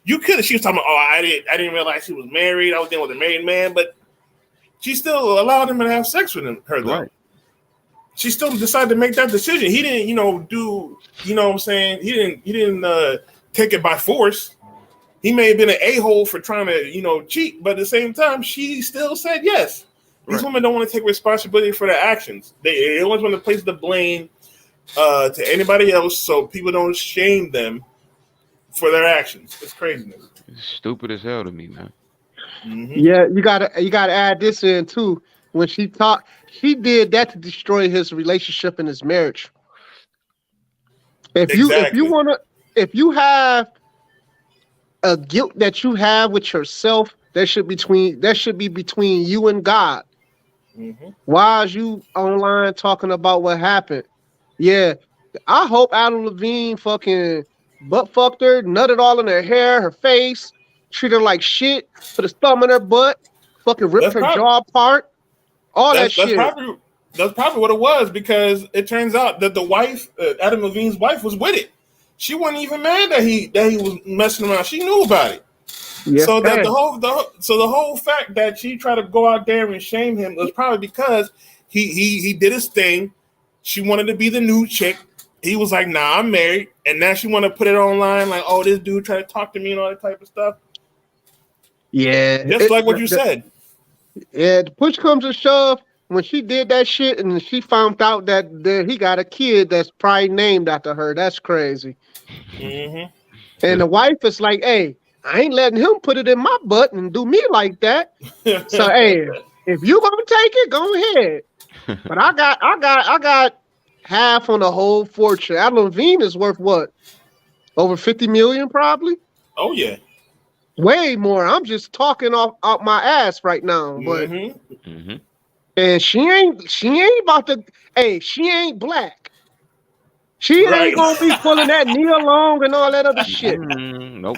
You could. She was talking about, I didn't realize she was married. I was dealing with a married man, but she still allowed him to have sex with her though. Right. She still decided to make that decision. He didn't, do, what I'm saying? He didn't take it by force. He may have been an a-hole for trying to, cheat, but at the same time, she still said yes. These women don't want to take responsibility for their actions. They always want to place the blame to anybody else, so people don't shame them for their actions. It's craziness. It's stupid as hell to me, man. Mm-hmm. Yeah, you gotta add this in too. When she did that to destroy his relationship and his marriage. If you have a guilt that you have with yourself, that should be between you and God. Mm-hmm. Why is you online talking about what happened? Yeah, I hope Adam Levine fucking butt fucked her, nutted all in her hair, her face, treated her like shit, put his thumb in her butt, fucking ripped her jaw apart, all that shit. That's probably what it was, because it turns out that the wife, Adam Levine's wife, was with it. She wasn't even mad that he was messing around. She knew about it. Yes, so that the whole fact that she tried to go out there and shame him was probably because he did his thing. She wanted to be the new chick. He was like, "Nah, I'm married," and now she want to put it online like, "Oh, this dude tried to talk to me" and all that type of stuff. Yeah, just like what you said. Yeah, the push comes to shove. When she did that shit and she found out that he got a kid that's probably named after her, that's crazy. Mm-hmm. And the wife is like, "Hey, I ain't letting him put it in my butt and do me like that." So, hey, if you gonna take it, go ahead. But I got half on the whole fortune. Adam Levine is worth what? Over 50 million, probably. Oh yeah. Way more. I'm just talking off my ass right now, but. Mm-hmm. And she ain't about to. Hey, she ain't black. She ain't gonna be pulling that Nia Long and all that other shit. Nope.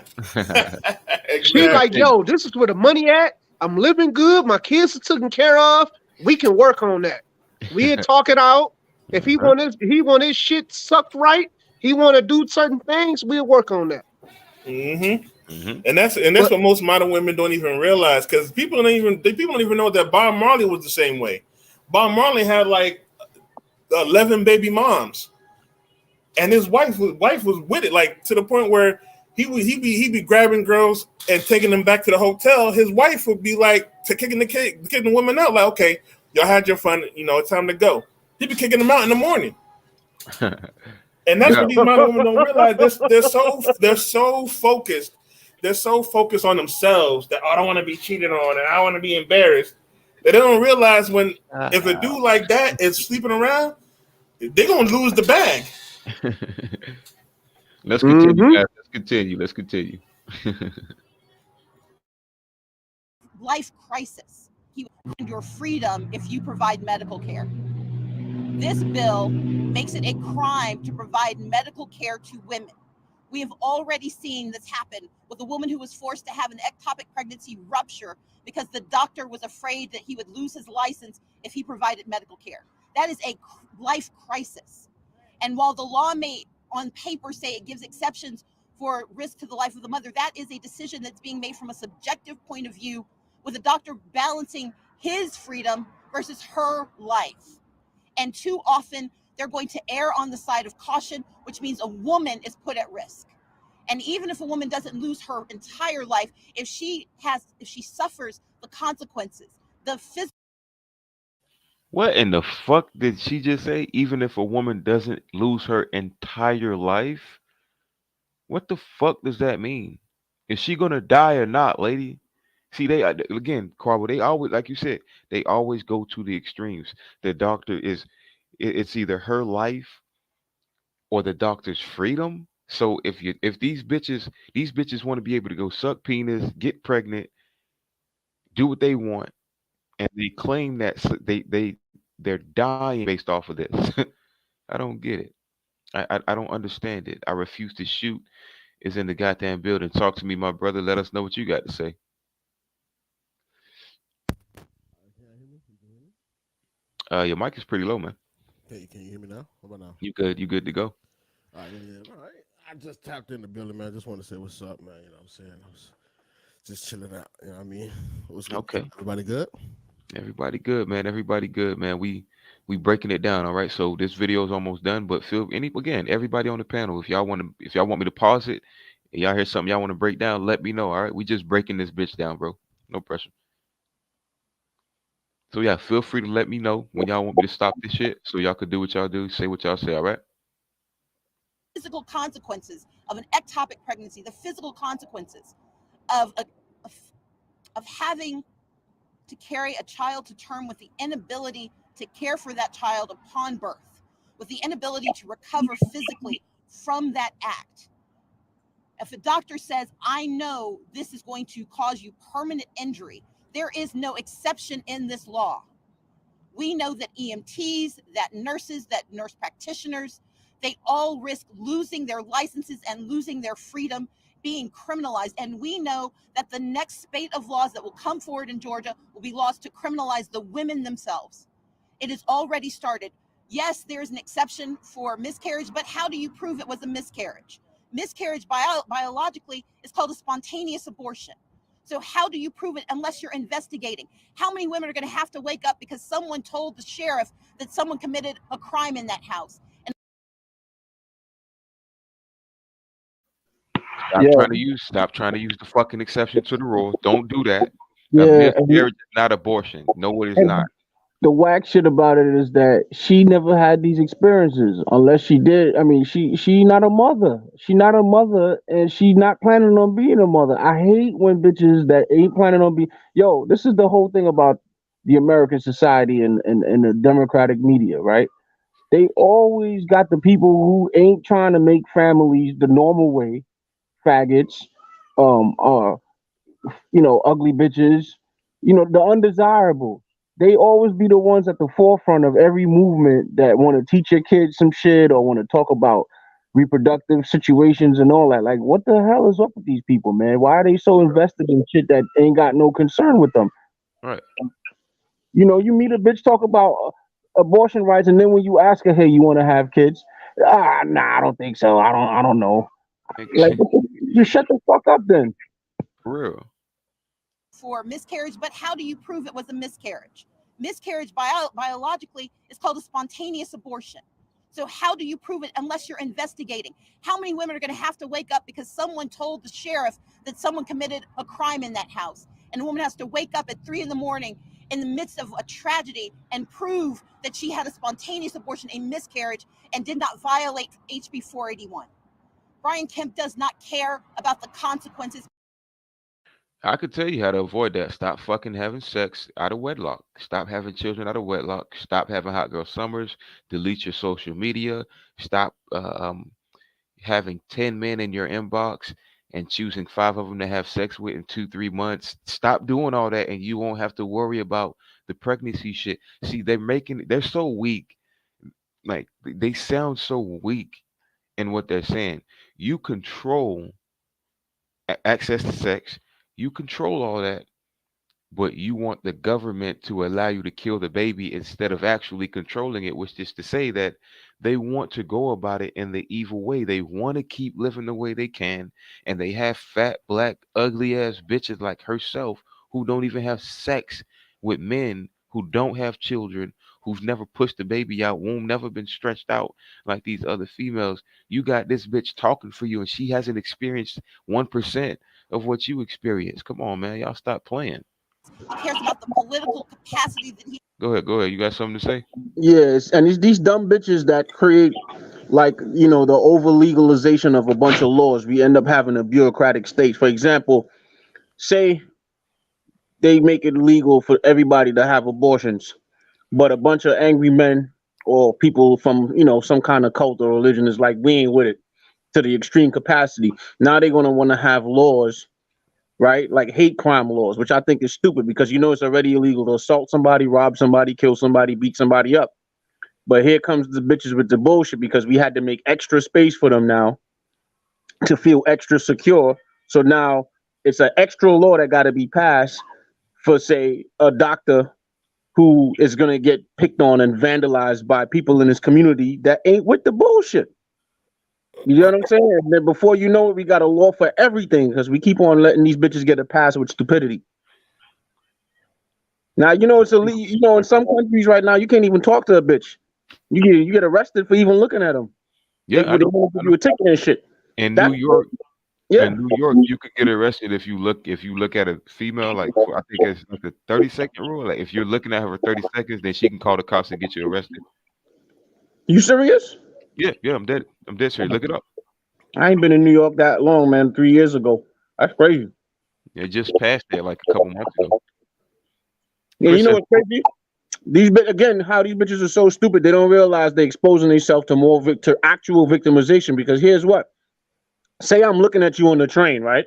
She like, yo, this is where the money at. I'm living good. My kids are taken care of. We can work on that. We can talk it out. If he want his shit sucked right, he want to do certain things. We'll work on that. Mm-hmm. Mm-hmm. And that's what most modern women don't even realize, because people don't even know that Bob Marley was the same way. Bob Marley had like 11 baby moms, and his wife was with it, like to the point where he'd be grabbing girls and taking them back to the hotel. His wife would be like kicking the woman out, like, "Okay, y'all had your fun, it's time to go." He'd be kicking them out in the morning. And that's what these modern women don't realize. They're so focused. They're so focused on themselves that, I don't want to be cheated on and I want to be embarrassed. That they don't realize if a dude like that is sleeping around, they're gonna lose the bag. Let's continue, guys. Let's continue. Life crisis. You and your freedom if you provide medical care. This bill makes it a crime to provide medical care to women. We have already seen this happen with a woman who was forced to have an ectopic pregnancy rupture because the doctor was afraid that he would lose his license if he provided medical care. That is a life crisis. And while the law may on paper say it gives exceptions for risk to the life of the mother, that is a decision that's being made from a subjective point of view, with a doctor balancing his freedom versus her life. And too often they're going to err on the side of caution, which means a woman is put at risk. And even if a woman doesn't lose her entire life, if she suffers the consequences, the physical. What in the fuck did she just say? Even if a woman doesn't lose her entire life? What the fuck does that mean? Is she gonna die or not, lady? See, they again, Carbo, they always, like you said, they always go to the extremes. The doctor it's either her life or the doctor's freedom. So if these bitches want to be able to go suck penis, get pregnant, do what they want, and they claim that they're dying based off of this. I don't get it. I don't understand it. I refuse to shoot. Is in the goddamn building. Talk to me, my brother. Let us know what you got to say. Your mic is pretty low, man. Can you hear me now? How about now? You good? You good to go? All right, yeah. All right. I just tapped in the building, man. I just want to say what's up, man. You know what I'm saying? I was just chilling out. You know what I mean? What's good? Okay. Everybody good? Everybody good, man. Everybody good, man. We breaking it down, all right. So this video is almost done, but everybody on the panel, if y'all want me to pause it, And y'all hear something y'all want to break down, let me know. All right, we just breaking this bitch down, bro. No pressure. So yeah, feel free to let me know when y'all want me to stop this shit, so y'all could do what y'all do, say what y'all say. All right. Physical consequences of an ectopic pregnancy, the physical consequences of of having to carry a child to term with the inability to care for that child upon birth, with the inability to recover physically from that act. If a doctor says, I know this is going to cause you permanent injury, there is no exception in this law. We know that EMTs, that nurses, that nurse practitioners, they all risk losing their licenses and losing their freedom, being criminalized. And we know that the next spate of laws that will come forward in Georgia will be laws to criminalize the women themselves. It has already started. Yes, there's an exception for miscarriage, but how do you prove it was a miscarriage? Miscarriage biologically is called a spontaneous abortion. So how do you prove it unless you're investigating? How many women are going to have to wake up because someone told the sheriff that someone committed a crime in that house? And Stop trying to use the fucking exception to the rule. Don't do that. A Yeah, miscarriage is not abortion. No, it is not. and the whack shit about it is that she never had these experiences unless she did. I mean, she not a mother. She not a mother, and she not planning on being a mother. I hate when bitches that ain't planning on being. Yo, this is the whole thing about the American society and the democratic media, right? They always got the people who ain't trying to make families the normal way, faggots, um, uh, ugly bitches, the undesirable. They always be the ones at the forefront of every movement that want to teach your kids some shit or want to talk about reproductive situations and all that. Like, what the hell is up with these people, man? Why are they so invested in shit that ain't got no concern with them? Right. You meet a bitch talk about abortion rights, and then when you ask her, "Hey, you want to have kids?" Nah, I don't think so. I don't know. Like, you shut the fuck up then. For real. for miscarriage, but how do you prove it was a miscarriage? Miscarriage biologically is called a spontaneous abortion. So how do you prove it unless you're investigating? How many women are going to have to wake up because someone told the sheriff that someone committed a crime in that house? And a woman has to wake up at 3 a.m. in the midst of a tragedy and prove that she had a spontaneous abortion, a miscarriage, and did not violate HB 481. Brian Kemp does not care about the consequences. I could tell you how to avoid that. Stop fucking having sex out of wedlock. Stop having children out of wedlock. Stop having hot girl summers. Delete your social media. Stop having 10 men in your inbox and choosing 5 of them to have sex with in 2, 3 months. Stop doing all that, and you won't have to worry about the pregnancy shit. See, they're so weak. Like, they sound so weak in what they're saying. You control access to sex. You control all that, but you want the government to allow you to kill the baby instead of actually controlling it, which is to say that they want to go about it in the evil way. They want to keep living the way they can, and they have fat, black, ugly ass bitches like herself who don't even have sex with men, who don't have children, who've never pushed the baby out, womb never been stretched out like these other females. You got this bitch talking for you, and she hasn't experienced 1% of what you experience. Come on, man. Y'all stop playing. He cares about the political capacity that he. Go ahead. Go ahead. You got something to say? Yes, and it's these dumb bitches that create, like, the over legalization of a bunch of laws. We end up having a bureaucratic state. For example, say they make it legal for everybody to have abortions, but a bunch of angry men or people from some kind of cult or religion is like, we ain't with it to the extreme capacity. Now they're gonna want to have laws, right? Like hate crime laws, which I think is stupid because it's already illegal to assault somebody, rob somebody, kill somebody, beat somebody up. But here comes the bitches with the bullshit because we had to make extra space for them now to feel extra secure. So now it's an extra law that got to be passed for, say, a doctor who is going to get picked on and vandalized by people in his community that ain't with the bullshit. You know what I'm saying? And then before you know it, we got a law for everything because we keep on letting these bitches get a pass with stupidity. Now, it's illegal. In some countries right now, you can't even talk to a bitch. You get arrested for even looking at them. Yeah, They I know. want to give you a ticket and shit. In New That's York, Yeah. In New York, you could get arrested if you look at a female like for, I think it's like the 30-second rule. Like if you're looking at her for 30 seconds, then she can call the cops and get you arrested. You serious? Yeah, I'm dead serious. Look it up. I ain't been in New York that long, man. 3 years ago. That's crazy. It just passed there like a couple months ago. Yeah, you Chris know said, what's crazy? Again, how these bitches are so stupid. They don't realize they're exposing themselves to more to actual victimization. Because here's what: say I'm looking at you on the train, right?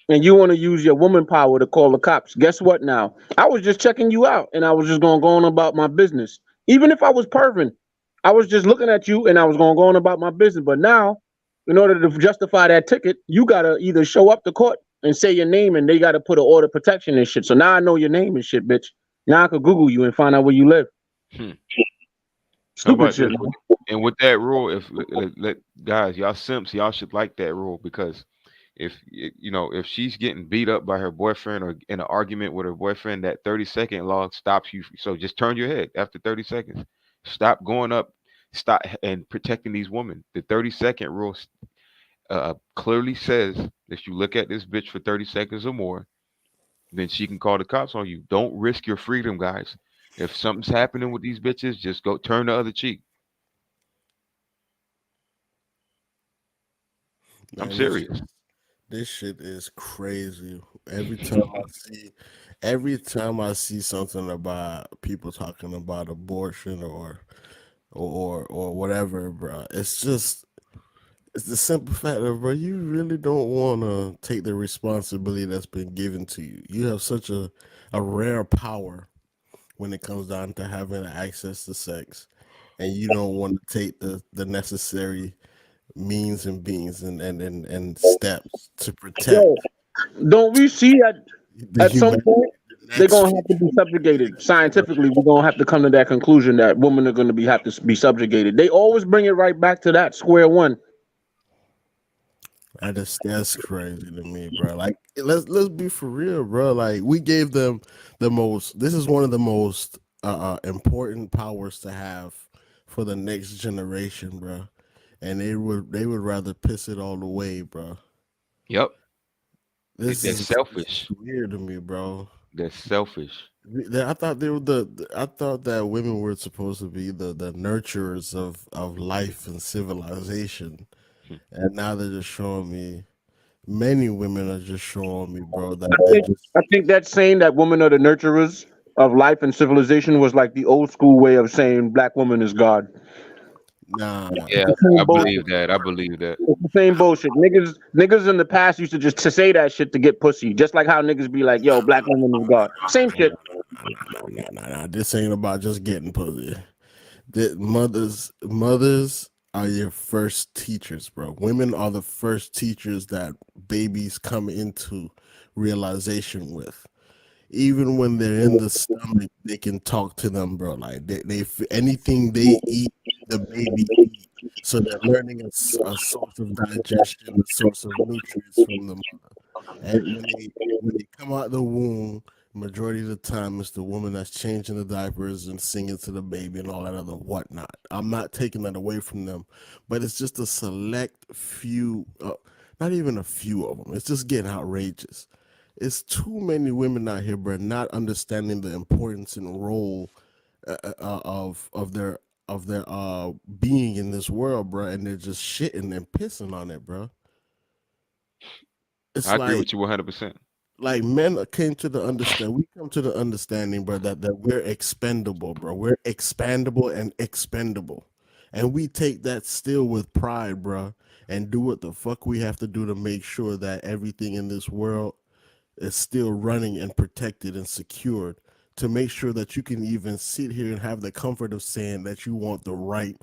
And you want to use your woman power to call the cops. Guess what? Now I was just checking you out, and I was just gonna go on about my business. Even if I was perving, I was just looking at you, and I was gonna go on about my business. But now, in order to justify that ticket, you gotta either show up to court and say your name, and they gotta put an order of protection and shit. So now I know your name and shit, bitch. Now I could Google you and find out where you live. hmm. How Stupid about shit. this? And with that rule, if guys, y'all simps, y'all should like that rule because if she's getting beat up by her boyfriend or in an argument with her boyfriend, that 30-second law stops you. So just turn your head after 30 seconds. Stop going up. Stop and protecting these women. The 30-second rule clearly says if you look at this bitch for 30 seconds or more, then she can call the cops on you. Don't risk your freedom, guys. If something's happening with these bitches, just go turn the other cheek. I'm Man, serious. this shit is crazy. Every time I see something about people talking about abortion or whatever, bro, it's the simple fact of, bro, you really don't want to take the responsibility that's been given to you. You have such a rare power when it comes down to having access to sex, and you don't want to take the necessary means and beings and steps to protect Yo, don't we see the at some human point they're next gonna have to be subjugated? Scientifically, we're gonna have to come to that conclusion that women are gonna have to be subjugated. They always bring it right back to that square one. That's crazy to me, bro. Like let's be for real, bro. Like we gave them the most. This is one of the most important powers to have for the next generation, bro. And they would rather piss it all away, bro. Yep. This They're is selfish. weird to me, bro. They're selfish. I thought they were I thought that women were supposed to be the nurturers of life and civilization, Hmm. and now they're just showing me. Many women are just showing me, bro, that I they're think just I think that saying that women are the nurturers of life and civilization was like the old school way of saying black woman is God. nah. Yeah, It's the same I bullshit. believe that. I believe that. It's the same bullshit. Niggas in the past used to just to say that shit to get pussy, just like how niggas be like, "Yo, black woman is God." Same shit. Nah. This ain't about just getting pussy. The mothers are your first teachers, bro. Women are the first teachers that babies come into realization with. Even when they're in the stomach, they can talk to them, bro. Like anything they eat, the baby eat. So they're learning a source of digestion, a source of nutrients from the mother. And when they come out the womb, majority of the time it's the woman that's changing the diapers and singing to the baby and all that other whatnot. I'm not taking that away from them, but it's just a select few, not even a few of them. It's just getting outrageous. It's too many women out here, bro, not understanding the importance and role of their being in this world, bro, and they're just shitting and pissing on it, bro. It's I agree like with you 100%. men came to the understand. We come to the understanding, bro, that we're expendable, bro. We're expandable and expendable, and we take that still with pride, bro, and do what the fuck we have to do to make sure that everything in this world is still running and protected and secured, to make sure that you can even sit here and have the comfort of saying that you want the right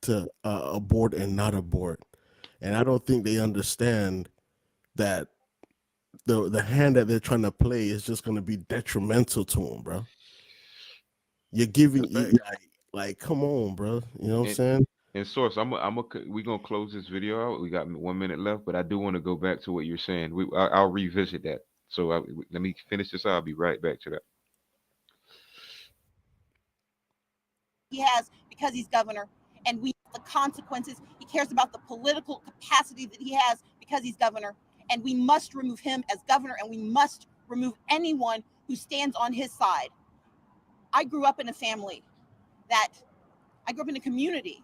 to abort and not abort. And I don't think they understand that the hand that they're trying to play is just going to be detrimental to them, bro. You're giving That's right. like come on, bro. You know what I'm And, saying? and source, we gonna close this video out. We got 1 minute left, but I do want to go back to what you're saying. I'll revisit that. So let me finish this. I'll be right back to that. He has because he's governor, and we the consequences. He cares about the political capacity that he has because he's governor, and we must remove him as governor, and we must remove anyone who stands on his side. I grew up in a community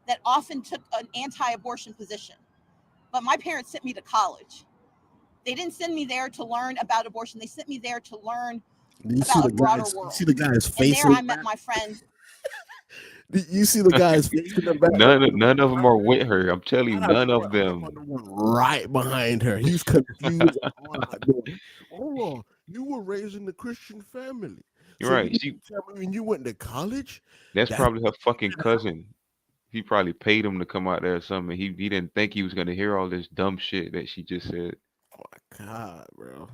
that often took an anti-abortion position, but my parents sent me to college. They didn't send me there to learn about abortion. They sent me there to learn about a broader world. You see the guy's And face. there I met my friend. You see the guy's face in the back. None of them are with her. I'm telling you, none of them. Right behind her. He's confused. Hold on. You were raised in a Christian family. You're right. When you went to college? That's probably her fucking cousin. He probably paid him to come out there or something. He didn't think he was gonna hear all this dumb shit that she just said. Oh my God, bro.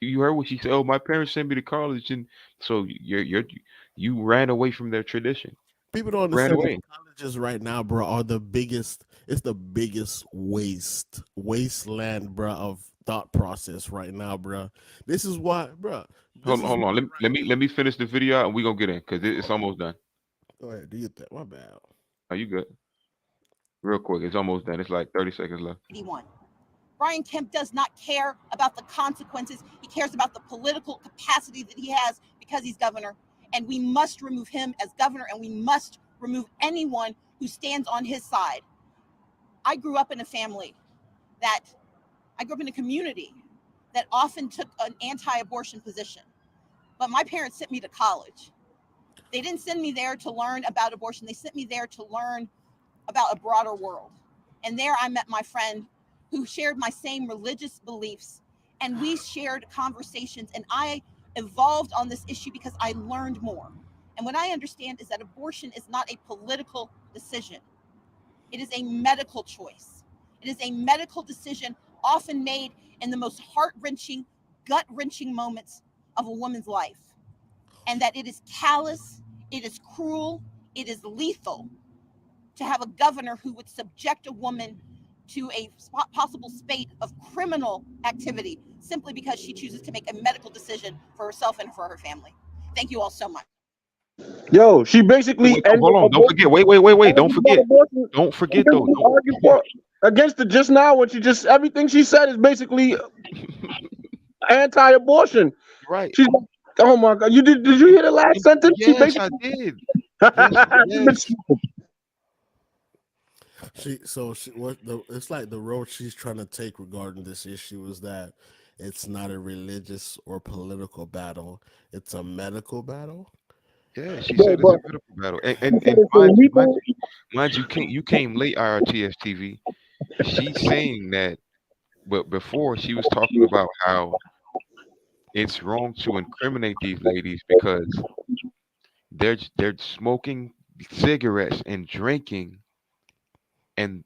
You heard what she said? Oh, my parents sent me to college, and so you ran away from their tradition. People don't understand that colleges right now, bro, are the biggest. It's the biggest wasteland, bro, of thought process right now, bro. This is why, bro. Hold on. Let me finish the video out, and we gonna get in because it's almost done. Go ahead, do you think? My bad. Are you good? Real quick, it's almost done. It's like 30 seconds left. 81. Brian Kemp does not care about the consequences. He cares about the political capacity that he has because he's governor. And we must remove him as governor, and we must remove anyone who stands on his side. I grew up in a community that often took an anti-abortion position, but my parents sent me to college. They didn't send me there to learn about abortion. They sent me there to learn about a broader world. And there I met my friend who shared my same religious beliefs, and we shared conversations, and I evolved on this issue because I learned more. And what I understand is that abortion is not a political decision. It is a medical choice. It is a medical decision often made in the most heart-wrenching, gut-wrenching moments of a woman's life. And that it is callous, it is cruel, it is lethal to have a governor who would subject a woman to a possible spate of criminal activity simply because she chooses to make a medical decision for herself and for her family. Thank you all so much. Yo, she basically. Hold on, don't forget. Wait. Don't forget. Don't forget though. Against the just now, what she just everything she said is basically anti-abortion. Right. She's like, oh my God, did you hear the last sentence? Yes, I did. Yes. It's like the road she's trying to take regarding this issue is that it's not a religious or political battle, it's a medical battle. Yeah, she said it's a medical battle. And mind you, you came late, IRTS TV. She's saying that, but before she was talking about how it's wrong to incriminate these ladies because they're smoking cigarettes and drinking, and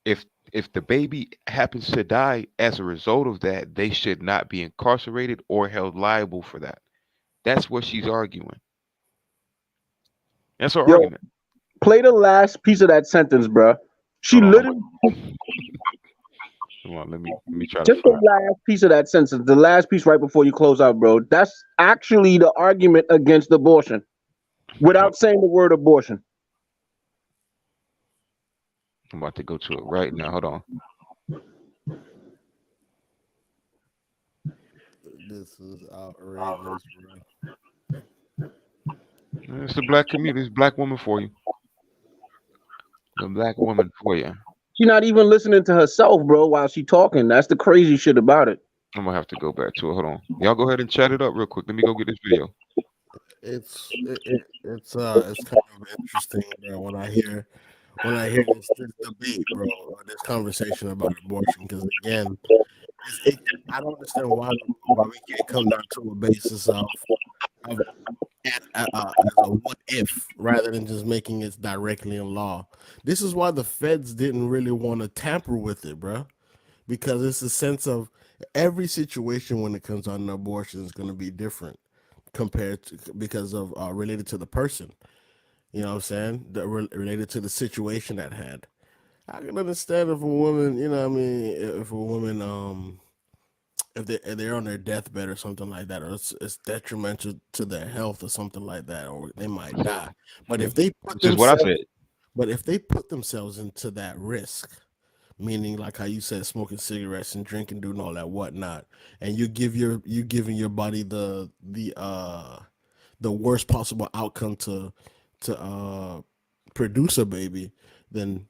if the baby happens to die as a result of that, they should not be incarcerated or held liable for that. That's what she's arguing. That's her argument. Play the last piece of that sentence, bro. She literally. Come on, let me try just to the last piece of that sentence, the last piece right before you close out, bro. That's actually the argument against abortion, without saying the word abortion. I'm about to go to it right now. Hold on. This is outrageous, bro. It's the black community. It's black woman for you. The black woman for you. She's not even listening to herself, bro, while she's talking. That's the crazy shit about it. I'm gonna have to go back to it. Hold on. Y'all go ahead and chat it up real quick. Let me go get this video. It's kind of interesting, bro, when I hear this debate, bro, or this conversation about abortion, because again, I don't understand why we can't come down to a basis of a what if rather than just making it directly in law. This is why the feds didn't really want to tamper with it, bro, because it's a sense of every situation when it comes on abortion is going to be different compared to because of related to the person. You know what I'm saying? Related to the situation at hand. I can understand if a woman, you know what I mean, if a woman if they're on their deathbed or something like that, or it's detrimental to their health or something like that, or they might die. But if they put themselves into that risk, meaning like how you said, smoking cigarettes and drinking, doing all that whatnot, and you giving your body the worst possible outcome to produce a baby, then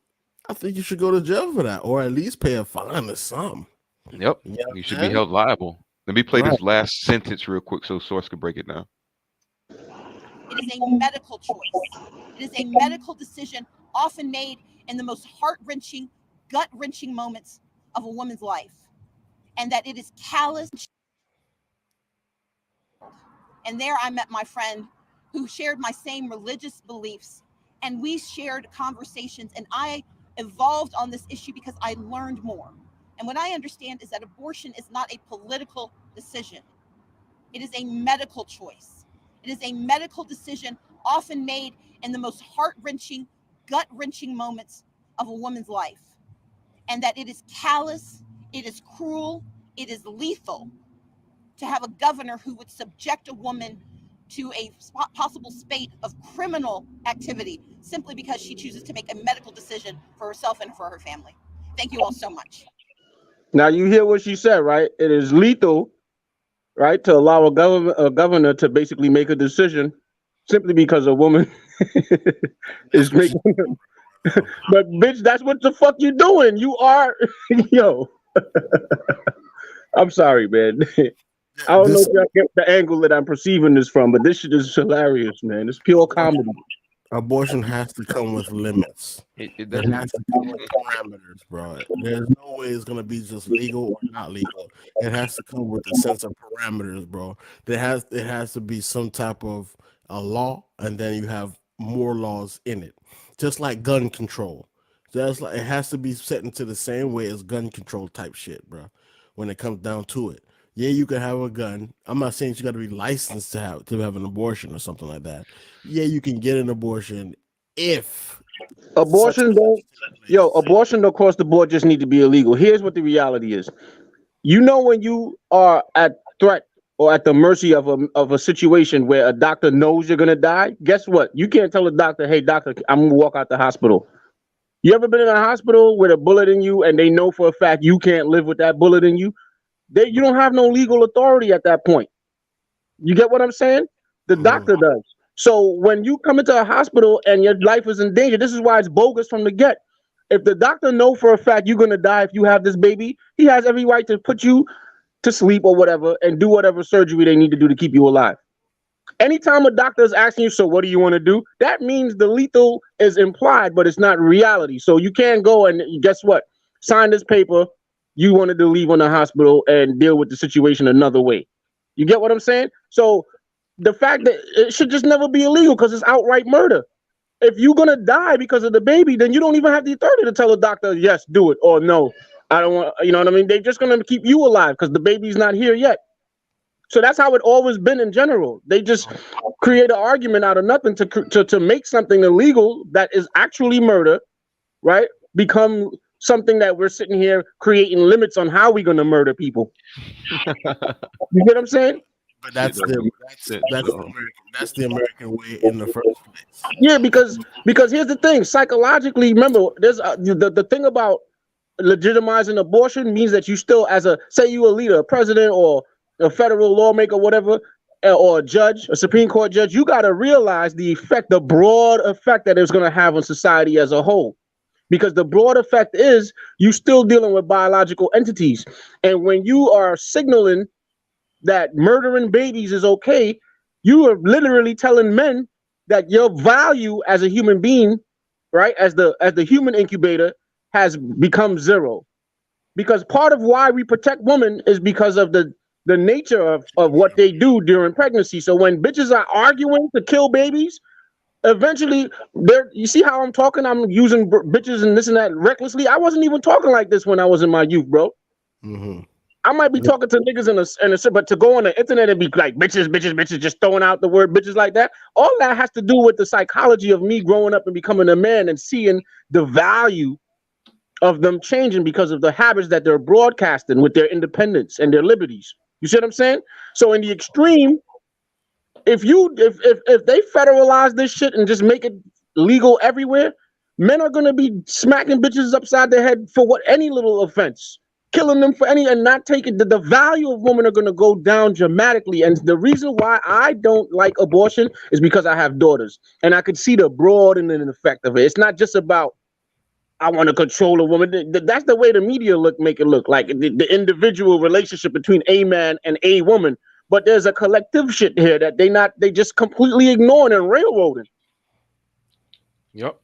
I think you should go to jail for that, or at least pay a fine or something. Yep. You know what You I'm should be saying? held liable. Let me play Right. this last sentence real quick so Source could break it down. It is a medical choice. It is a medical decision often made in the most heart-wrenching, gut-wrenching moments of a woman's life. And that it is callous. And there I met my friend who shared my same religious beliefs. And we shared conversations, and I evolved on this issue because I learned more. And what I understand is that abortion is not a political decision. It is a medical choice. It is a medical decision often made in the most heart-wrenching, gut-wrenching moments of a woman's life. And that it is callous, it is cruel, it is lethal to have a governor who would subject a woman to a possible spate of criminal activity simply because she chooses to make a medical decision for herself and for her family. Thank you all so much. Now you hear what she said, right? It is lethal, right, to allow a governor to basically make a decision simply because a woman is making. But bitch, that's what the fuck you doing. You are, yo. I'm sorry, man. I don't know This if y'all get the angle that I'm perceiving this from, but this shit is hilarious, man. It's pure comedy. abortion has to come with limits. It It does. has to come with parameters, bro. There's no way it's gonna be just legal or not legal. It has to come with a sense of parameters, bro. It has to be some type of a law, and then you have more laws in it. Just like gun control. Just like it has to be set into the same way as gun control type shit, bro. When it comes down to it. Yeah, you can have a gun. I'm not saying you got to be licensed to have an abortion or something like that. Yeah, you can get an abortion if Abortion don't, yo, abortion across the board just need to be illegal. Here's what the reality is. You know when you are at threat or at the mercy of a situation where a doctor knows you're gonna die, guess what? You can't tell a doctor, hey doctor, I'm gonna walk out the hospital. You ever been in a hospital with a bullet in you and they know for a fact you can't live with that bullet in you? You don't have no legal authority at that point. You get what I'm saying? The doctor does. So when you come into a hospital and your life is in danger, this is why it's bogus from the get. If the doctor know for a fact you're gonna die if you have this baby, he has every right to put you to sleep or whatever and do whatever surgery they need to do to keep you alive. Anytime a doctor is asking you, so what do you want to do? That means the lethal is implied, but it's not reality. So you can't go and guess what? Sign this paper. You wanted to leave on the hospital and deal with the situation another way. You get what I'm saying? So the fact that it should just never be illegal because it's outright murder. If you're gonna die because of the baby, then you don't even have the authority to tell a doctor, yes, do it, or no, I don't want. You know what I mean? They're just gonna keep you alive because the baby's not here yet. So that's how it always been in general. They just create an argument out of nothing to make something illegal that is actually murder, right? Become something that we're sitting here creating limits on how we're gonna murder people. You get what I'm saying? But that's the American way in the first place. Yeah, because here's the thing. Psychologically, remember, there's the thing about legitimizing abortion means that you still, as a say you a leader, a president, or a federal lawmaker, whatever, or a judge, a Supreme Court judge, you got to realize the effect, the broad effect that it's going to have on society as a whole. Because the broad effect is you still dealing with biological entities, and when you are signaling that murdering babies is okay, you are literally telling men that your value as a human being, right, as the human incubator, has become zero. Because part of why we protect women is because of the nature of what they do during pregnancy. So when bitches are arguing to kill babies, eventually you see how I'm talking? I'm using bitches and this and that recklessly. I wasn't even talking like this when I was in my youth, bro. Mm-hmm. I might be talking to niggas but to go on the internet and be like bitches, bitches, bitches, just throwing out the word bitches like that. All that has to do with the psychology of me growing up and becoming a man and seeing the value of them changing because of the habits that they're broadcasting with their independence and their liberties. You see what I'm saying? So in the extreme, if they federalize this shit and just make it legal everywhere, Men are gonna be smacking bitches upside their head for what any little offense, killing them for any, and not taking the value of women are gonna go down dramatically. And the reason why I don't like abortion is because I have daughters, and I could see the broadening effect of it. It's not just about I want to control a woman. That's the way the media make it look like the individual relationship between a man and a woman. But there's a collective shit here that they just completely ignoring and railroading. Yep.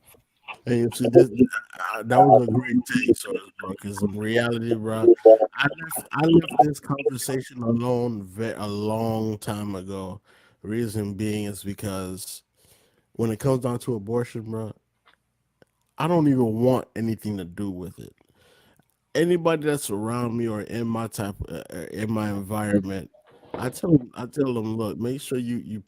And you see, that was a great take, so bro. Because in reality, bro, I left this conversation alone a long time ago. Reason being is because when it comes down to abortion, bro, I don't even want anything to do with it. Anybody that's around me or in my in my environment, I tell them, look, make sure you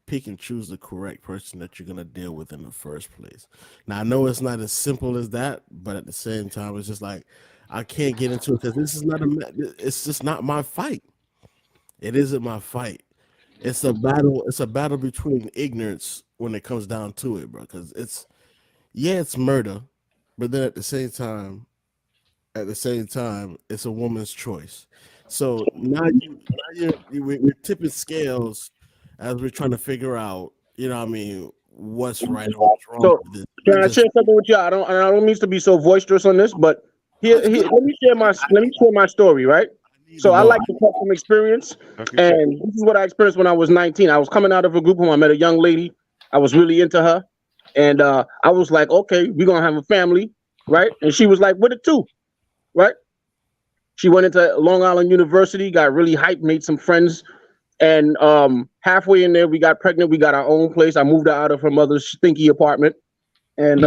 pick and choose the correct person that you're gonna deal with in the first place. Now I know it's not as simple as that, but at the same time, it's just like I can't get into it because this is not it's just not my fight. It isn't my fight. It's a battle. It's a battle between ignorance when it comes down to it, bro. Because it's murder, but then at the same time, it's a woman's choice. So now we're tipping scales as we're trying to figure out, you know what I mean, what's right or what's wrong So with this. can I share something with you? I don't mean to be so boisterous on this, but here let me share my story, right? So I like to talk from experience, and this is what I experienced when I was 19. I was coming out of a group home. I met a young lady. I was really into her, and I was like, okay, we're gonna have a family, right? And she was like with it too, right? She went into Long Island University, got really hyped, made some friends, and halfway in there, we got pregnant. We got our own place. I moved her out of her mother's stinky apartment, and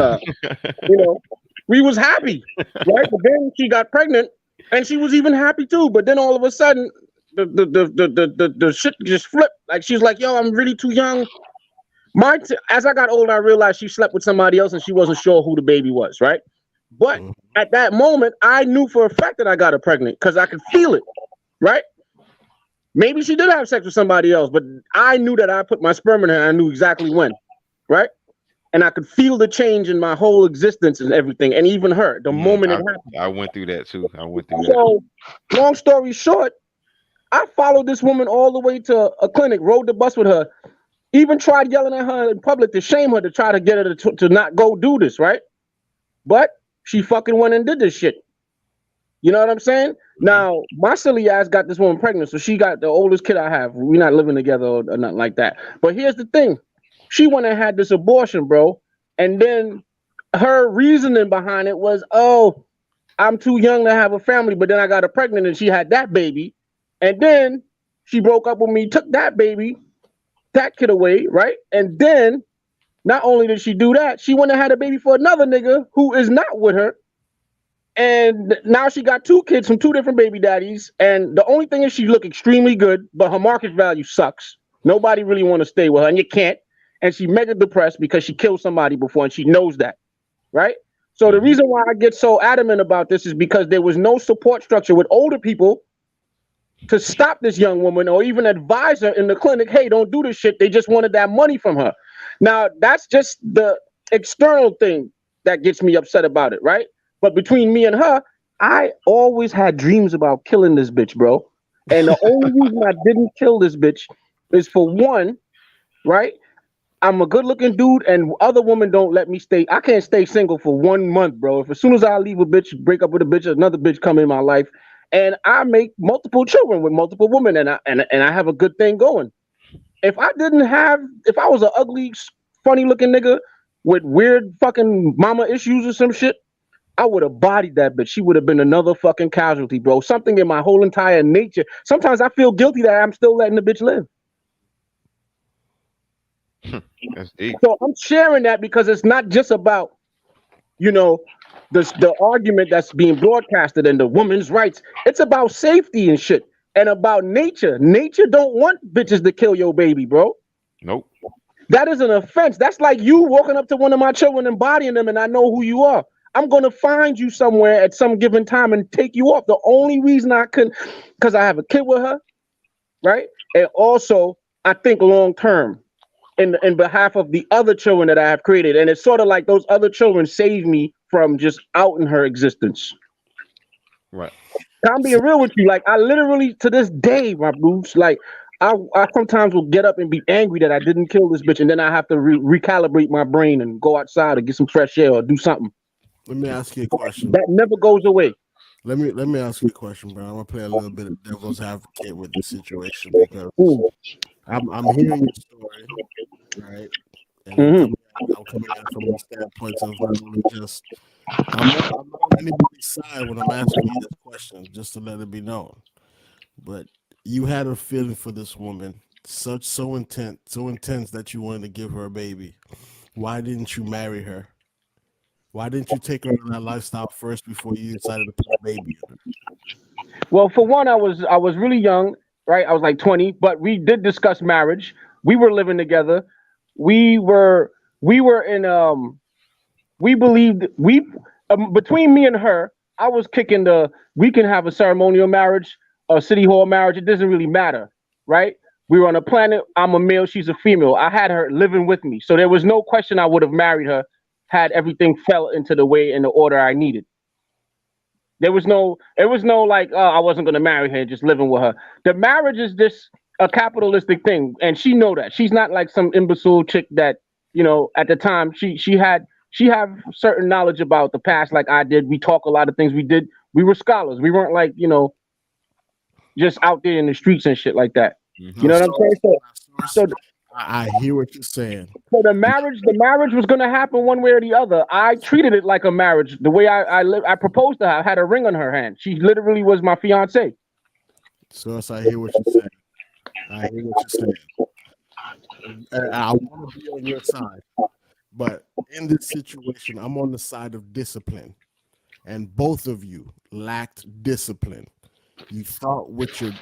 we was happy, right? But then she got pregnant, and she was even happy too. But then all of a sudden, the shit just flipped. Like she's like, "Yo, I'm really too young." As I got older, I realized she slept with somebody else, and she wasn't sure who the baby was, right? But at that moment, I knew for a fact that I got her pregnant because I could feel it, right? Maybe she did have sex with somebody else, but I knew that I put my sperm in her, and I knew exactly when, right? And I could feel the change in my whole existence and everything, and even her, the moment it happened. I went through that too. So, long story short, I followed this woman all the way to a clinic, rode the bus with her, even tried yelling at her in public to shame her, to try to get her to not go do this, right? But she fucking went and did this shit. You know what I'm saying? Now, my silly ass got this woman pregnant, so she got the oldest kid I have. We're not living together or nothing like that. But here's the thing. She went and had this abortion, bro. And then her reasoning behind it was, oh, I'm too young to have a family, but then I got her pregnant and she had that baby. And then she broke up with me, took that baby, that kid away, right? And then not only did she do that, she went and had a baby for another nigga who is not with her. And now she got two kids from two different baby daddies. And the only thing is she look extremely good, but her market value sucks. Nobody really want to stay with her, and you can't. And she mega depressed because she killed somebody before, and she knows that, right? So the reason why I get so adamant about this is because there was no support structure with older people to stop this young woman or even advise her in the clinic, hey, don't do this shit. They just wanted that money from her. Now, that's just the external thing that gets me upset about it, right? But between me and her, I always had dreams about killing this bitch, bro. And the only reason I didn't kill this bitch is for one, right? I'm a good looking dude, and other women don't let me stay. I can't stay single for 1 month, bro. If as soon as I leave a bitch, break up with a bitch, another bitch come in my life, and I make multiple children with multiple women, and I have a good thing going. If I was an ugly, funny looking nigga with weird fucking mama issues or some shit, I would have bodied that bitch. She would have been another fucking casualty, bro. Something in my whole entire nature. Sometimes I feel guilty that I'm still letting the bitch live. That's deep. So I'm sharing that because it's not just about, the argument that's being broadcasted and the women's rights. It's about safety and shit, and about nature. Nature don't want bitches to kill your baby, bro. Nope. That is an offense. That's like you walking up to one of my children and bodying them, and I know who you are. I'm going to find you somewhere at some given time and take you off. The only reason I couldn't, because I have a kid with her, right? And also, I think long term. in behalf of the other children that I have created. And it's sort of like those other children saved me from just outing her existence. Right. I'm being real with you. Like, I literally, to this day, my boots, like, I sometimes will get up and be angry that I didn't kill this bitch, and then I have to recalibrate my brain and go outside and get some fresh air or do something. Let me ask you a question. That never goes away. Let me ask you a question, bro. I'm gonna play a little bit of devil's advocate with the situation because I'm hearing your story, right? And I'm coming at it from the standpoint of just I'm not on anybody's side when I'm asking you this question, just to let it be known. But you had a feeling for this woman, so intense that you wanted to give her a baby. Why didn't you marry her? Why didn't you take her on that lifestyle first before you decided to put a baby in her? Well, for one, I was really young, right? I was like 20, but we did discuss marriage. We were living together. We believed between me and her, I was kicking we can have a ceremonial marriage, a city hall marriage. It doesn't really matter, right? We were on a planet. I'm a male. She's a female. I had her living with me. So there was no question I would have married her had everything fell into the way and the order I needed. It was no like, I wasn't going to marry her, just living with her. The marriage is just a capitalistic thing. And she know that. She's not like some imbecile chick that, at the time she have certain knowledge about the past like I did. We talk a lot of things. We were scholars. We weren't like, just out there in the streets and shit like that. You know what I'm saying? So I hear what you're saying. So the marriage was going to happen one way or the other. I treated it like a marriage. The way I proposed to her, I had a ring on her hand. She literally was my fiance. So I hear what you're saying. I want to be on your side, but in this situation, I'm on the side of discipline, and both of you lacked discipline. You thought with your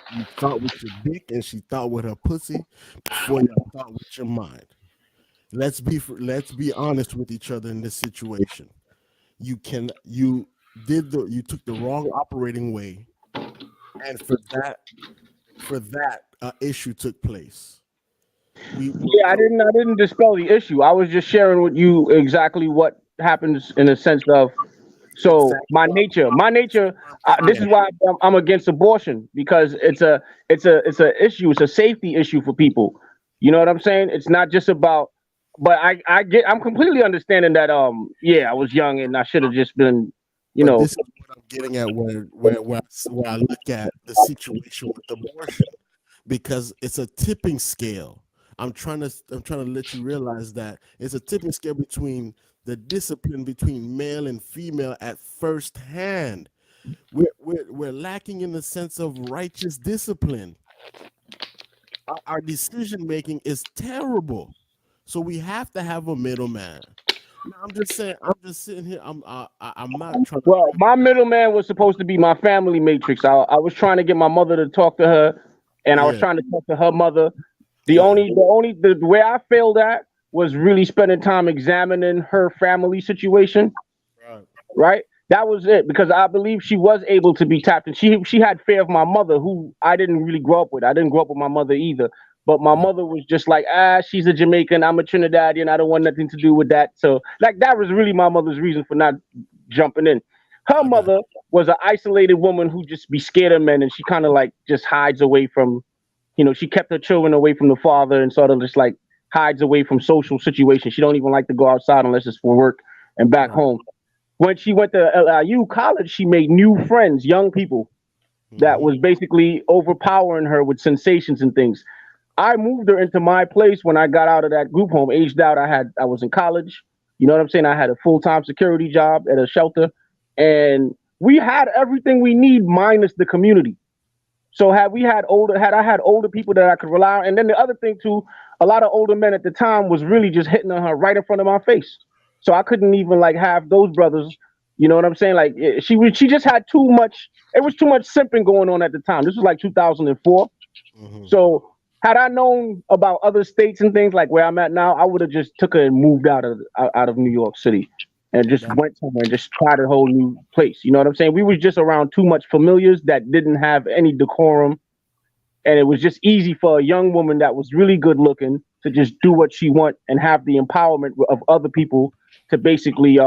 dick, and she thought with her pussy before you thought with your mind. Let's be honest with each other in this situation. You took the wrong operating way, and for that issue took place. I didn't dispel the issue. I was just sharing with you exactly what happens in a sense of. So my nature. This is why I'm against abortion, because it's a issue. It's a safety issue for people. You know what I'm saying? It's not just about. But I'm completely understanding that. I was young and I should have just been. This is what I'm getting at where I look at the situation with abortion, because it's a tipping scale. I'm trying to let you realize that it's a tipping scale between the discipline between male and female at first hand. We're lacking in the sense of righteous discipline. Our decision making is terrible, so we have to have a middleman. I'm just sitting here. I'm not trying. Well, my middleman was supposed to be my family matrix. I was trying to get my mother to talk to her, and I was trying to talk to her mother. The way I failed at was really spending time examining her family situation. Right? That was it, because I believe she was able to be tapped, and she had fear of my mother, who I didn't really grow up with. I didn't grow up with my mother either. But my mother was just like, she's a Jamaican, I'm a Trinidadian, I don't want nothing to do with that. So like that was really my mother's reason for not jumping in. Her mother was an isolated woman who just be scared of men, and she kind of like just hides away from, she kept her children away from the father and sort of just like hides away from social situations. She don't even like to go outside unless it's for work and back home. When she went to LIU college, she made new friends, young people that was basically overpowering her with sensations and things. I moved her into my place when I got out of that group home, aged out. I was in college. You know what I'm saying? I had a full-time security job at a shelter, and we had everything we need minus the community. So had I had older people that I could rely on. And then the other thing too, a lot of older men at the time was really just hitting on her right in front of my face. So I couldn't even like have those brothers, you know what I'm saying? Like she just had too much. It was too much simping going on at the time. This was like 2004. So had I known about other states and things like where I'm at now, I would have just took her and moved out of New York City and just went somewhere and just tried a whole new place. You know what I'm saying? We was just around too much familiars that didn't have any decorum. And it was just easy for a young woman that was really good looking to just do what she want and have the empowerment of other people to basically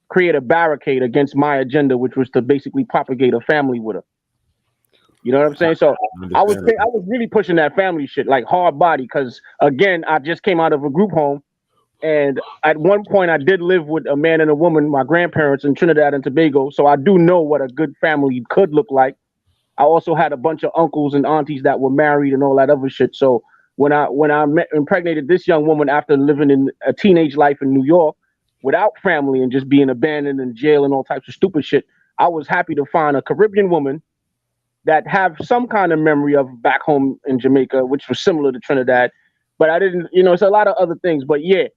create a barricade against my agenda, which was to basically propagate a family with her. You know what I'm saying? So I was really pushing that family shit like hard body because again, I just came out of a group home, and at one point I did live with a man and a woman, my grandparents in Trinidad and Tobago. So I do know what a good family could look like. I also had a bunch of uncles and aunties that were married and all that other shit. So when I impregnated this young woman after living in a teenage life in New York without family and just being abandoned in jail and all types of stupid shit, I was happy to find a Caribbean woman that have some kind of memory of back home in Jamaica, which was similar to Trinidad. But I didn't, it's a lot of other things. But yeah,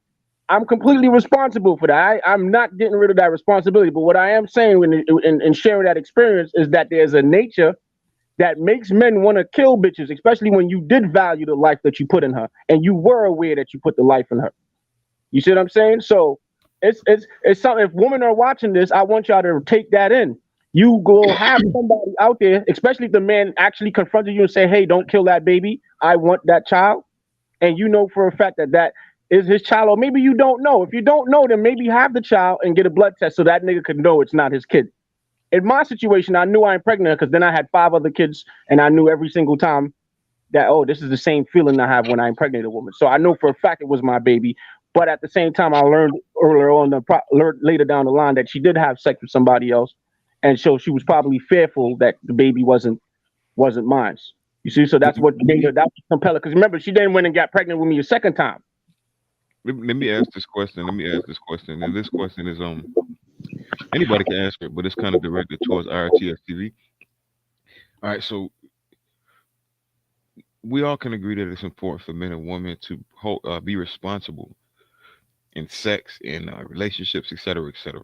I'm completely responsible for that. I'm not getting rid of that responsibility. But what I am saying in sharing that experience is that there's a nature that makes men want to kill bitches, especially when you did value the life that you put in her and you were aware that you put the life in her. You see what I'm saying? So it's something. If women are watching this, I want y'all to take that in. You go have somebody out there, especially if the man actually confronted you and say, "Hey, don't kill that baby. I want that child," and you know for a fact that that is his child, or maybe you don't know. If you don't know, then maybe have the child and get a blood test so that nigga could know it's not his kid. In my situation, I knew I ain't pregnant because then I had 5 other kids, and I knew every single time that, oh, this is the same feeling I have when I impregnate a woman. So I know for a fact it was my baby. But at the same time, I learned earlier on, learned later down the line, that she did have sex with somebody else, and so she was probably fearful that the baby wasn't mine. You see, so that's what made her, that was compelling. Because remember, she then went and got pregnant with me a second time. Let me ask this question. And this question is anybody can answer it, but it's kind of directed towards IRTS TV. All right, so we all can agree that it's important for men and women to be responsible in sex, in relationships, etc., etc.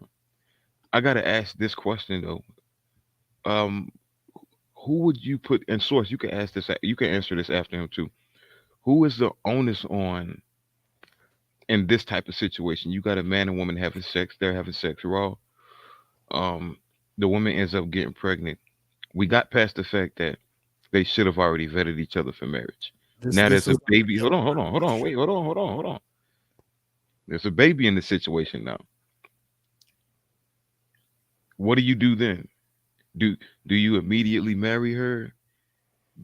I gotta ask this question though. Um, who would you put in source? You can ask this. You can answer this after him too. Who is the onus on in this type of situation? You got a man and woman having sex. They're having sex raw. Um, the woman ends up getting pregnant. We got past the fact that they should have already vetted each other for marriage. Now there's a baby. Hold on. Wait, hold on. There's a baby in the situation now. What do you do then? Do you immediately marry her?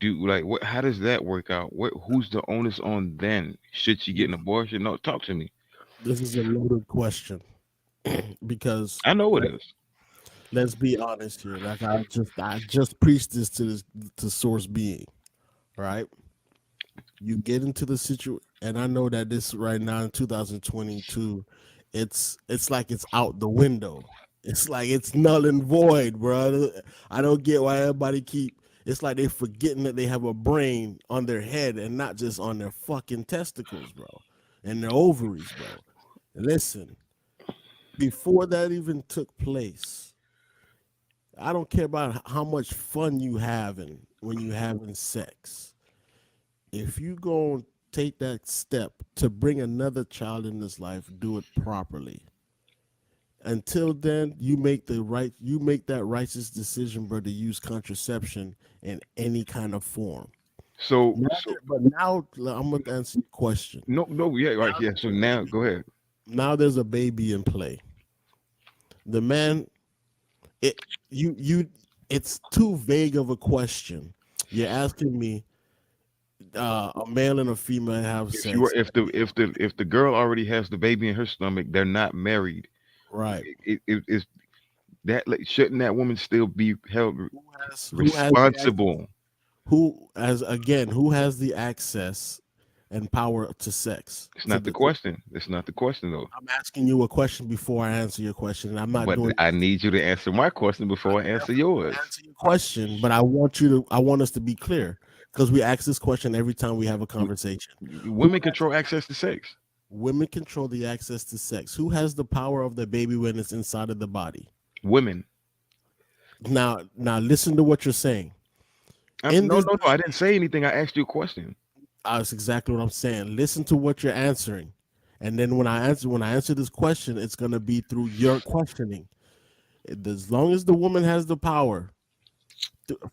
What? How does that work out? Who's the onus on then? Should she get an abortion? No, talk to me. This is a loaded question because I know it is. Let's be honest here. Like I just preached this to source being, right? You get into the situation, and I know that this right now in 2022, it's like it's out the window. It's like it's null and void, bro. I don't get why everybody it's like they forgetting that they have a brain on their head and not just on their fucking testicles, bro, and their ovaries, bro. Listen, before that even took place, I don't care about how much fun you having when you having sex. If you go and take that step to bring another child in this life, do it properly. Until then, you make that righteous decision, bro, to use contraception in any kind of form. But now I'm gonna answer your question. No, yeah, right, yeah. So now, go ahead. Now there's a baby in play. The man, it's too vague of a question. You're asking me, a male and a female have sex. If the girl already has the baby in her stomach, they're not married. Right. Is that shouldn't that woman still be held responsible? Who has the access and power to sex? It's not the question. It's not the question though. I'm asking you a question before I answer your question. And I'm not doing. I need you to answer my question before I answer yours. Answer your question, but I want us to be clear because we ask this question every time we have a conversation. Women control access to sex. Women control the access to sex. Who has the power of the baby when it's inside of the body? Women. Now listen to what you're saying. No, I didn't say anything. I asked you a question. That's exactly what I'm saying. Listen to what you're answering. And then when I answer this question, it's going to be through your questioning. As long as the woman has the power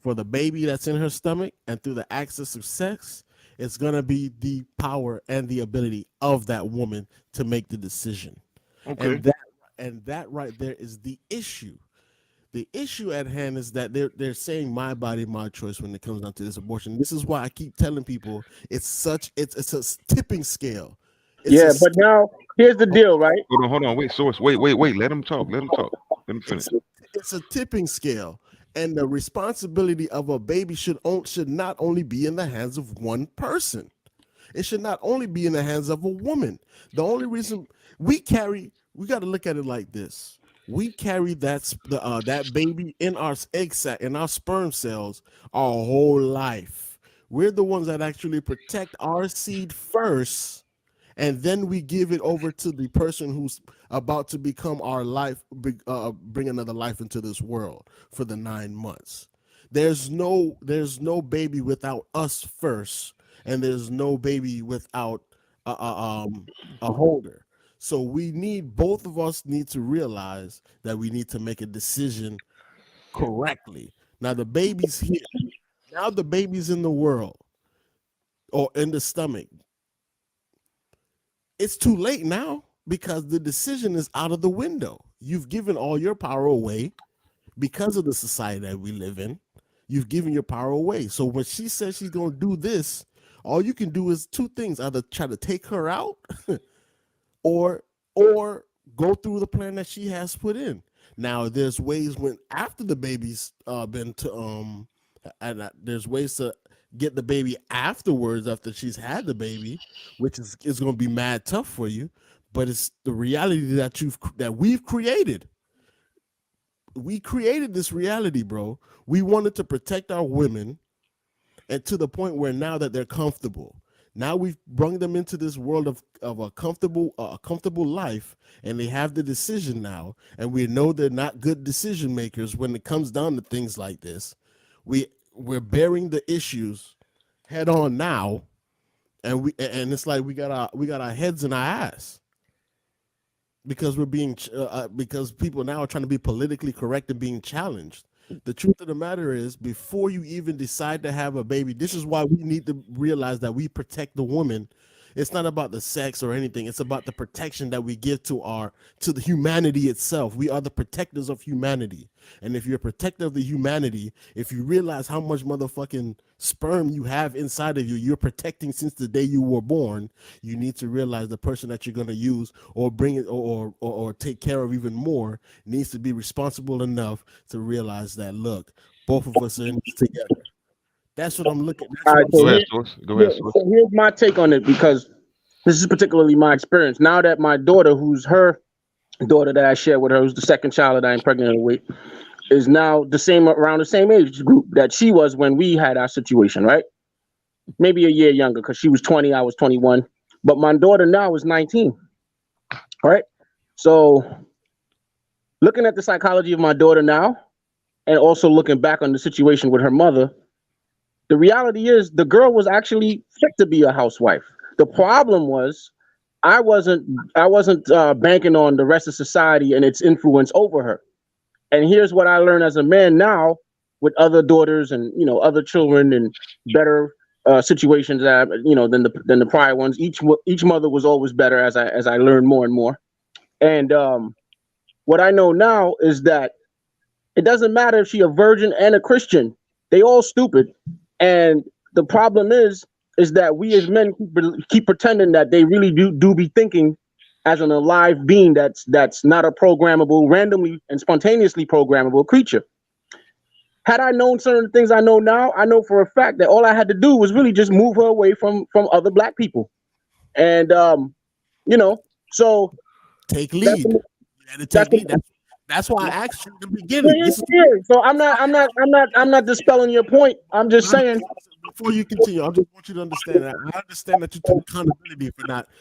for the baby that's in her stomach and through the access of sex, It's gonna be the power and the ability of that woman to make the decision. Okay. And that right there is the issue. The issue at hand is that they're saying my body, my choice when it comes down to this abortion. This is why I keep telling people it's a tipping scale. It's a Yeah, but now here's the deal, right? Hold on, wait, source, wait. Let him talk. Let him finish. It's a tipping scale, and the responsibility of a baby should not only be in the hands of one person. It should not only be in the hands of a woman. The only reason we got to look at it like this: we carry that baby in our egg sac, in our sperm cells, our whole life. We're the ones that actually protect our seed first, and then we give it over to the person who's about to become our life, bring another life into this world for the 9 months. There's no baby without us first, and there's no baby without a holder. So both of us need to realize that we need to make a decision correctly. Now the baby's here. Now the baby's in the world or in the stomach. It's too late now because the decision is out of the window. You've given all your power away because of the society that we live in. You've given your power away. So when she says she's going to do this, all you can do is two things: either try to take her out or go through the plan that she has put in. Now there's ways when after the baby's been to and there's ways to get the baby afterwards after she's had the baby, which is going to be mad tough for you, but it's the reality that we've created. We created this reality, bro. We wanted to protect our women, and to the point where now that they're comfortable, now we've brought them into this world of a comfortable life, and they have the decision now, and we know they're not good decision makers when it comes down to things like this. We're bearing the issues head on now, and it's like we got our heads in our ass because we're being because people now are trying to be politically correct and being challenged. The truth of the matter is, before you even decide to have a baby, this is why we need to realize that we protect the woman. It's not about the sex or anything. It's about the protection that we give to the humanity itself. We are the protectors of humanity. And if you're a protector of the humanity, if you realize how much motherfucking sperm you have inside of you, you're protecting since the day you were born, you need to realize the person that you're going to use or bring it or take care of even more needs to be responsible enough to realize that, look, both of us are in this together. That's what I'm looking at. All right, Go ahead, source. so here's my take on it, because this is particularly my experience. Now that my daughter, who's her daughter that I shared with her, who's the second child that I'm pregnant with, is now around the same age group that she was when we had our situation, right? Maybe a year younger, because she was 20, I was 21. But my daughter now is 19. All right. So looking at the psychology of my daughter now, and also looking back on the situation with her mother, the reality is the girl was actually fit to be a housewife. The problem was I wasn't banking on the rest of society and its influence over her. And here's what I learned as a man now, with other daughters and other children and better situations that than the prior ones. Each mother was always better as I learned more and more. And what I know now is that it doesn't matter if she's a virgin and a Christian; they all stupid. And the problem is that we as men keep pretending that they really do be thinking as an alive being that's not a programmable, randomly and spontaneously programmable creature. Had I known certain things I know now, I know for a fact that all I had to do was really just move her away from other black people. And so take lead. That's why I asked you in the beginning. So I'm not dispelling your point. I'm just saying. Before you continue, I just want you to understand that I understand that you took accountability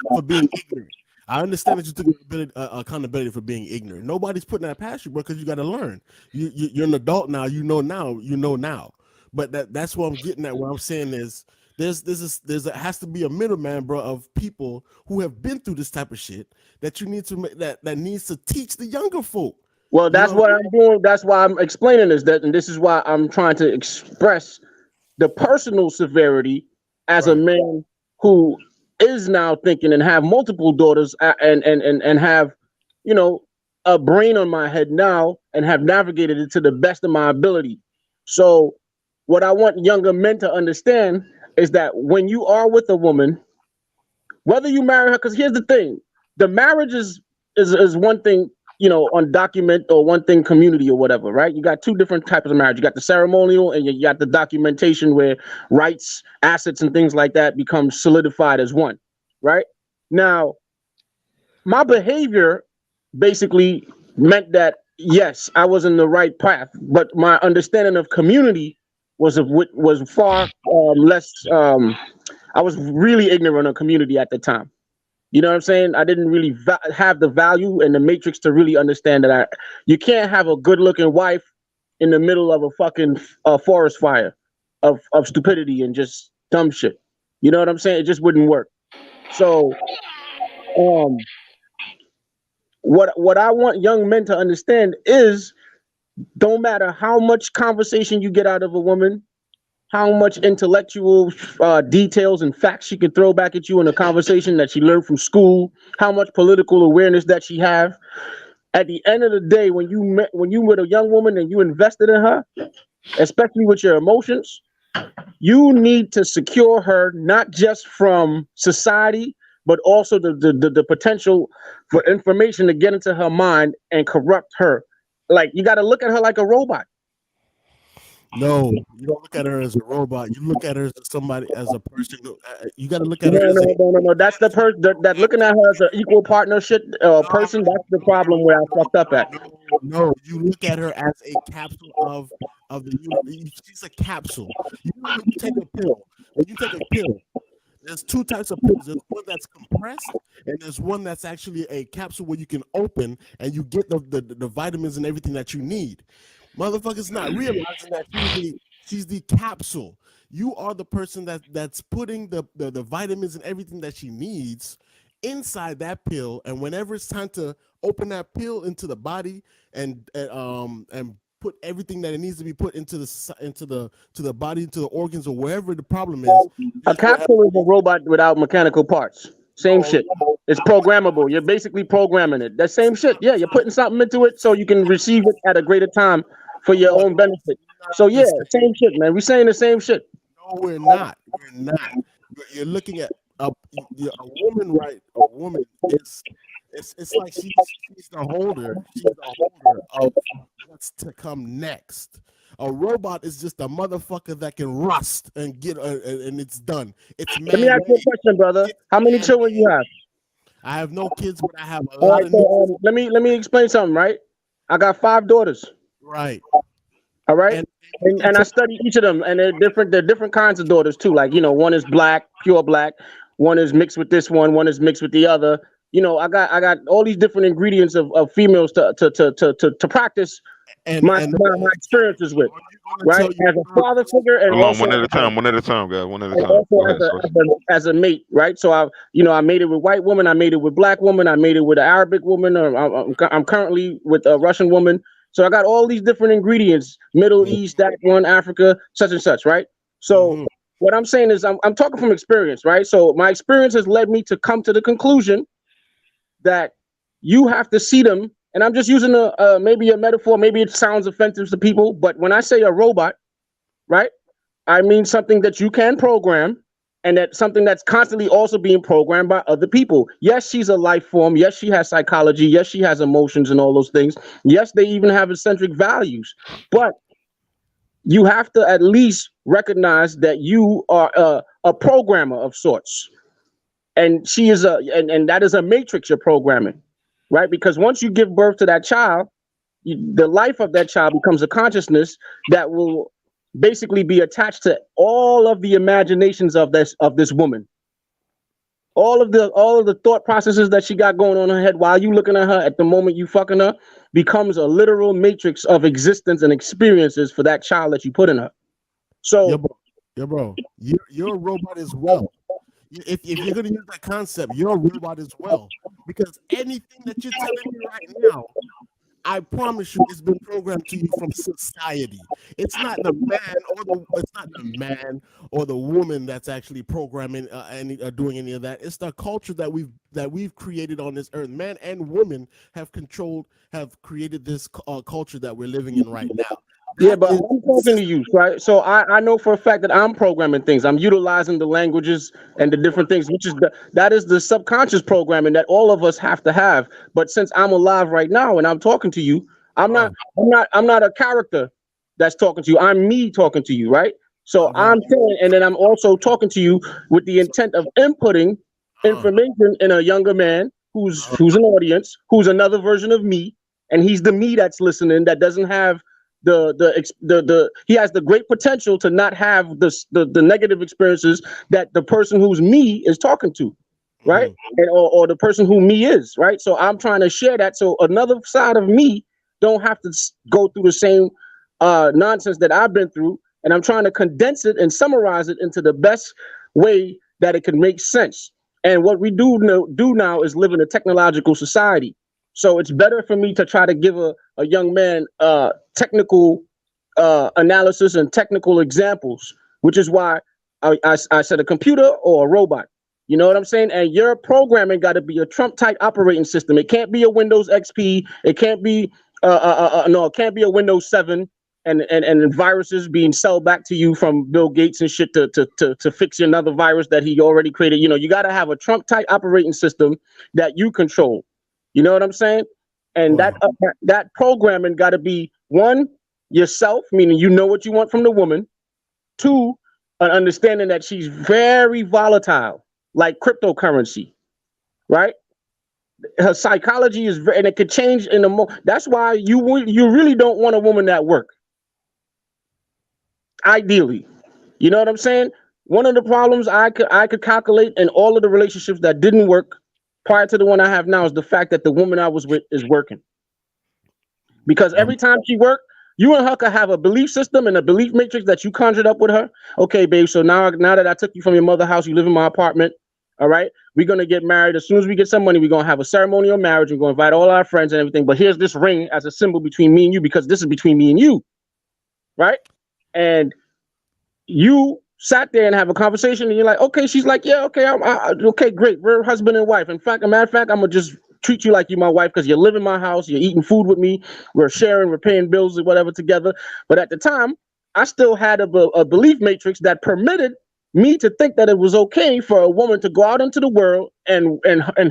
for being ignorant. I understand that you took accountability for being ignorant. Nobody's putting that past you, bro, because you got to learn. You're an adult now. You know now. But that's what I'm getting at. What I'm saying is has to be a middleman, bro, of people who have been through this type of shit that you need to make that needs to teach the younger folk. Well, that's what I'm doing. That's why I'm explaining and this is why I'm trying to express the personal severity as a man who is now thinking and have multiple daughters and have, you know, a brain on my head now and have navigated it to the best of my ability. So what I want younger men to understand is that when you are with a woman, whether you marry her, because here's the thing, the marriage is one thing, you know, on document, or one thing community or whatever, right? You got two different types of marriage. You got the ceremonial and you got the documentation where rights, assets, and things like that become solidified as one, right? Now, my behavior basically meant that, yes, I was in the right path, but my understanding of community was far less. I was really ignorant of community at the time. You know what I'm saying? I didn't really have the value and the matrix to really understand that you can't have a good-looking wife in the middle of a fucking forest fire of stupidity and just dumb shit. You know what I'm saying? It just wouldn't work. So, what I want young men to understand is, don't matter how much conversation you get out of a woman, how much intellectual details and facts she can throw back at you in a conversation that she learned from school, how much political awareness that she have. At the end of the day, when you with a young woman and you invested in her, especially with your emotions, you need to secure her not just from society, but also the potential for information to get into her mind and corrupt her. Like, you got to look at her like a robot. No, you don't look at her as a robot. You look at her as somebody, as a person. You got to look at her as No. That's the person that looking at her as an equal partnership person. That's the problem where I fucked up at. No, you look at her as a capsule of the universe. She's a capsule. You know, when you take a pill, there's two types of pills. There's one that's compressed, and there's one that's actually a capsule where you can open and you get the vitamins and everything that you need. Motherfuckers not realizing that she's the capsule. You are the person that's putting the vitamins and everything that she needs inside that pill, and whenever it's time to open that pill into the body and put everything that it needs to be put into the body, into the organs, or wherever the problem is. A capsule is a robot without mechanical parts. Same shit. It's programmable. You're basically programming it. That same shit. Yeah, you're putting something into it so you can receive it at a greater time for your own benefit. So yeah, same shit, man. We're saying the same shit. No, we're not. We're not. You're looking at a woman, right? A woman is. It's like she's the holder. She's the holder of what's to come next. A robot is just a motherfucker that can rust and get and it's done. It's Let me ask you a question, brother. How many children you have? I have no kids, but I have a All lot right, of. so, let me explain something, right? I got 5 daughters. Right. All right. And I study each of them, and they're different. They're different kinds of daughters too. Like, you know, one is black, pure black. One is mixed with this one is mixed with the other. You know, I got all these different ingredients of females to practice my experiences with, right? As a father figure and Hold on, also one at a time, guys. One at a and time. also Go ahead, as a mate, right? So I made it with white woman, I made it with black woman, I made it with an Arabic woman, or I'm currently with a Russian woman. So I got all these different ingredients: Middle East, that one, Africa, such and such, right? So what I'm saying is, I'm talking from experience, right? So my experience has led me to come to the conclusion that you have to see them, and I'm just using maybe a metaphor, maybe it sounds offensive to people, but when I say a robot, right, I mean something that you can program, and that something that's constantly also being programmed by other people. Yes, she's a life form. Yes, she has psychology. Yes, she has emotions and all those things. Yes, they even have eccentric values, but you have to at least recognize that you are a programmer of sorts. And she is and that is a matrix you're programming, right? Because once you give birth to that child, the life of that child becomes a consciousness that will basically be attached to all of the imaginations of this woman. All of the thought processes that she got going on in her head while you looking at her at the moment you fucking her becomes a literal matrix of existence and experiences for that child that you put in her. So, bro, you're a robot as well. If you're going to use that concept, you're a robot as well. Because anything that you're telling me right now, I promise you, it's been programmed to you from society. It's not the man or the woman that's actually programming doing any of that. It's the culture that we've created on this earth. Men and women have created this culture that we're living in right now. Yeah, but I'm talking to you, right? So I know for a fact that I'm programming things. I'm utilizing the languages and the different things, which is that is the subconscious programming that all of us have to have. But since I'm alive right now and I'm talking to you, I'm not a character that's talking to you. I'm me talking to you, right? So I'm saying, and then I'm also talking to you with the intent of inputting information in a younger man who's an audience, who's another version of me, and he's the me that's listening that doesn't have he has the great potential to not have the negative experiences that the person who's me is talking to, right? And or the person who me is, right? So I'm trying to share that so another side of me don't have to go through the same nonsense that I've been through, and I'm trying to condense it and summarize it into the best way that it can make sense. And what we do now is live in a technological society. So it's better for me to try to give a young man technical analysis and technical examples, which is why I said a computer or a robot. You know what I'm saying? And your programming got to be a Trump type operating system. It can't be a Windows XP. It can't be no, it can't be a Windows 7 and viruses being sold back to you from Bill Gates and shit to fix another virus that he already created. You know, you got to have a Trump type operating system that you control. You know what I'm saying? And that programming got to be one, yourself, meaning you know what you want from the woman. Two, an understanding that she's very volatile, like cryptocurrency, right? Her psychology is and it could change in the that's why you really don't want a woman that work. Ideally, you know what I'm saying? One of the problems I could calculate in all of the relationships that didn't work prior to the one I have now is the fact that the woman I was with is working. Because every time she worked, you and her could have a belief system and a belief matrix that you conjured up with her. Okay, babe, so now that I took you from your mother's house, you live in my apartment. All right, we're gonna get married. As soon as we get some money, we're gonna have a ceremonial marriage. We're gonna invite all our friends and everything. But here's this ring as a symbol between me and you, because this is between me and you, right? And you sat there and have a conversation, and you're like, okay, she's like, yeah, okay, okay, great, we're husband and wife. In fact, a matter of fact, I'm gonna just treat you like you're my wife because you live in my house, you're eating food with me, we're sharing, we're paying bills or whatever together. But at the time, I still had a belief matrix that permitted me to think that it was okay for a woman to go out into the world and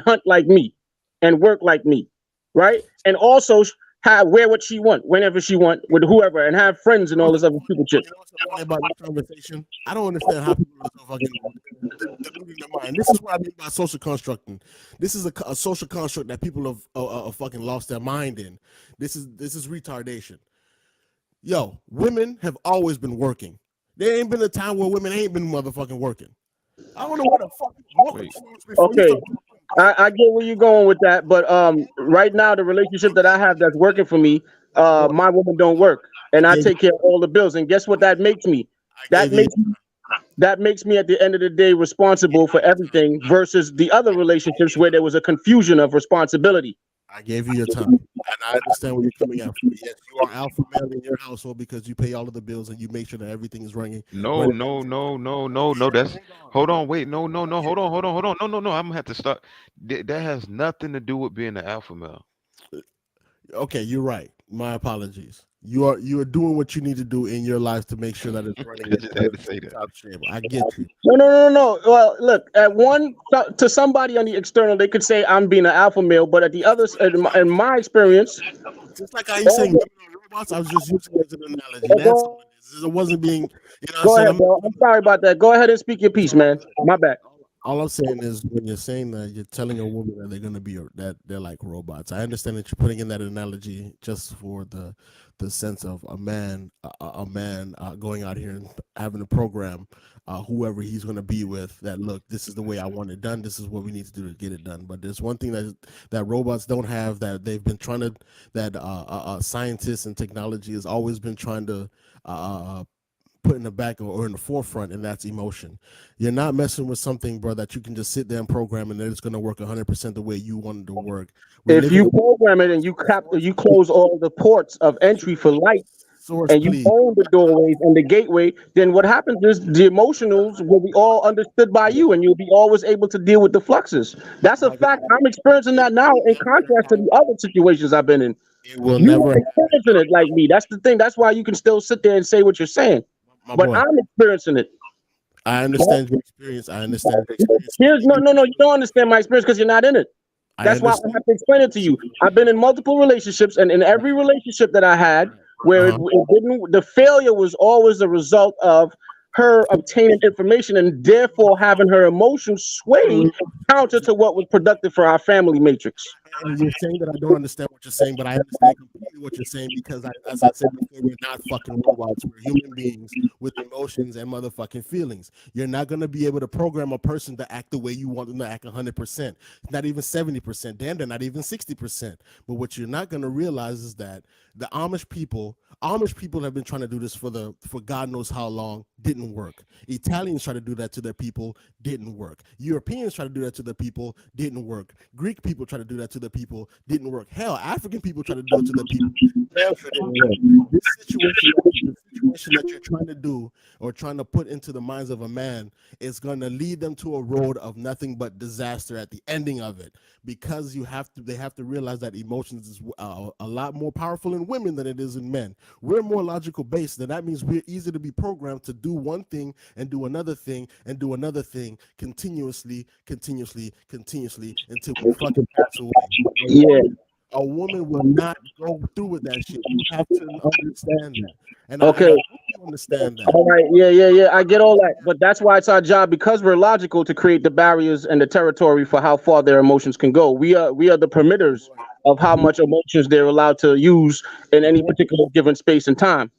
hunt like me and work like me, right? And also wear what she want whenever she want with whoever and have friends and all this other stupid shit. About this conversation, I don't understand how people are so fucking deluding their mind. This is what I mean by social constructing. This is a social construct that people have fucking lost their mind in. This is retardation. Yo, women have always been working. There ain't been a time where women ain't been motherfucking working. I don't know what the fuck is working. Okay, I get where you're going with that, but right now the relationship that I have that's working for me, my woman don't work, and I take care of all the bills. And guess what that makes me? That makes me at the end of the day responsible for everything versus the other relationships where there was a confusion of responsibility. I gave you your time, and I understand where you're coming out from. Yes, you are alpha male in your household because you pay all of the bills and you make sure that everything is running. No. That's hold on, wait, no, hold on, no. I'm gonna have to start. That has nothing to do with being an alpha male. Okay, you're right. My apologies. You are doing what you need to do in your life to make sure that it's running. I just had to say that. Top shape. I get you. No. Well, look, at one to somebody on the external, they could say I'm being an alpha male, but at the others, in my experience, just like I was saying robots, I was just using it as an analogy. It wasn't being. You know, go ahead, bro. I'm sorry about that. Go ahead and speak your piece, man. My bad. All I'm saying is when you're saying that, you're telling a woman that they're gonna be that they're like robots. I understand that you're putting in that analogy just for the sense of a man going out here and having a program, whoever he's gonna be with. That look, this is the way I want it done. This is what we need to do to get it done. But there's one thing that robots don't have that they've been trying to scientists and technology has always been trying to put in the back or in the forefront, and that's emotion. You're not messing with something, bro, that you can just sit there and program and then it's going to work 100% the way you want it to work. If you program it and you close all the ports of entry for light, and you own the doorways and the gateway, then what happens is the emotionals will be all understood by you, and you'll be always able to deal with the fluxes. That's a fact. I'm experiencing that now, in contrast to the other situations I've been in. It will You never ain't experiencing it like me. That's the thing. That's why you can still sit there and say what you're saying. My But boy. I'm experiencing it. I understand your experience. I understand your experience. No. You don't understand my experience because you're not in it. That's why I have to explain it to you. I've been in multiple relationships, and in every relationship that I had, where it didn't, the failure was always a result of her obtaining information and therefore having her emotions sway counter to what was productive for our family matrix. And you're saying that I don't understand what you're saying, but I understand completely what you're saying because, as I said before, we're not fucking robots. We're human beings with emotions and motherfucking feelings. You're not going to be able to program a person to act the way you want them to act 100%, not even 70%, damn, they're not even 60%. But what you're not going to realize is that the Amish people have been trying to do this for God knows how long, didn't work. Italians try to do that to their people, didn't work. Europeans try to do that to their people, didn't work. Greek people try to do that to their people, didn't work. Hell, African people try to do it to their people, didn't work. This situation that you're trying to do or trying to put into the minds of a man is going to lead them to a road of nothing but disaster at the ending of it, because they have to realize that emotions is a lot more powerful in women than it is in men. We're more logical based, and that means we're easy to be programmed to do one thing and do another thing and do another thing continuously until we fucking pass away. Yeah. A woman will not go through with that shit. You have to understand that. And Okay. I understand that. All right. Yeah. I get all that. But that's why it's our job, because we're logical, to create the barriers and the territory for how far their emotions can go. We are the permitters of how much emotions they're allowed to use in any particular given space and time.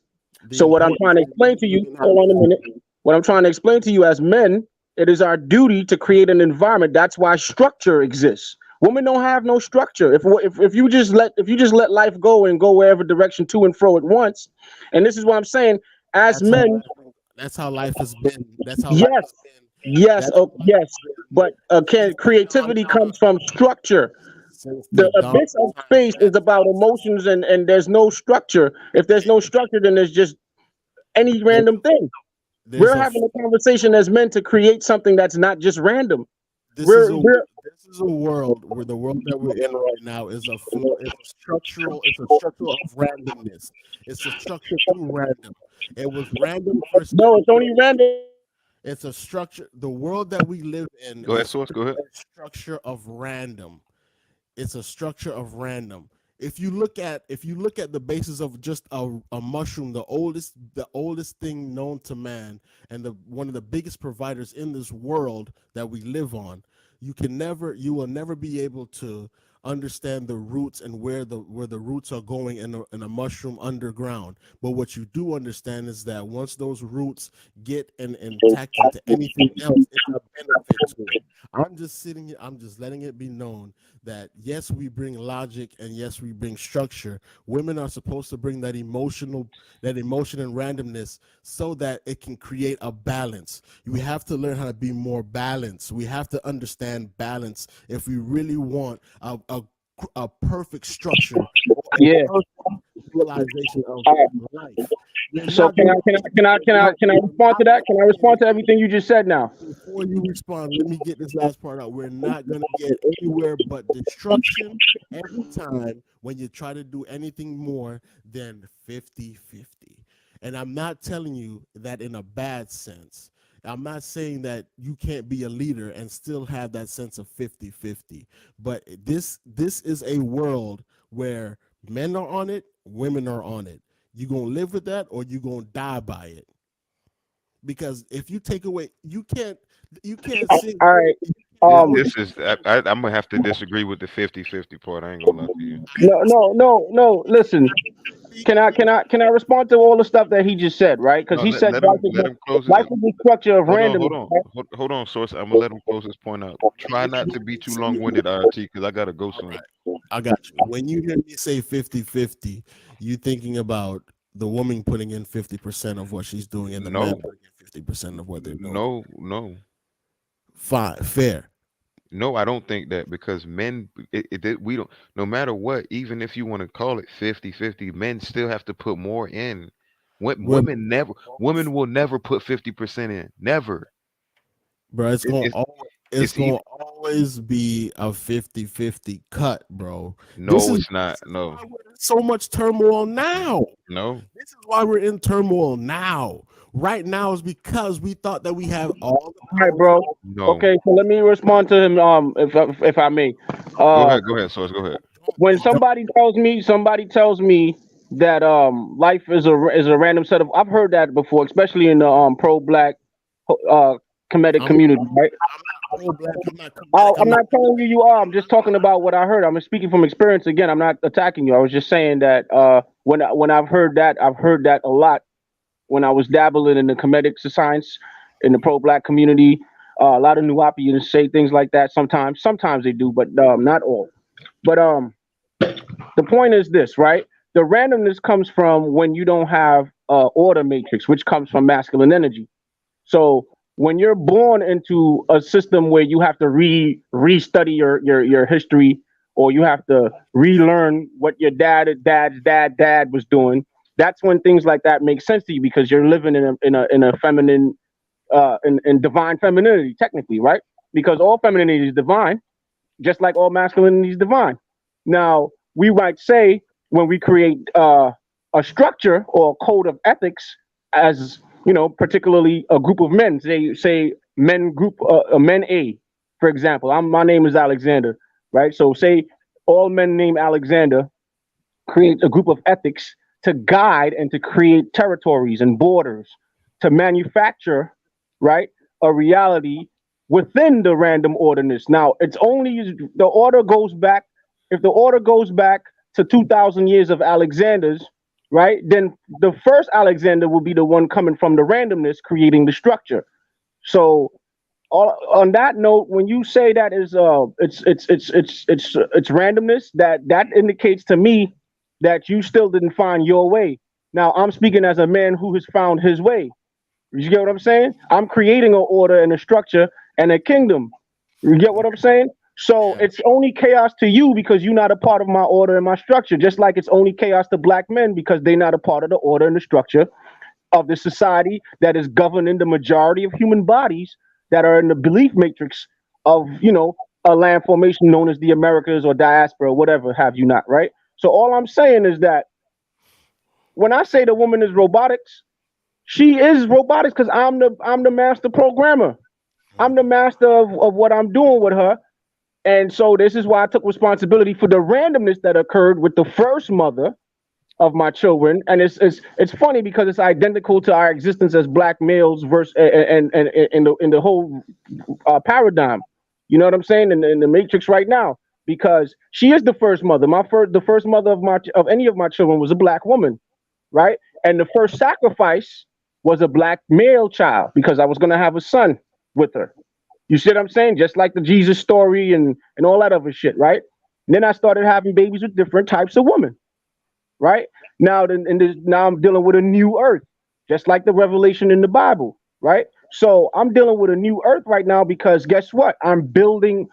So what I'm trying to explain to you, hold on a minute. What I'm trying to explain to you as men, it is our duty to create an environment. That's why structure exists. Women don't have no structure. If you just let life go and go wherever direction to and fro at once, and this is what I'm saying, as men, that's how life has been. That's how yes, life has been. yes, yes. But creativity comes from structure. The abyss of space is about emotions, and there's no structure. If there's no structure, then there's just any random thing. We're having a conversation as men to create something that's not just random. This is a world where the world that we're in right now is a structural of randomness. It's a structure through random. It was random first. No, it's only random. It's a structure. The world that we live in. Go ahead, Source. Go ahead. A structure of random. It's a structure of random. If you look at the basis of just a mushroom, the oldest thing known to man, and one of the biggest providers in this world that we live on, you will never be able to understand the roots and where the roots are going in a mushroom underground. But what you do understand is that once those roots get and tack into anything else, it's a benefit to it. I'm just sitting here, I'm just letting it be known that yes, we bring logic and yes, we bring structure. Women are supposed to bring that emotion and randomness so that it can create a balance. We have to learn how to be more balanced. We have to understand balance if we really want a perfect structure. Yeah. Realization of life. So can I respond to that? Can I respond to everything you just said now? Before you respond, let me get this last part out. We're not going to get anywhere but destruction every time when you try to do anything more than 50-50. And I'm not telling you that in a bad sense. I'm not saying that you can't be a leader and still have that sense of 50-50. But this is a world where men are on it, women are on it. You gonna live with that or you gonna die by it? Because if you take away, you can't see. All right. This is I'm gonna have to disagree with the 50-50 part. I ain't gonna lie to you. No. Listen, can I respond to all the stuff that he just said, right? Because he said let him close life is the structure of random. Hold on, Source. I'm gonna let him close this point out. Try not to be too long-winded, RT, because I gotta go soon. I got you. When you hear me say 50-50, you thinking about the woman putting in 50% of what she's doing and the man No, putting in 50% of what they're doing. no. Fine, fair. No, I don't think that because men, we don't, no matter what, even if you want to call it 50-50, men still have to put more in. Women, Women will never put 50% in. Never. bro, It, it's it's it's even, gonna always be a 50-50 cut, bro. no, it's not. No, Why we're in so much turmoil now. no. This is why we're in turmoil now. Right now is because we thought that we have all the All right, bro. No. Okay, so let me respond to him. If I may. Go ahead, Source. Go ahead. When somebody tells me that life is a random set of, I've heard that before, especially in the pro black comedic community, right? I'm not telling you you are. I'm just talking about what I heard. I'm speaking from experience. Again, I'm not attacking you. I was just saying that when I've heard that a lot when I was dabbling in the comedic science in the pro black community. A lot of Nuwapians say things like that sometimes. Sometimes they do, but not all. But the point is this, right? The randomness comes from when you don't have order matrix, which comes from masculine energy. So when you're born into a system where you have to restudy your history, or you have to relearn what your dad was doing, that's when things like that make sense to you because you're living in a feminine in divine femininity, technically, right? Because all femininity is divine, just like all masculinity is divine. Now, we might say when we create a structure or a code of ethics, as particularly a group of men, say men group, men A, for example. My name is Alexander, right? So say all men named Alexander create a group of ethics to guide and to create territories and borders to manufacture, right, a reality within the random orderness. Now, it's only the order goes back. If the order goes back to 2,000 years of Alexander's, right, then the first Alexander will be the one coming from the randomness, creating the structure. So, on that note, when you say that is it's randomness, that indicates to me that you still didn't find your way. Now, I'm speaking as a man who has found his way. You get what I'm saying? I'm creating an order and a structure and a kingdom. You get what I'm saying? So it's only chaos to you because you're not a part of my order and my structure, just like it's only chaos to black men because they're not a part of the order and the structure of the society that is governing the majority of human bodies that are in the belief matrix of, a land formation known as the Americas or diaspora, whatever have you not, right? So all I'm saying is that when I say the woman is robotics, she is robotics because I'm the master programmer. I'm the master of what I'm doing with her. And so this is why I took responsibility for the randomness that occurred with the first mother of my children. And it's funny because it's identical to our existence as black males versus and in the whole paradigm. You know what I'm saying? In the matrix right now. Because she is the first mother. The first mother of any of my children was a black woman, right? And the first sacrifice was a black male child because I was going to have a son with her. You see what I'm saying? Just like the Jesus story and all that other shit, right? And then I started having babies with different types of women, right? Now, now I'm dealing with a new earth, just like the revelation in the Bible, right? So I'm dealing with a new earth right now because guess what? I'm building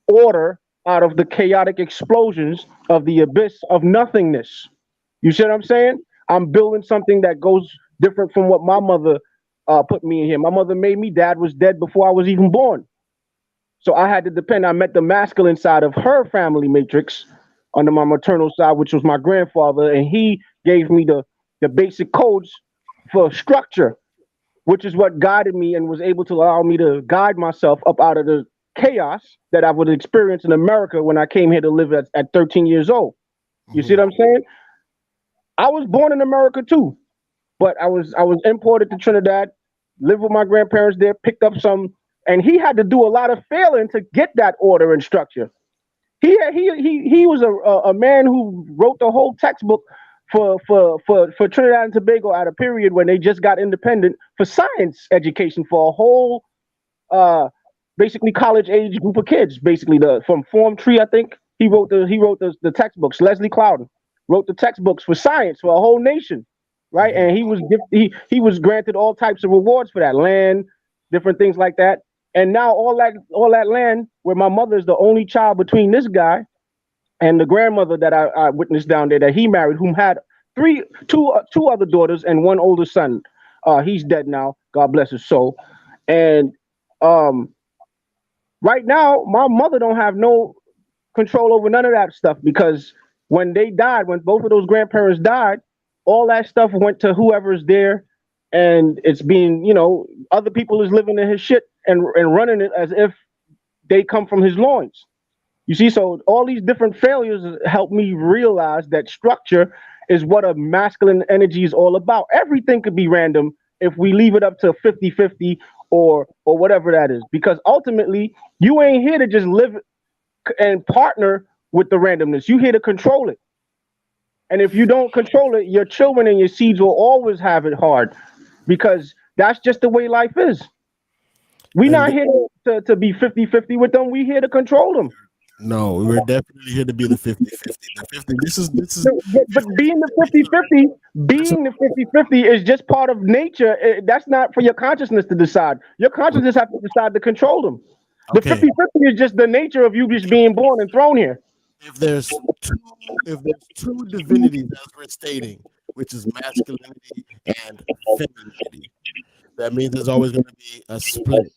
order out of the chaotic explosions of the abyss of nothingness. You see what I'm saying? I'm building something that goes different from what my mother put me in here. My mother made me. Dad was dead before I was even born. So I had to depend. I met the masculine side of her family matrix under my maternal side, which was my grandfather, and he gave me the basic codes for structure, which is what guided me and was able to allow me to guide myself up out of the chaos that I would experience in America when I came here to live at 13 years old. You see what I'm saying? I was born in America too, but I was imported to Trinidad, lived with my grandparents there, picked up some, and he had to do a lot of failing to get that order and structure. He was a man who wrote the whole textbook for Trinidad and Tobago at a period when they just got independent for science education for a whole basically college age group of kids. Basically, from Form Tree, I think he wrote the textbooks. Leslie Clouden wrote the textbooks for science for a whole nation. right? And he was granted all types of rewards for that land, different things like that. And now all that land, where my mother is the only child between this guy and the grandmother that I witnessed down there that he married, whom had two other daughters and one older son. He's dead now. God bless his soul. And um, right now, my mother don't have no control over none of that stuff because when they died, when both of those grandparents died, all that stuff went to whoever's there, and it's being, other people is living in his shit and running it as if they come from his loins. You see, so all these different failures help me realize that structure is what a masculine energy is all about. Everything could be random if we leave it up to 50-50 or whatever that is. Because ultimately, you ain't here to just live and partner with the randomness. You here to control it. And if you don't control it, your children and your seeds will always have it hard because that's just the way life is. We're not here to be 50-50 with them. We're here to control them. No, we're definitely here to be the 50-50. The 50. This is. But being the 50-50 is just part of nature. That's not for your consciousness to decide. Your consciousness has to decide to control them. The 50-50 is just the nature of you just being born and thrown here. If there's two divinities as we're stating, which is masculinity and femininity, that means there's always going to be a split.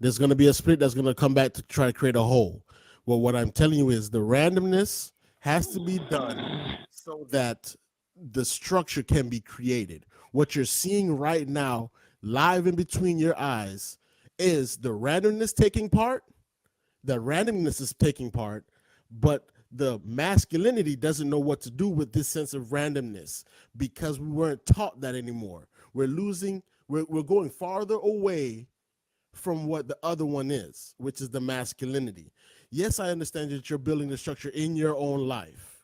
There's going to be a split that's going to come back to try to create a whole. Well, what I'm telling you is the randomness has to be done so that the structure can be created. What you're seeing right now, live in between your eyes, is the randomness taking part. The randomness is taking part, but the masculinity doesn't know what to do with this sense of randomness because we weren't taught that anymore. We're going farther away from what the other one is, which is the masculinity. Yes, I understand that you're building the structure in your own life,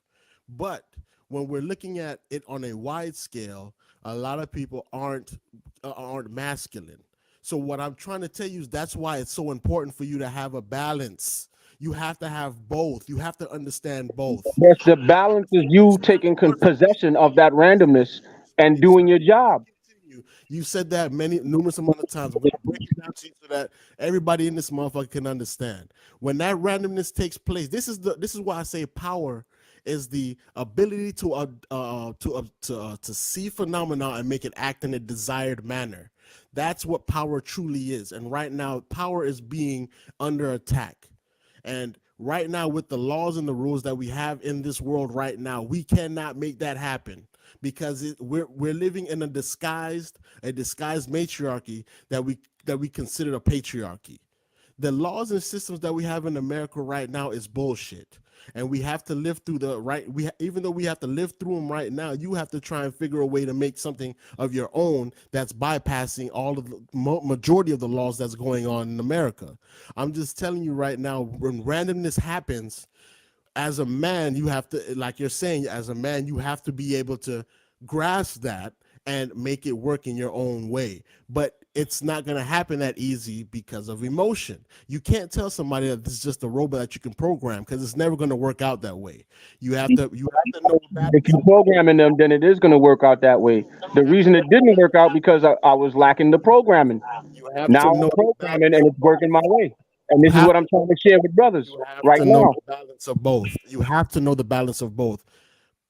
but when we're looking at it on a wide scale, a lot of people aren't masculine. So what I'm trying to tell you is that's why it's so important for you to have a balance. You have to have both. You have to understand both. Yes, the balance is you taking possession of that randomness and doing your job. You said that numerous amount of times. We're going to break it down to you so that everybody in this motherfucker can understand. When that randomness takes place, this is why I say power is the ability to see phenomena and make it act in a desired manner. That's what power truly is. And right now, power is being under attack. And right now, with the laws and the rules that we have in this world right now, we cannot make that happen because we're living in a disguised matriarchy that we consider a patriarchy. The laws and systems that we have in America right now is bullshit. And we have to live through even though we have to live through them right now, you have to try and figure a way to make something of your own that's bypassing all of the majority of the laws that's going on in America. I'm just telling you right now, when randomness happens, as a man, you have to, like you're saying, as a man, you have to be able to grasp that and make it work in your own way. But it's not going to happen that easy because of emotion. You can't tell somebody that this is just a robot that you can program because it's never going to work out that way. You have to know that. If you're programming them, then it is going to work out that way. The reason it didn't work out because I was lacking the programming. Now I'm programming and it's working my way. And this is what I'm trying to share with brothers right now. The balance of both. You have to know the balance of both.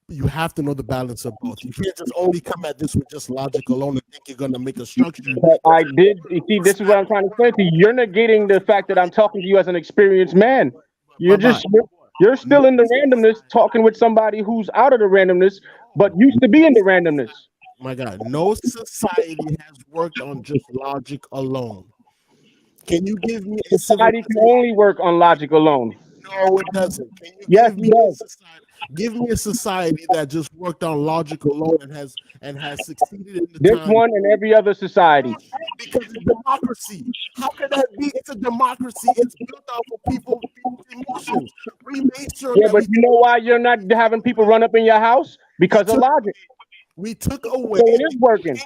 You have to know the balance of both. You can't just only come at this with just logic alone and think you're going to make a structure. But I did. You see, this is what I'm trying to say to you. You're negating the fact that I'm talking to you as an experienced man. You're still in the randomness, talking with somebody who's out of the randomness, but used to be in the randomness. My God, no society has worked on just logic alone. Can you give me a society can only work on logic alone? No, it doesn't. Can you give me a society that just worked on logic alone and has succeeded in the this time? One and every other society. Because it's democracy. How can that be? It's a democracy. It's built off of people's emotions. We made sure. Yeah, but you know why you're not having people run up in your house? Because of logic. We took away. So it is working.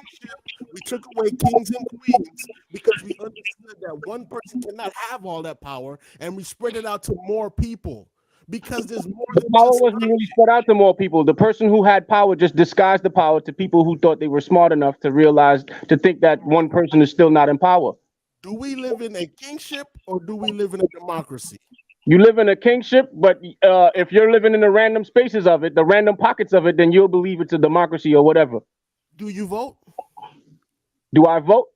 We took away kings and queens because we understood that one person cannot have all that power, and we spread it out to more people. because there's more The than power just wasn't really spread out to more people. The person who had power just disguised the power to people who thought they were smart enough to realize, to think that one person is still not in power. do we live in a kingship or do we live in a democracy? You live in a kingship, but if you're living in the random spaces of it, the random pockets of it, then you'll believe it's a democracy or whatever. Do you vote? Do I vote?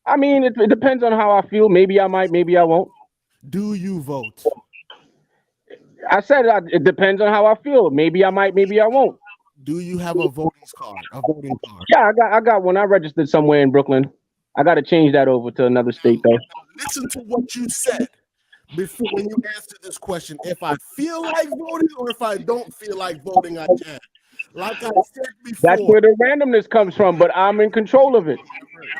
I mean, it depends on how I feel. Maybe I might, maybe I won't. Do you vote? I said it depends on how I feel. Maybe I might, maybe I won't. Do you have a voting card? Yeah, I got one. I registered somewhere in Brooklyn. I got to change that over to another state though. Listen to what you said before when you answer this question. If I feel like voting or if I don't feel like voting, I can. Like I said before, That's where the randomness comes from, but I'm in control of it.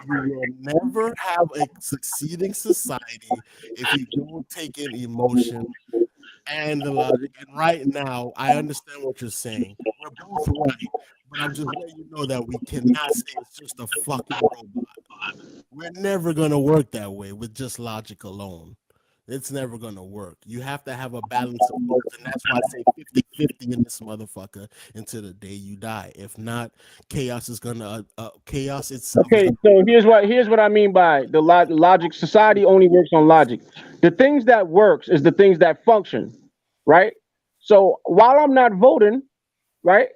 You will never have a succeeding society if you don't take in emotion and the logic. And right now, I understand what you're saying. We're both right, but I'm just letting you know that we cannot say it's just a fucking robot. We're never gonna work that way with just logic alone. It's never gonna work. You have to have a balance of both, and that's why I say 50-50 in this motherfucker until the day you die. If not, chaos is gonna chaos itself. Okay, so here's what I mean by the logic. Society only works on logic. The things that works is the things that function, right? So while I'm not voting, right,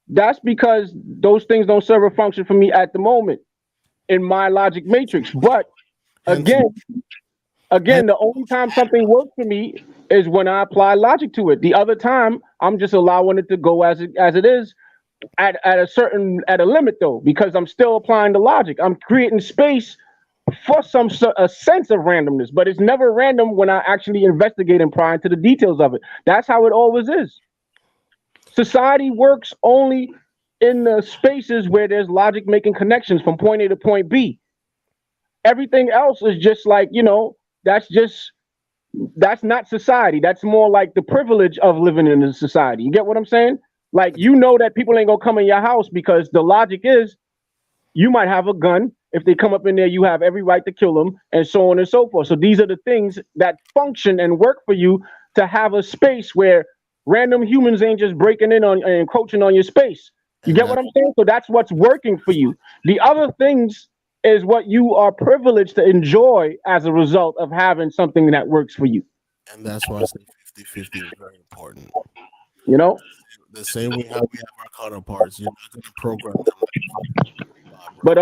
that's because those things don't serve a function for me at the moment in my logic matrix. But again, the only time something works for me is when I apply logic to it. The other time, I'm just allowing it to go as it is at a limit though, because I'm still applying the logic. I'm creating space for a sense of randomness, but it's never random when I actually investigate and pry into the details of it. That's how it always is. Society works only in the spaces where there's logic making connections from point A to point B. Everything else is just like, that's not society. That's more like the privilege of living in a society. You get what I'm saying? Like, that people ain't gonna come in your house because the logic is you might have a gun. If they come up in there, you have every right to kill them, and so on and so forth. So these are the things that function and work for you to have a space where random humans ain't just breaking in on and encroaching on your space. You get what I'm saying? So that's what's working for you. The other things is what you are privileged to enjoy as a result of having something that works for you. And that's why I say 50-50 is very important. The same way how we have our counterparts, you're not going to program them. But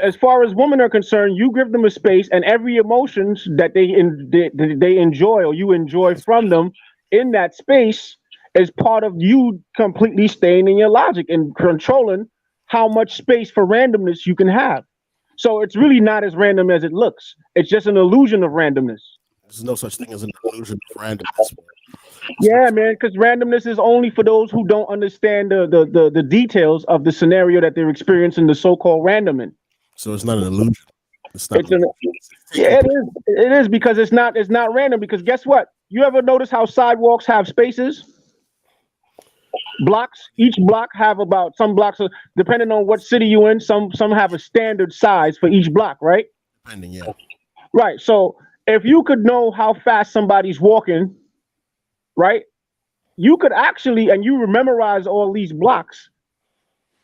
as far as women are concerned, you give them a space, and every emotions that they enjoy or you enjoy from them in that space is part of you completely staying in your logic and controlling how much space for randomness you can have. So it's really not as random as it looks. It's just an illusion of randomness. There's no such thing as an illusion of randomness. Yeah, man, because randomness is only for those who don't understand the details of the scenario that they're experiencing the so-called random in. So it's not an illusion. It's not. Yeah, it is. It is because it's not random. Because guess what? You ever notice how sidewalks have spaces? Blocks. Each block have about some blocks, depending on what city you in. Some have a standard size for each block, right? Depending, yeah. Right. So if you could know how fast somebody's walking, right? You could actually, and you memorize all these blocks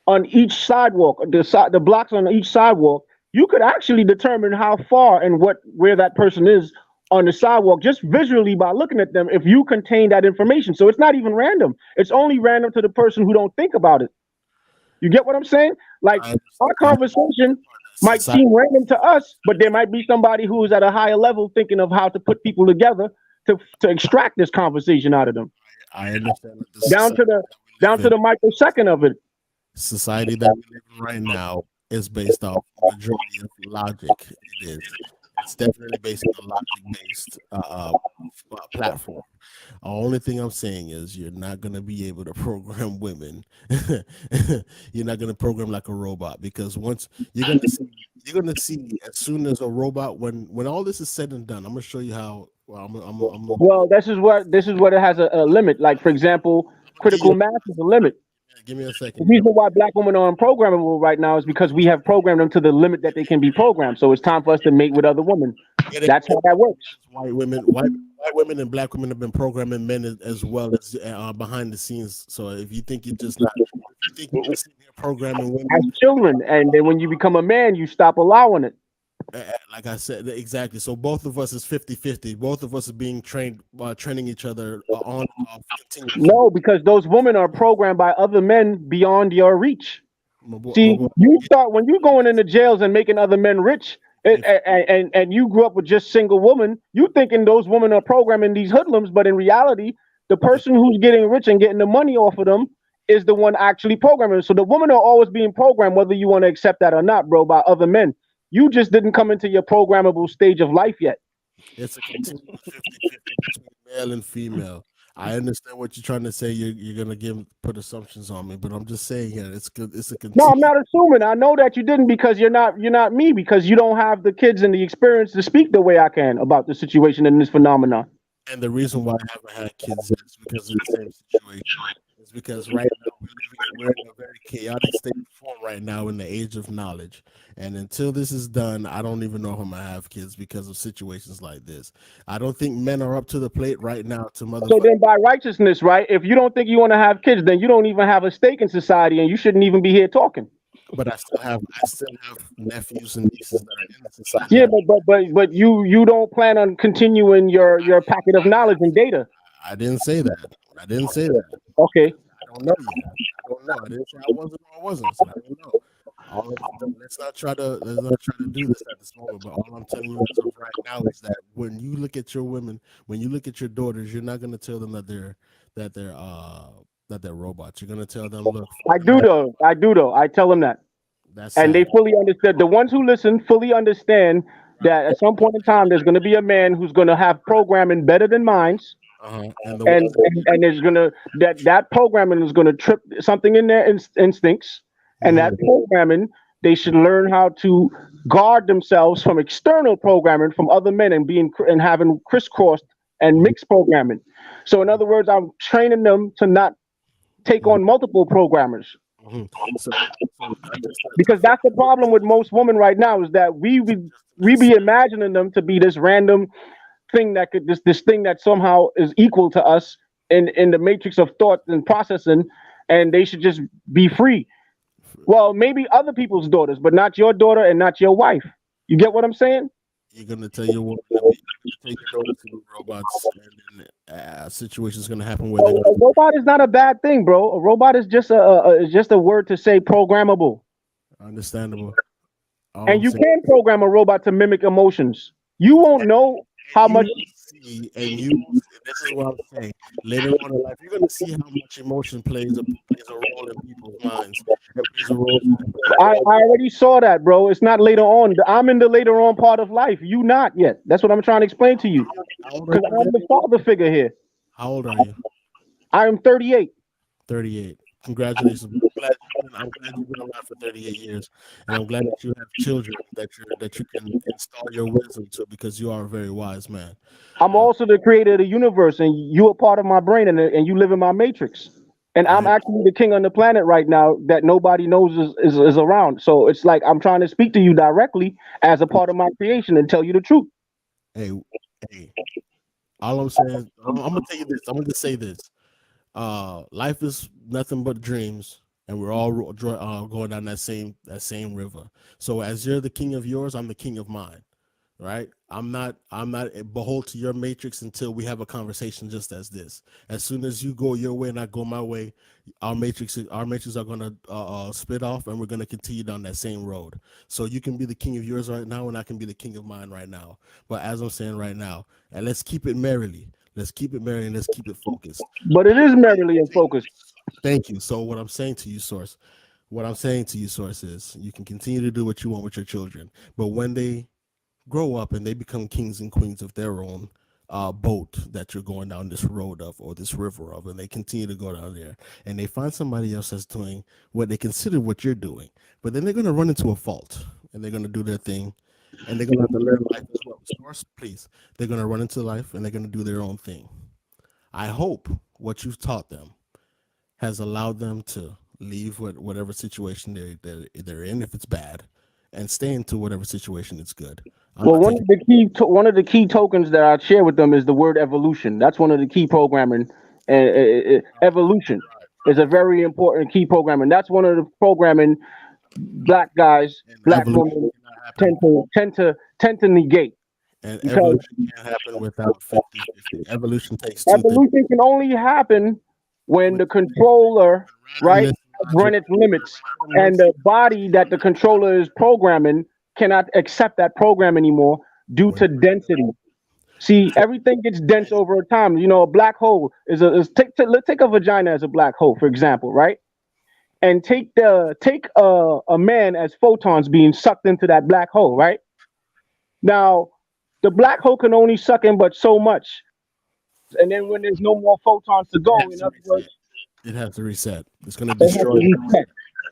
on each sidewalk, the blocks on each sidewalk. You could actually determine how far and where that person is on the sidewalk just visually by looking at them if you contain that information. So it's not even random. It's only random to the person who don't think about it. You get what I'm saying? Like our conversation might seem random to us, but there might be somebody who is at a higher level thinking of how to put people together to extract this conversation out of them. I understand. Down to the microsecond of it. Society that we live in right now is based off majority of logic. It is. It's definitely based on a logic-based platform. The only thing I'm saying is you're not going to be able to program women. You're not going to program like a robot, because once you're going to see as soon as a robot, when all this is said and done, I'm going to show you how. Well, this is what it has a limit. Like, for example, critical mass is a limit. Give me a second. The reason why black women are unprogrammable right now is because we have programmed them to the limit that they can be programmed. So it's time for us to mate with other women. That's how that works. White white women and black women have been programming men as well as behind the scenes. So if you think you're just not, if you think you're just sitting here programming women as children, and then when you become a man, you stop allowing it. Like I said, exactly. So both of us is 50-50. Both of us are being trained, training each other on and off continuously. No, because those women are programmed by other men beyond your reach. See, you start when you're going into jails and making other men rich, and you grew up with just single women. You thinking those women are programming these hoodlums, but in reality, the person who's getting rich and getting the money off of them is the one actually programming. So the women are always being programmed, whether you want to accept that or not, bro, by other men. You just didn't come into your programmable stage of life yet. It's a continuous 50-50 between male and female. I understand what you're trying to say. You're gonna put assumptions on me, but I'm just saying here it's good. It's a No, I'm not assuming. I know that you didn't because you're not me because you don't have the kids and the experience to speak the way I can about the situation and this phenomenon. And the reason why I haven't had kids is because of the same situation. It's because right now we're in a very chaotic state of form right now in the age of knowledge. And until this is done, I don't even know if I'm gonna have kids because of situations like this. I don't think men are up to the plate right now to mother. So then by righteousness, right? If you don't think you want to have kids, then you don't even have a stake in society and you shouldn't even be here talking. But I still have nephews and nieces that are in the society. Yeah, but you don't plan on continuing your packet of knowledge and data. I didn't say that. I didn't say that. Okay. I don't know yet. I don't know. I didn't say I wasn't or I wasn't. So I don't know. Let's not try to do this at this moment. But all I'm telling you as of right now is that when you look at your women, when you look at your daughters, you're not gonna tell them that they're robots. You're gonna tell them, look. I do though. I tell them that. That's and sad. they fully understand. The ones who listen fully understand that at some point in time, there's going to be a man who's going to have programming better than mine's. And there's gonna that programming is gonna trip something in their instincts, and that programming they should learn how to guard themselves from external programming from other men and having crisscrossed and mixed programming. So in other words, I'm training them to not take on multiple programmers. Because that's the problem with most women right now is that we be imagining them to be this random thing that could this thing that somehow is equal to us in the matrix of thought and processing, and they should just be free. Well, maybe other people's daughters, but not your daughter and not your wife. You get what I'm saying? You're gonna tell your woman to take your daughter to be robots, and then situation's gonna happen where a robot is not a bad thing, bro. A robot is just a word to say programmable. Understandable. And you can program a robot to mimic emotions. You won't know how much. This is what I'm saying. Later on in life, you're gonna see how much emotion plays a role in people's minds. I already saw that, bro. It's not later on. I'm in the later on part of life. You not yet. That's what I'm trying to explain to you. Because I'm the father figure here. How old are you? I am 38. 38. Congratulations. I'm glad you've been alive for 38 years. And I'm glad that you have children that you can install your wisdom to, because you are a very wise man. I'm also the creator of the universe, and you're a part of my brain, and you live in my matrix. And I'm actually the king on the planet right now that nobody knows is around. So it's like I'm trying to speak to you directly as a part of my creation and tell you the truth. Hey, all I'm saying is, I'm gonna tell you this. I'm gonna just say this. Life is nothing but dreams, and we're all going down that same river. So as you're the king of yours, I'm the king of mine, right? I'm not beholden to your matrix until we have a conversation just as this. As soon as you go your way and I go my way, our matrices are gonna split off, and we're gonna continue down that same road. So you can be the king of yours right now, and I can be the king of mine right now. But as I'm saying right now, and let's keep it merrily. Let's keep it merry and let's keep it focused. But it is merrily and focused. Thank you. So what I'm saying to you, Source, is you can continue to do what you want with your children. But when they grow up and they become kings and queens of their own boat that you're going down this road of or this river of, and they continue to go down there and they find somebody else that's doing what they consider what you're doing, but then they're going to run into a fault and they're going to do their thing. And they're going to have to learn life as well. Source, please. They're going to run into life and they're going to do their own thing. I hope what you've taught them has allowed them to leave whatever situation they're in, if it's bad, and stay into whatever situation it's good. I'm Well, not taking. one of the key tokens that I share with them is the word evolution. That's one of the key programming. Evolution is a very important key programming. That's one of the programming black guys, And black evolution women cannot happen. tend to negate And because evolution can't happen without 50-50. Evolution takes two things. evolution can only happen when When the controller, right, randomness, has logic, run its limits, and randomness, the body that the controller is programming cannot accept that program anymore due when to density. See, so everything gets dense over time. You know, a black hole let's take a vagina as a black hole, for example, right? And take a man as photons being sucked into that black hole, right? Now, the black hole can only suck in but so much, and then when there's no more photons to it go, has in to other words, reset. It has to reset. It's gonna it has destroy to the reset.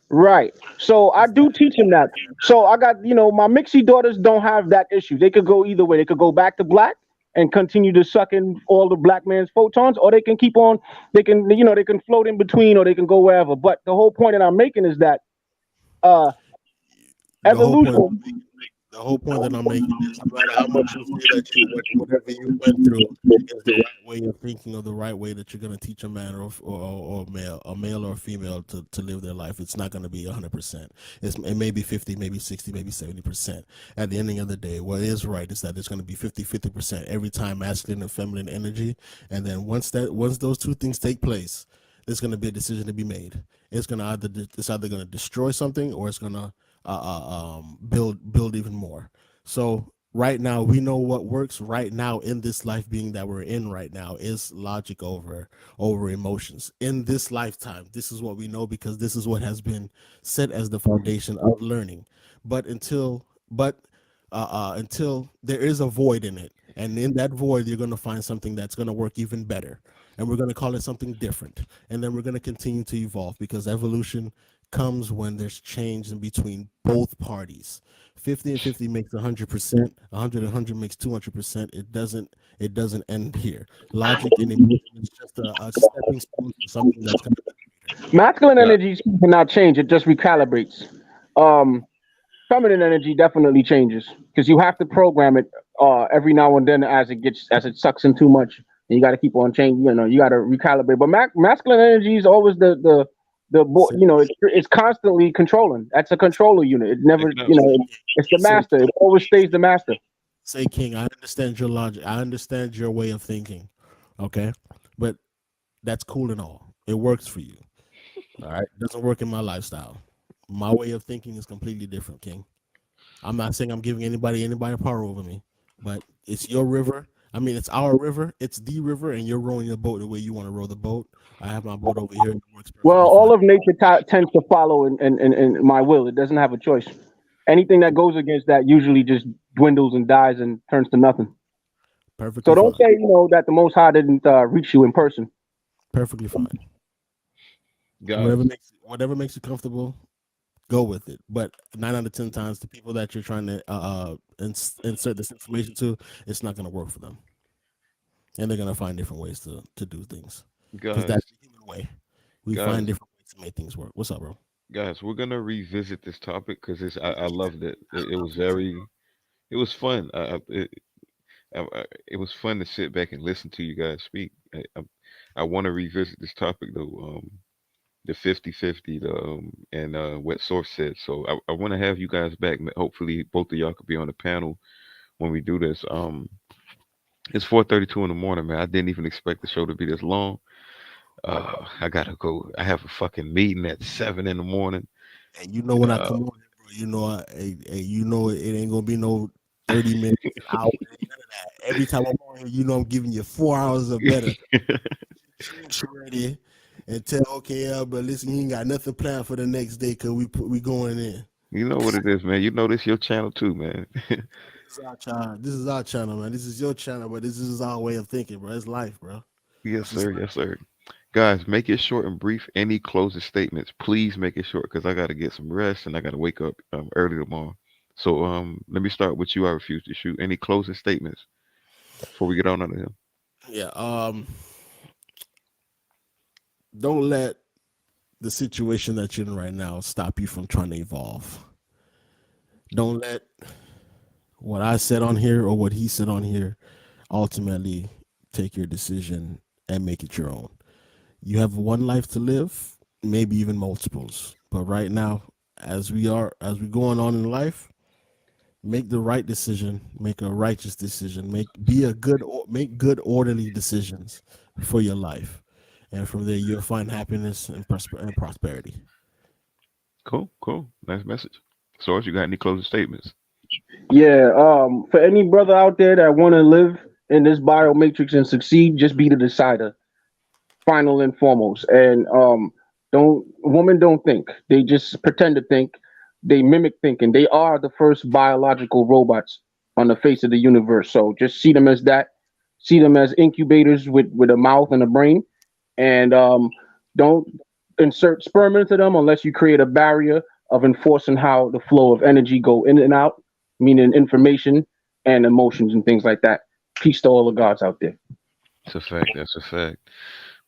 Right. So I It's do teach them that. So I got, my mixie daughters don't have that issue. They could go either way. They could go back to black and continue to suck in all the black man's photons, or they can keep on, they can float in between, or they can go wherever. But the whole point that I'm making is that uh the whole point. evolution. The whole point that I'm making is no matter how much you say that whatever you went through is the right way of thinking or the right way that you're going to teach a man or a male or a female to live their life, it's not going to be 100%. It may be 50, maybe 60, maybe 70%. At the ending of the day, what is right is that it's going to be 50% every time, masculine and feminine energy. And then once those two things take place, there's going to be a decision to be made. It's either going to destroy something or it's going to build even more. So right now we know what works right now in this life being that we're in right now is logic over emotions. In this lifetime, this is what we know because this is what has been set as the foundation of learning. But until there is a void in it, and in that void you're going to find something that's going to work even better, and we're going to call it something different, and then we're going to continue to evolve because evolution comes when there's change in between both parties. 50 and 50 makes 100%. 100 and 100 makes 200%. It doesn't end here. Logic and emotion is just a stepping stone to something that's going to be Masculine Yeah. energy cannot change; it just recalibrates. Um, Feminine energy definitely changes because you have to program it every now and then as it sucks in too much, and you got to keep on changing. You got to recalibrate. But masculine energy is always great. it's constantly controlling. That's a controller unit. It Check never, it out. it's the Say, master. It always stays the master. say, King, I understand your logic. I understand your way of thinking. Okay, but that's cool and all. It works for you. All right, it doesn't work in my lifestyle. My way of thinking is completely different, King. I'm not saying I'm giving anybody power over me, but it's your river. I mean, it's our river. It's the river, and you're rowing the boat the way you want to row the boat. I have my boat over here, and it works Well, perfectly all fine. of nature tends to follow in my will. It doesn't have a choice. Anything that goes against that usually just dwindles and dies and turns to nothing. So Perfectly don't fine. say that the Most High didn't reach you in person. Perfectly fine. Guys, Whatever makes you comfortable, go with it. But 9 out of 10 times, the people that you're trying to insert this information to, it's not going to work for them, and they're going to find different ways to do things because guys, that's the human way. We find guys, different ways to make things work. What's up, bro? guys. We're gonna revisit this topic because I loved it. It was very. It was fun. It was fun to sit back and listen to you guys speak. I want to revisit this topic though. The 50-50, and what Source said. So I want to have you guys back. Hopefully, both of y'all could be on the panel when we do this. It's 4:32 in the morning, man. I didn't even expect the show to be this long. I gotta go. I have a fucking meeting at 7 in the morning. And you know when I Uh, come on, bro, it ain't gonna be no 30 minutes, an hour, none of that. Every time I'm on here, I'm giving you 4 hours or better. Get you ready and tell but listen, you ain't got nothing planned for the next day because we going in. you know what it is, man. You know this your channel too, man. This is our channel. This is our channel, man. This is your channel, but this is our way of thinking, bro. It's life, bro. Yes, It's just sir. life. Yes, sir. Guys, make it short and brief. Any closing statements, please make it short because I got to get some rest and I got to wake up early tomorrow. So let me start with you. I refuse to shoot. Any closing statements before we get on out of here? Yeah. Don't let the situation that you're in right now stop you from trying to evolve. Don't let what I said on here or what he said on here. Ultimately, take your decision and make it your own. You have one life to live, maybe even multiples. But right now, as we going on in life, make the right decision, make a righteous decision, make good orderly decisions for your life, and from there you'll find happiness and prosperity. Cool. Nice message. Source, you got any closing statements? Yeah, for any brother out there that want to live in this bio matrix and succeed, just be the decider, final and foremost. And don't women don't think; they just pretend to think. They mimic thinking. They are the first biological robots on the face of the universe. So just see them as that. See them as incubators with a mouth and a brain, and don't insert sperm into them unless you create a barrier of enforcing how the flow of energy go in and out, meaning information and emotions and things like that. Peace to all the gods out there. It's a fact. That's a fact.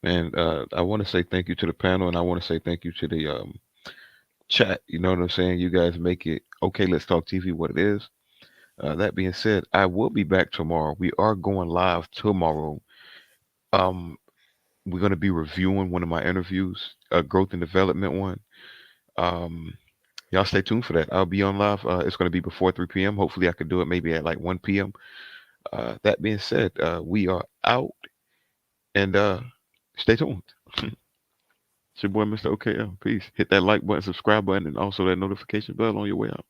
Man, I want to say thank you to the panel, and I want to say thank you to the chat. You know what I'm saying? You guys make it okay. Let's talk TV what it is. That being said, I will be back tomorrow. We are going live tomorrow. Um, we're going to be reviewing one of my interviews, a growth and development one. Um, y'all stay tuned for that. I'll be on live. It's going to be before 3 p.m. Hopefully, I could do it maybe at like 1 p.m. That being said, we are out, and stay tuned. It's your boy, Mr. OKL. Peace. Hit that like button, subscribe button, and also that notification bell on your way out.